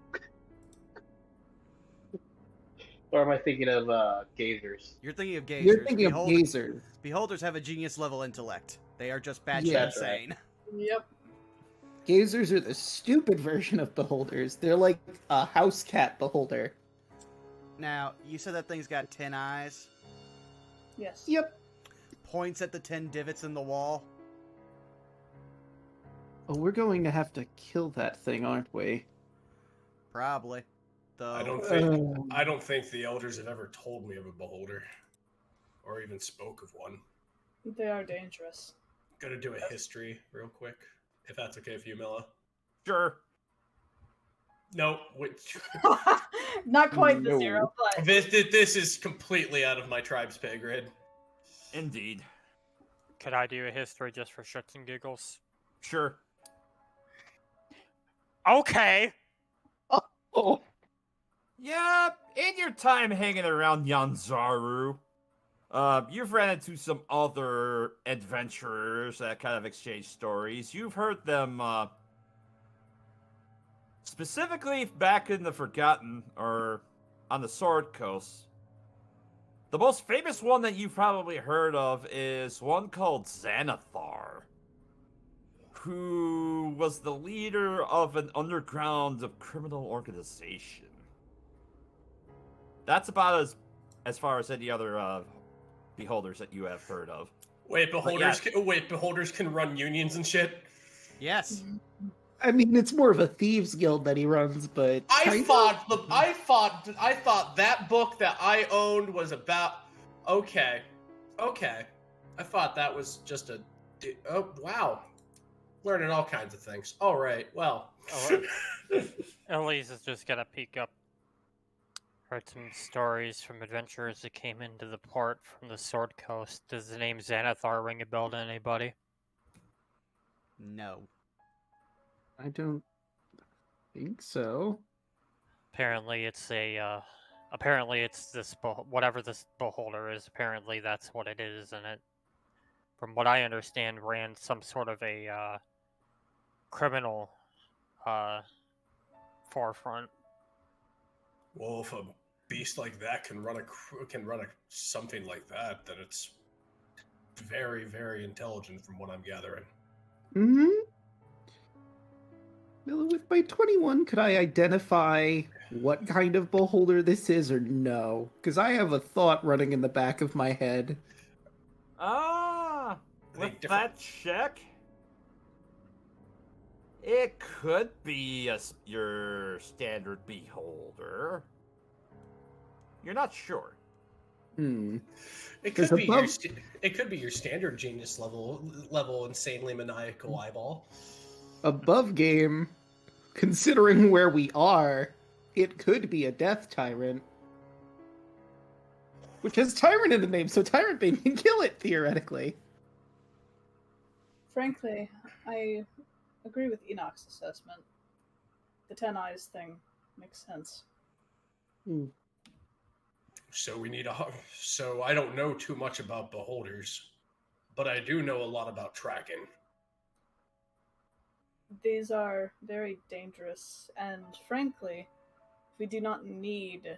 Or am I thinking of gazers? You're thinking of gazers. You're thinking of gazers. Beholders have a genius level intellect. They are just batshit Yeah. insane. Yep. Gazers are the stupid version of beholders. They're like a house cat beholder. Now, you said that thing's got 10 eyes? Yes. Yep. Points at the 10 divots in the wall? Oh, we're going to have to kill that thing, aren't we? Probably. Though. I don't think the elders have ever told me of a beholder, or even spoke of one. They are dangerous. Gonna do a history real quick, if that's okay with you, Milla. Sure. No, which Not quite the No. 0, but this is completely out of my tribe's pay grade. Indeed. Could I do a history just for shits and giggles? Sure. Okay. Oh. Yeah, in your time hanging around Yanzaru, you've ran into some other adventurers that kind of exchange stories. You've heard them, specifically back in the Forgotten, or on the Sword Coast. The most famous one that you've probably heard of is one called Xanathar, who was the leader of an underground criminal organization. That's about as far as any other beholders that you have heard of. Wait, beholders can run unions and shit. Yes. I mean, it's more of a thieves guild that he runs, but I thought that book that I owned was about. Okay. I thought that was just a. Oh wow, learning all kinds of things. All right, well. Elise is just gonna peek up. Heard some stories from adventurers that came into the port from the Sword Coast. Does the name Xanathar ring a bell to anybody? No. I don't think so. Apparently, it's a. Apparently, it's this whatever this beholder is. Apparently, that's what it is, and it, from what I understand, ran some sort of a criminal forefront. Well, if a beast like that can run a something like that, then it's very, very intelligent, from what I'm gathering. Hmm. Milla, with my 21, could I identify what kind of beholder this is, or no? Because I have a thought running in the back of my head. With that check, it could be your standard beholder. You're not sure. It could be your standard genius level insanely maniacal eyeball. Above game, considering where we are, it could be a death tyrant. Which has tyrant in the name, so Tyrantbane can kill it, theoretically. frankly, I agree with Enoch's assessment. The 10 eyes thing makes sense. So we need So I don't know too much about beholders, but I do know a lot about tracking. These are very dangerous, and frankly, we do not need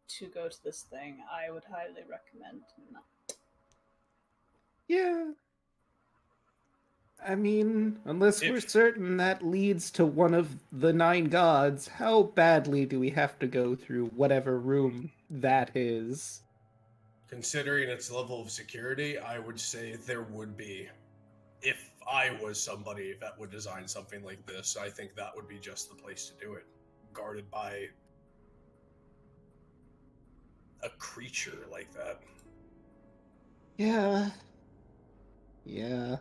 to go to this thing. I would highly recommend not. Yeah. I mean, unless we're certain that leads to one of the 9 gods, how badly do we have to go through whatever room that is? Considering its level of security, I would say there would be. If I was somebody that would design something like this, I think that would be just the place to do it. Guarded by a creature like that. Yeah. Yeah.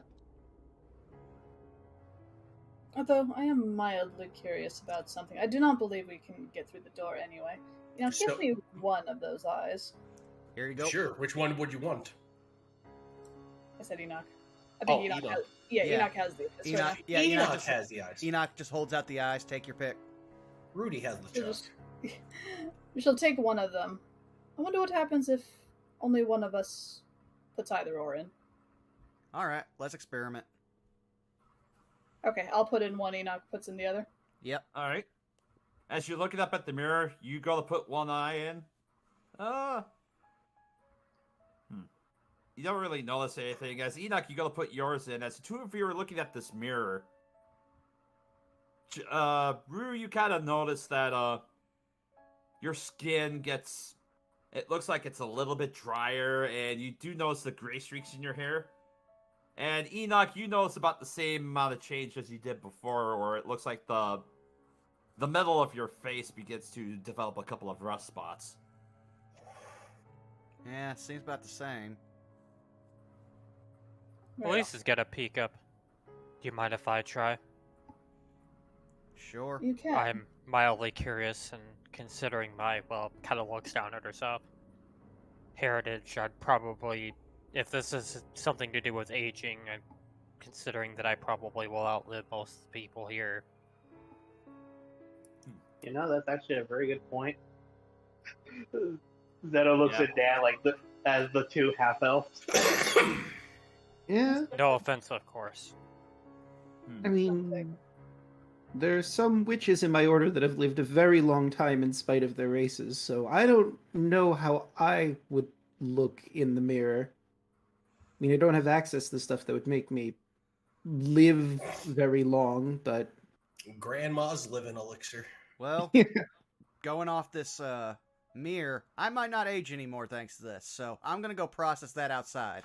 Although I am mildly curious about something. I do not believe we can get through the door anyway. You know, give me one of those eyes. Here you go. Sure. Which one would you want? I said Enoch. I think Enoch has. Yeah, Enoch has the eyes. Enoch, right? yeah, Enoch has the eyes. Enoch just holds out the eyes. Take your pick. Rudy has the chest. We shall take one of them. I wonder what happens if only one of us puts either or in. All right, let's experiment. Okay, I'll put in one, Enoch puts in the other. Yep. All right. As you're looking up at the mirror, you go to put one eye in. You don't really notice anything. As Enoch, you go to put yours in. As the two of you are looking at this mirror, Rue, you kind of notice that your skin gets. It looks like it's a little bit drier, and you do notice the gray streaks in your hair. And Enoch, you notice about the same amount of change as you did before, where it looks like the metal of your face begins to develop a couple of rust spots. Yeah, seems about the same. Elise has got a peek up. Do you mind if I try? Sure. You can. I'm mildly curious, and considering my, well, kind of looks down at herself. Heritage, I'd probably, if this is something to do with aging, I'm considering that I probably will outlive most of the people here. You know, that's actually a very good point. Zeno looks at Dan like as the two half elves. Yeah, No offense, of course. I mean, there's some witches in my order that have lived a very long time in spite of their races, so I don't know how I would look in the mirror. I mean, I don't have access to stuff that would make me live very long, but Grandma's living elixir. Well, going off this mirror, I might not age anymore thanks to this, so I'm gonna go process that outside.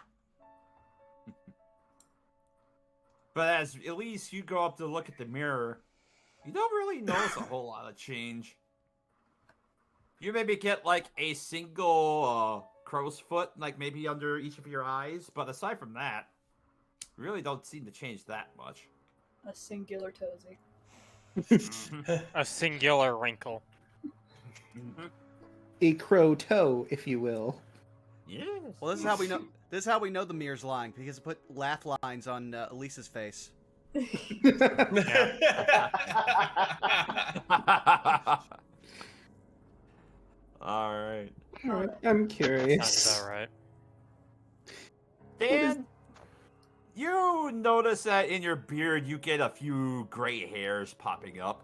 But as Elise, you go up to look at the mirror, you don't really notice a whole lot of change. You maybe get like a single crow's foot, like maybe under each of your eyes, but aside from that, you really don't seem to change that much. A singular toesy. A singular wrinkle. a crow toe, if you will. Yes. Well, this is how we know. This is how we know the mirror's lying, because it put laugh lines on Elisa's face. All right. Alright, I'm curious. Sounds about right. Dan, you notice that in your beard you get a few gray hairs popping up.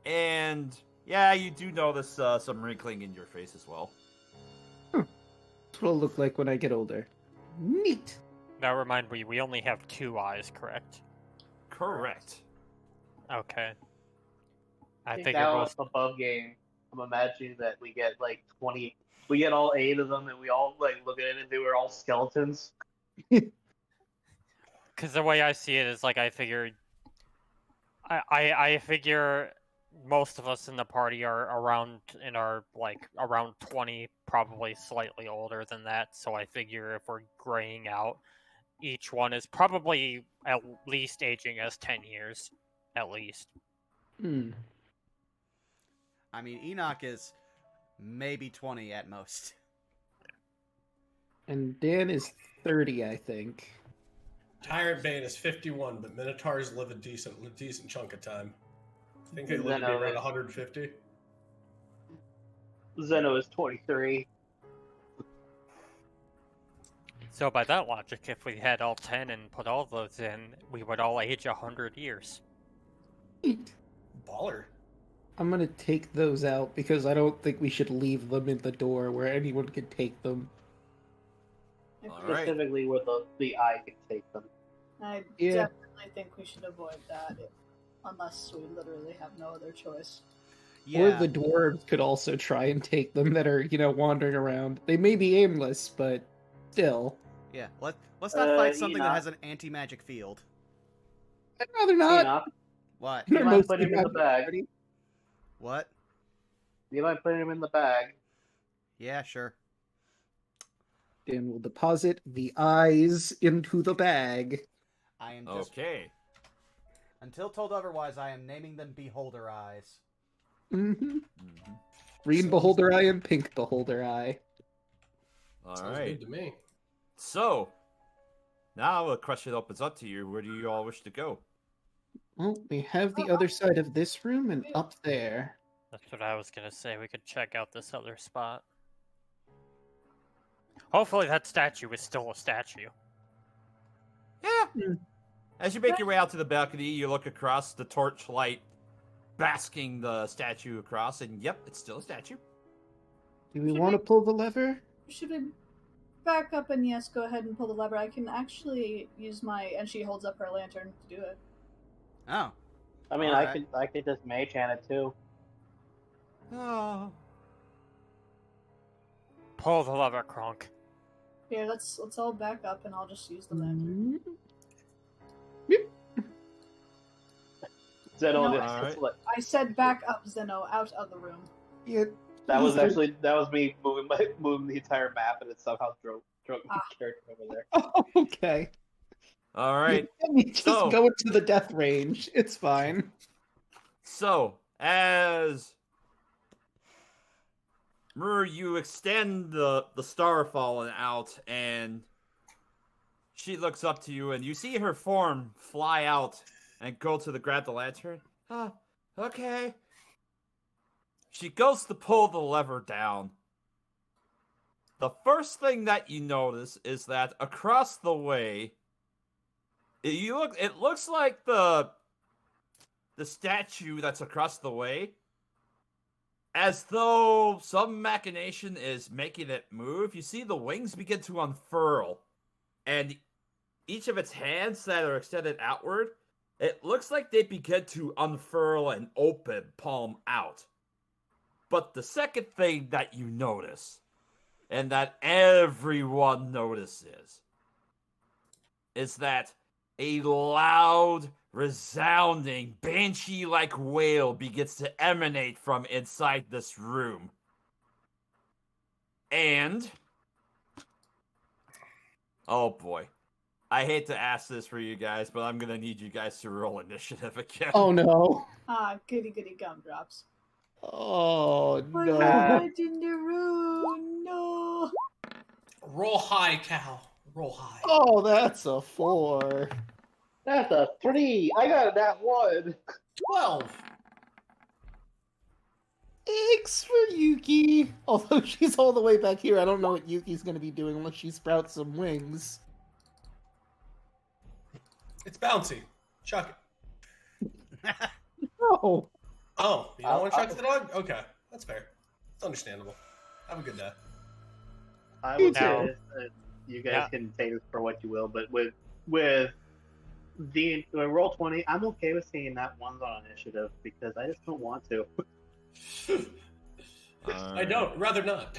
And yeah, you do notice some wrinkling in your face as well. That's what I'll look like when I get older. Neat. Now remind me, we only have 2 eyes, correct? Correct. Okay. I think figure that most... was above game. I'm imagining that we get like 20. We get all 8 of them, and we all like look at it, and they were all skeletons. Because the way I see it is like I figure most of us in the party are around 20, probably slightly older than that. So I figure if we're graying out, each one is probably at least aging us 10 years, at least. Hmm. I mean, Enoch is maybe 20 at most. And Dan is 30, I think. Tyrantbane is 51, but Minotaurs live a decent chunk of time. I think they live to be Zeno around is- 150. Zeno is 23. So by that logic, if we had all 10 and put all those in, we would all age 100 years. Neat. Baller. I'm gonna take those out because I don't think we should leave them in the door where anyone could take them. All right. Specifically where the eye can take them. I Yeah. definitely think we should avoid that, unless we literally have no other choice. Yeah. Or the dwarves could also try and take them that are, wandering around. They may be aimless, but still. Yeah. Let's not fight something that Enoch. has an anti-magic field. I'd rather not. Enoch, What? They're You might mostly put him in the magic bag. already. What? you might put him in the bag. Yeah, sure. Dan will deposit the eyes into the bag. I am just... Okay. Until told otherwise, I am naming them Beholder Eyes. Mm-hmm. Green beholder eye and pink beholder eye. All Sounds right. good to me. So, now the question opens up to you. Where do you all wish to go? Well, we have the other side of this room and up there. That's what I was gonna say. We could check out this other spot. Hopefully that statue is still a statue. Yeah. Hmm. As you make your way out to the balcony, you look across the torchlight, basking the statue across, and yep, it's still a statue. Do we Should want to we- pull the lever? Should we back up and yes, go ahead and pull the lever? I can actually use my, and she holds up her lantern to do it. Oh. I mean, Alright. I could just mage hand it too. Oh. Pull the lever, Kronk. Here, let's all back up, and I'll just use the lantern. Zeno, No, just like, I said back up, Zeno, out of the room. Yeah. that was me moving the entire map, and it somehow drove my character over there. Oh, okay. All right. Let me just So- go into the death range. It's fine. So, as Mur, you extend the star falling out, and she looks up to you, and you see her form fly out and go to grab the lantern. Oh, okay. She goes to pull the lever down. The first thing that you notice is that across the way, it looks like the statue that's across the way, as though some machination is making it move. You see the wings begin to unfurl, and each of its hands that are extended outward, it looks like they begin to unfurl and open, palm out. But the second thing that you notice, and that everyone notices, is that a loud, resounding, banshee-like wail begins to emanate from inside this room. And... oh boy. I hate to ask this for you guys, but I'm gonna need you guys to roll initiative again. Oh no. Ah, goody gumdrops. Oh What no. happened in the room? No. Roll high, Cal. Roll high. Oh, that's a 4. That's a 3. I got that 1. 12. Thanks for Yuki. Although she's all the way back here, I don't know what Yuki's going to be doing unless she sprouts some wings. It's bouncy. Chuck it. No. Oh, you don't want to chuck the dog? Okay, that's fair. It's understandable. Have a good day. I will Now- say this, you guys can take this for what you will, but with the roll 20, I'm okay with seeing that one's on initiative because I just don't want to. I don't. Rather not.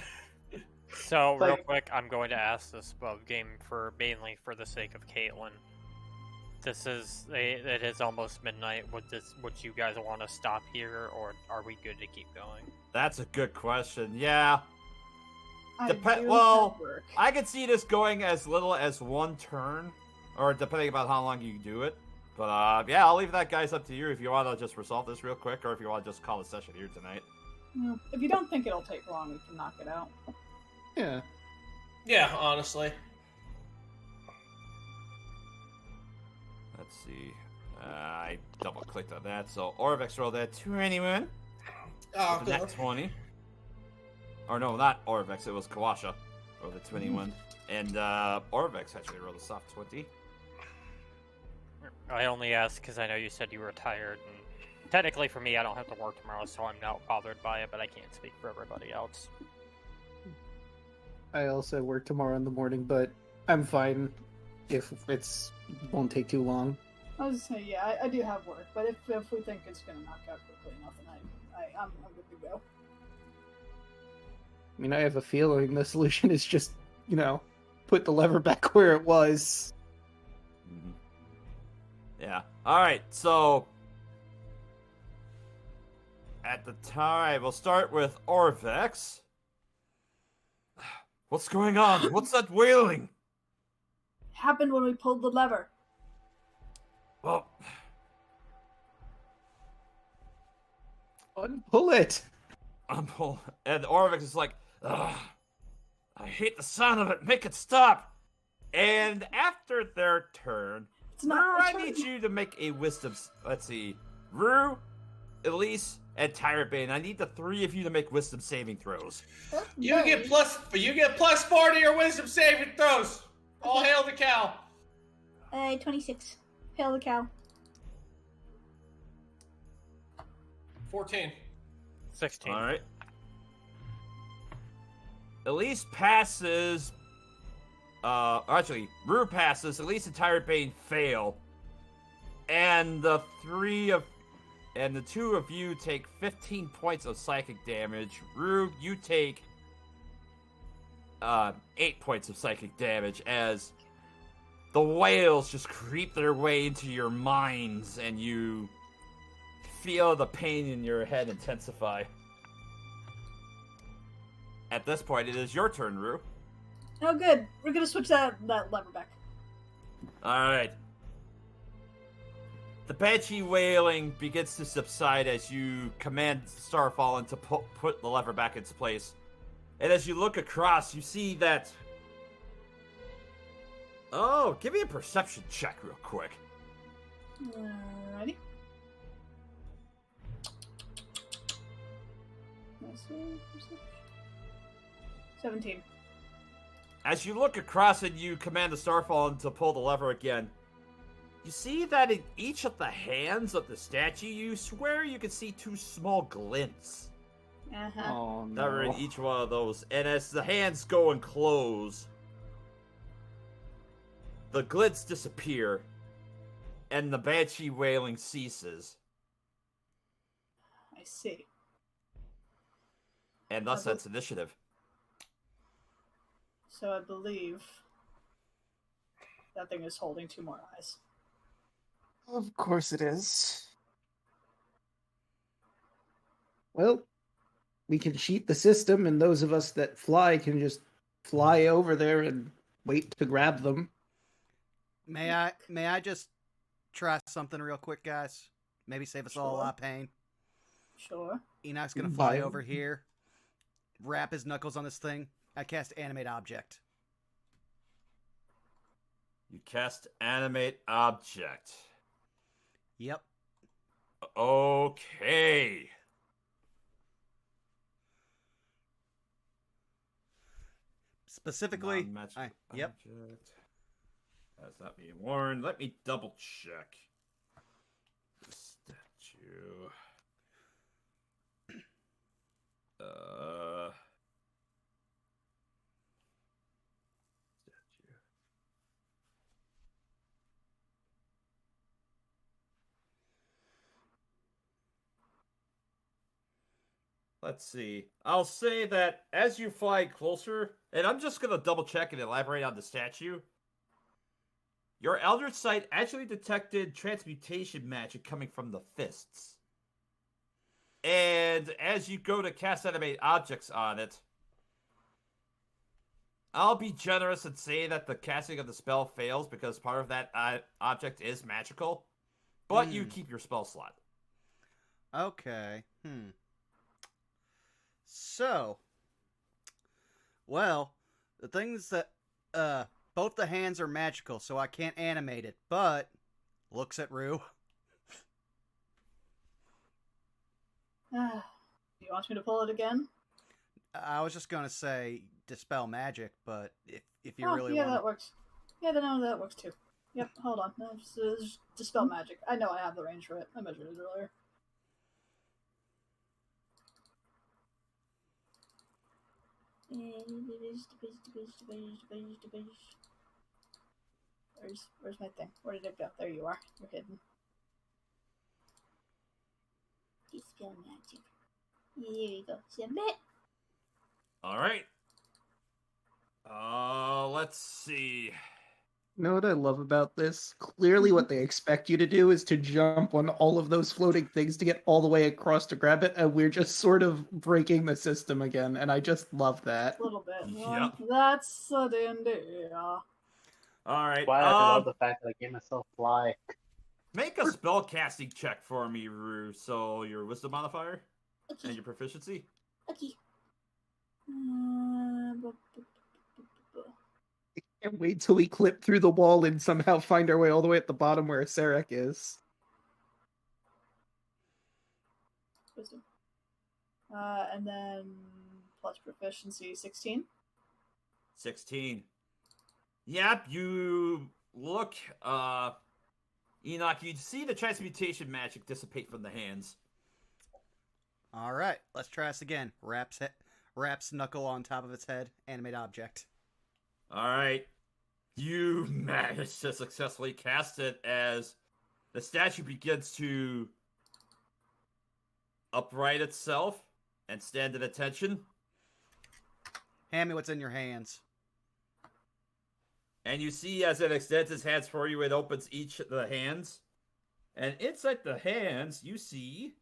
So, It's real like- quick, I'm going to ask this above game mainly for the sake of Caitlin. It is almost midnight. Would you guys want to stop here, or are we good to keep going? That's a good question. Yeah. I Dep- do well, have work. I could see this going as little as one turn, or depending about how long you do it. But yeah, I'll leave that, guys, up to you if you want to just resolve this real quick, or if you want to just call a session here tonight. No, if you don't think it'll take long, we can knock it out. Yeah. Yeah, honestly. Let's see. I double-clicked on that, so Orvex rolled that 21. Oh, The next 20. Or no, not Orvex, it was Kawasha. Rolled a 21. And Orvex actually rolled a soft 20. I only asked because I know you said you were tired, and technically for me, I don't have to work tomorrow, so I'm not bothered by it, but I can't speak for everybody else. I also work tomorrow in the morning, but I'm fine if won't take too long. I was gonna say, yeah, I do have work, but if we think it's gonna knock out quickly enough, then I'm good to go. I mean, I have a feeling the solution is just, put the lever back where it was. Mm-hmm. Yeah. Alright, so... at the time, we'll start with Orvex. What's going on? What's that wailing? Happened when we pulled the lever. Well, Unpull it. and Orvex is like, ugh, I hate the sound of it. Make it stop. And after their turn, It's Rue, not. I need you to make a wisdom. Let's see, Rue, Elise, and Tyrantbane. I need the three of you to make wisdom saving throws. You get plus 4 to your wisdom saving throws. All hail the cow. 26. Hail the cow. 14. 16. All right. Elise passes. Actually, Rue passes. Elise and Tyrantbane fail, and the two of you take 15 points of psychic damage. Rue, you take 8 points of psychic damage as the wails just creep their way into your minds and you feel the pain in your head intensify. At this point, it is your turn, Rue. Oh, good. We're gonna switch that lever back. Alright. The banshee wailing begins to subside as you command Starfallen to put the lever back into place. And as you look across, you see that... Oh, give me a perception check real quick. Alrighty. Let's see, 17. As you look across and you command the Starfallen to pull the lever again, you see that in each of the hands of the statue, you swear you can see 2 small glints. Uh-huh. Oh, no. That are in each one of those. And as the hands go and close, the glints disappear, and the banshee wailing ceases. I see. And thus that's initiative. So I believe that thing is holding 2 more eyes. Of course it is. Well, we can cheat the system, and those of us that fly can just fly over there and wait to grab them. May I just try something real quick, guys? Maybe save us all a lot of pain. Sure. Enoch's gonna fly over here, wrap his knuckles on this thing. I cast Animate Object. You cast Animate Object. Yep. Okay. Specifically, yep. Object. That's not being worn. Let me double check. Statue. Statue. Let's see. I'll say that as you fly closer, and I'm just going to double check and elaborate on the statue. Your Eldritch Sight actually detected transmutation magic coming from the fists. And as you go to cast Animate Objects on it, I'll be generous and say that the casting of the spell fails because part of that object is magical. But you keep your spell slot. Okay. So, well, the things that, both the hands are magical, so I can't animate it, but looks at Rue. Do you want me to pull it again? I was just gonna say dispel magic, but if you really yeah, want, that works. Yeah, no, that works too. Yep, hold on. No, just dispel magic. I know I have the range for it. I measured it earlier. Where's my thing? Where did it go? There you are. You're hidden. Dispel magic. Here we go. Submit. All right. Let's see. You know what I love about this? Clearly what they expect you to do is to jump on all of those floating things to get all the way across to grab it, and we're just sort of breaking the system again, and I just love that. A little bit. Yep. That's a D&D. All right. Why I love the fact that I gave myself fly. Make a spell casting check for me, Rue. So your wisdom modifier and your proficiency. Okay. I can't wait till we clip through the wall and somehow find our way all the way at the bottom where Sarek is. Wisdom. And then plus proficiency, 16. 16. Yep, you look, Enoch, you see the transmutation magic dissipate from the hands. all right, let's try this again. Wraps knuckle on top of its head. Animate object. All right. You managed to successfully cast it as the statue begins to upright itself and stand at attention. Hand me what's in your hands. And you see as it extends its hands for you, it opens each of the hands. And inside the hands, you see...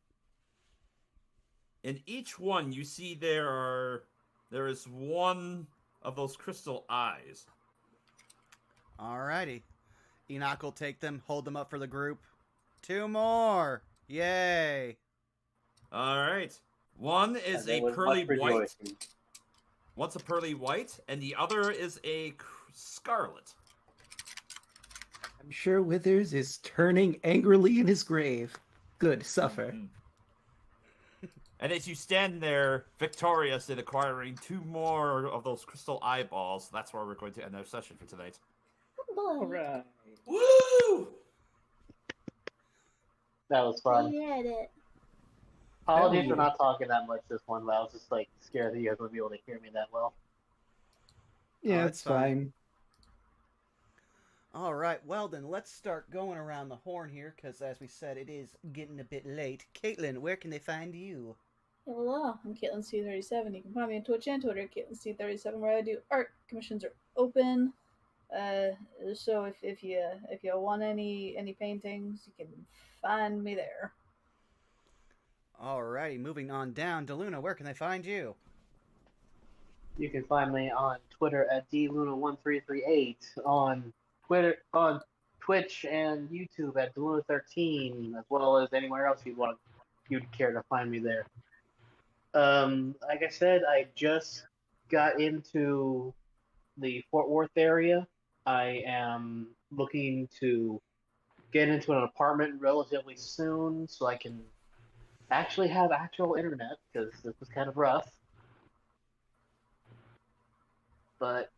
In each one, you see there is one of those crystal eyes. Alrighty. Enoch will take them, hold them up for the group. 2 more! Yay! Alright. One is a pearly white. One's a pearly white, and the other is a scarlet. I'm sure Withers is turning angrily in his grave. Good, suffer. Mm-hmm. And as you stand there, victorious in acquiring 2 more of those crystal eyeballs, that's where we're going to end our session for tonight. All right. Woo! That was fun. We had it. Apologies for not talking that much this one, but I was just like scared that you guys wouldn't be able to hear me that well. Yeah, that's it's fine. Alright, well then, let's start going around the horn here, because as we said, it is getting a bit late. Caitlin, where can they find you? Hello, I'm Caitlin C37. You can find me on Twitch and Twitter, Caitlin C37, where I do art. Commissions are open. So if you want any paintings, you can find me there. Alrighty, moving on down. DeLuna, where can they find you? You can find me on Twitter at dluna1338, on Twitter, on Twitch and YouTube at DeLuna13, as well as anywhere else you'd care to find me there. Like I said, I just got into the Fort Worth area. I am looking to get into an apartment relatively soon so I can actually have actual internet, because this was kind of rough. But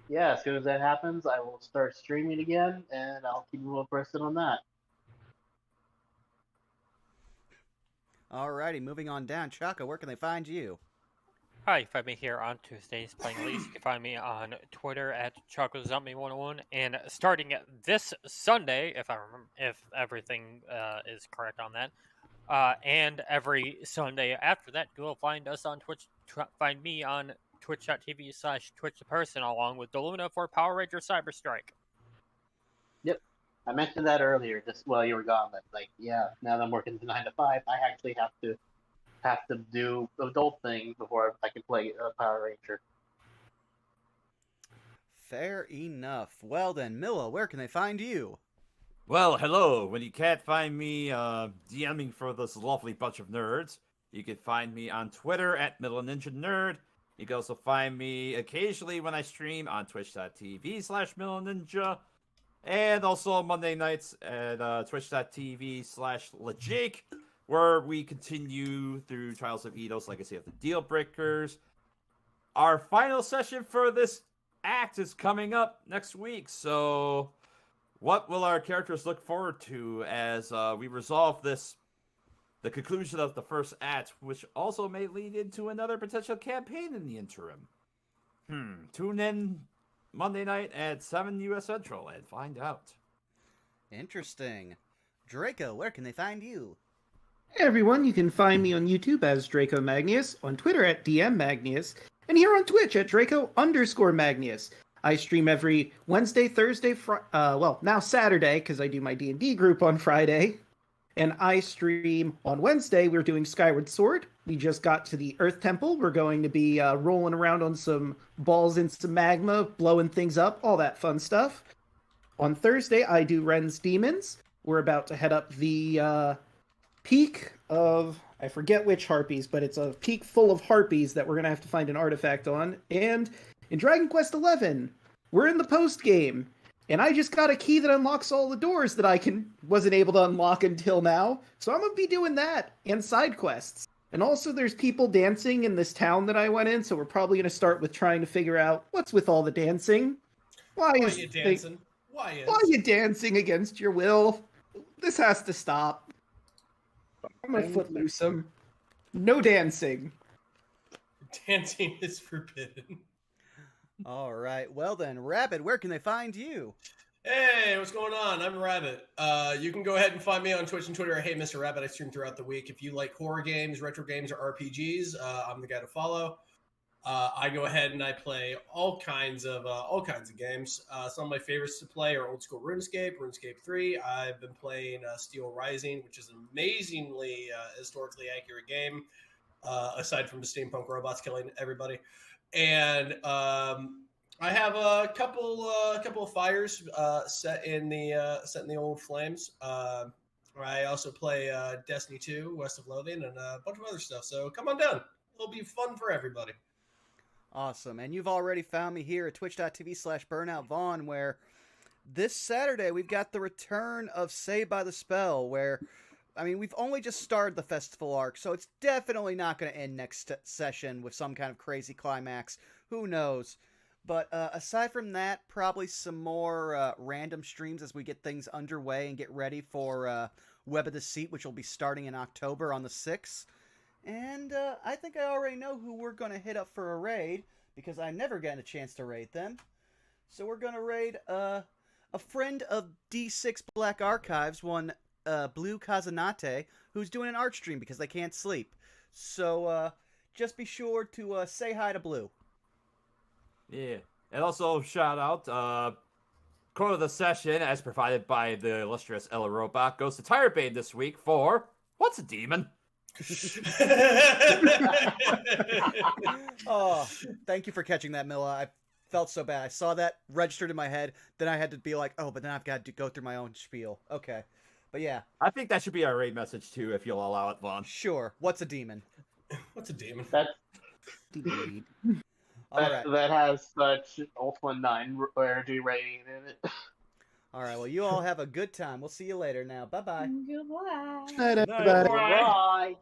yeah, as soon as that happens, I will start streaming again, and I'll keep you posted on that. Alrighty, moving on down. Chaka, where can they find you? Hi, you find me here on Tuesdays playing Least. You can find me on Twitter at ChocoZombie101, and starting this Sunday, if everything is correct on that, and every Sunday after that, you will find us on Twitch. Find me on twitch.tv/TwitchThePerson, along with DeLuna for Power Ranger Cyber Strike. Yep. I mentioned that earlier, just while you were gone, that now that I'm working the 9 to 5, I actually have to do adult things before I can play Power Ranger. Fair enough. Well then, Milla, where can they find you? Well, hello. When you can't find me DMing for this lovely bunch of nerds, you can find me on Twitter at MiddleNinjaNerd. You can also find me occasionally when I stream on twitch.tv/MiddleNinja. And also Monday nights at twitch.tv/Lajake, where we continue through Trials of Eidos, Legacy of the Deal Breakers. Our final session for this act is coming up next week, so what will our characters look forward to as we resolve the conclusion of the first act, which also may lead into another potential campaign in the interim? Tune in Monday night at 7 U.S. Central and find out. Interesting. Draco, where can they find you? Hey everyone, you can find me on YouTube as Draco Magnius, on Twitter at DM Magnius, and here on Twitch at Draco_Magnius. I stream every Wednesday, Thursday, now Saturday, because I do my D&D group on Friday. And I stream on Wednesday. We're doing Skyward Sword. We just got to the Earth Temple. We're going to be rolling around on some balls in some magma, blowing things up, all that fun stuff. On Thursday, I do Ren's Demons. We're about to head up the peak of, I forget which harpies, but it's a peak full of harpies that we're going to have to find an artifact on. And in Dragon Quest XI, we're in the post game. And I just got a key that unlocks all the doors that I wasn't able to unlock until now. So I'm going to be doing that and side quests. And also there's people dancing in this town that I went in. So we're probably going to start with trying to figure out what's with all the dancing. Why are you dancing? Why are you dancing against your will? This has to stop. I'm going to footloose them. No dancing. Dancing is forbidden. All right. Well then, Rabbit, where can they find you? Hey, what's going on? I'm Rabbit. You can go ahead and find me on Twitch and Twitter at Hey Mr. Rabbit. I stream throughout the week. If you like horror games, retro games, or RPGs, I'm the guy to follow. I go ahead and I play all kinds of games. Some of my favorites to play are old school RuneScape 3. I've been playing Steel Rising, which is an amazingly historically accurate game. Aside from the steampunk robots killing everybody, and I have a couple of fires set in the old flames. I also play Destiny 2, West of Loathing, and a bunch of other stuff. So come on down; it'll be fun for everybody. Awesome. And you've already found me here at twitch.tv/BurnoutVaughn, where this Saturday we've got the return of Saved by the Spell, where, I mean, we've only just started the festival arc, so it's definitely not going to end next session with some kind of crazy climax. Who knows? But aside from that, probably some more random streams as we get things underway and get ready for Web of Deceit, which will be starting in October on the 6th. And I think I already know who we're going to hit up for a raid, because I never get a chance to raid them. So we're going to raid a friend of D6 Black Archives, one Blue Kazanate, who's doing an art stream because they can't sleep. So just be sure to say hi to Blue. Yeah. And also, shout out, quote of the session, as provided by the illustrious Ella Robot, goes to Tyrantbane this week for, "What's a demon?" Oh, thank you for catching that, Milla. I felt so bad. I saw that registered in my head. Then I had to be like, oh, but then I've got to go through my own spiel. Okay. But yeah. I think that should be our raid message too, if you'll allow it, Vaughn. Sure. What's a demon? What's a demon? That's All right. that has such Ultima 9 rarity rating in it. All right. Well, you all have a good time. We'll see you later now. Bye-bye. Goodbye. Night, everybody. Bye.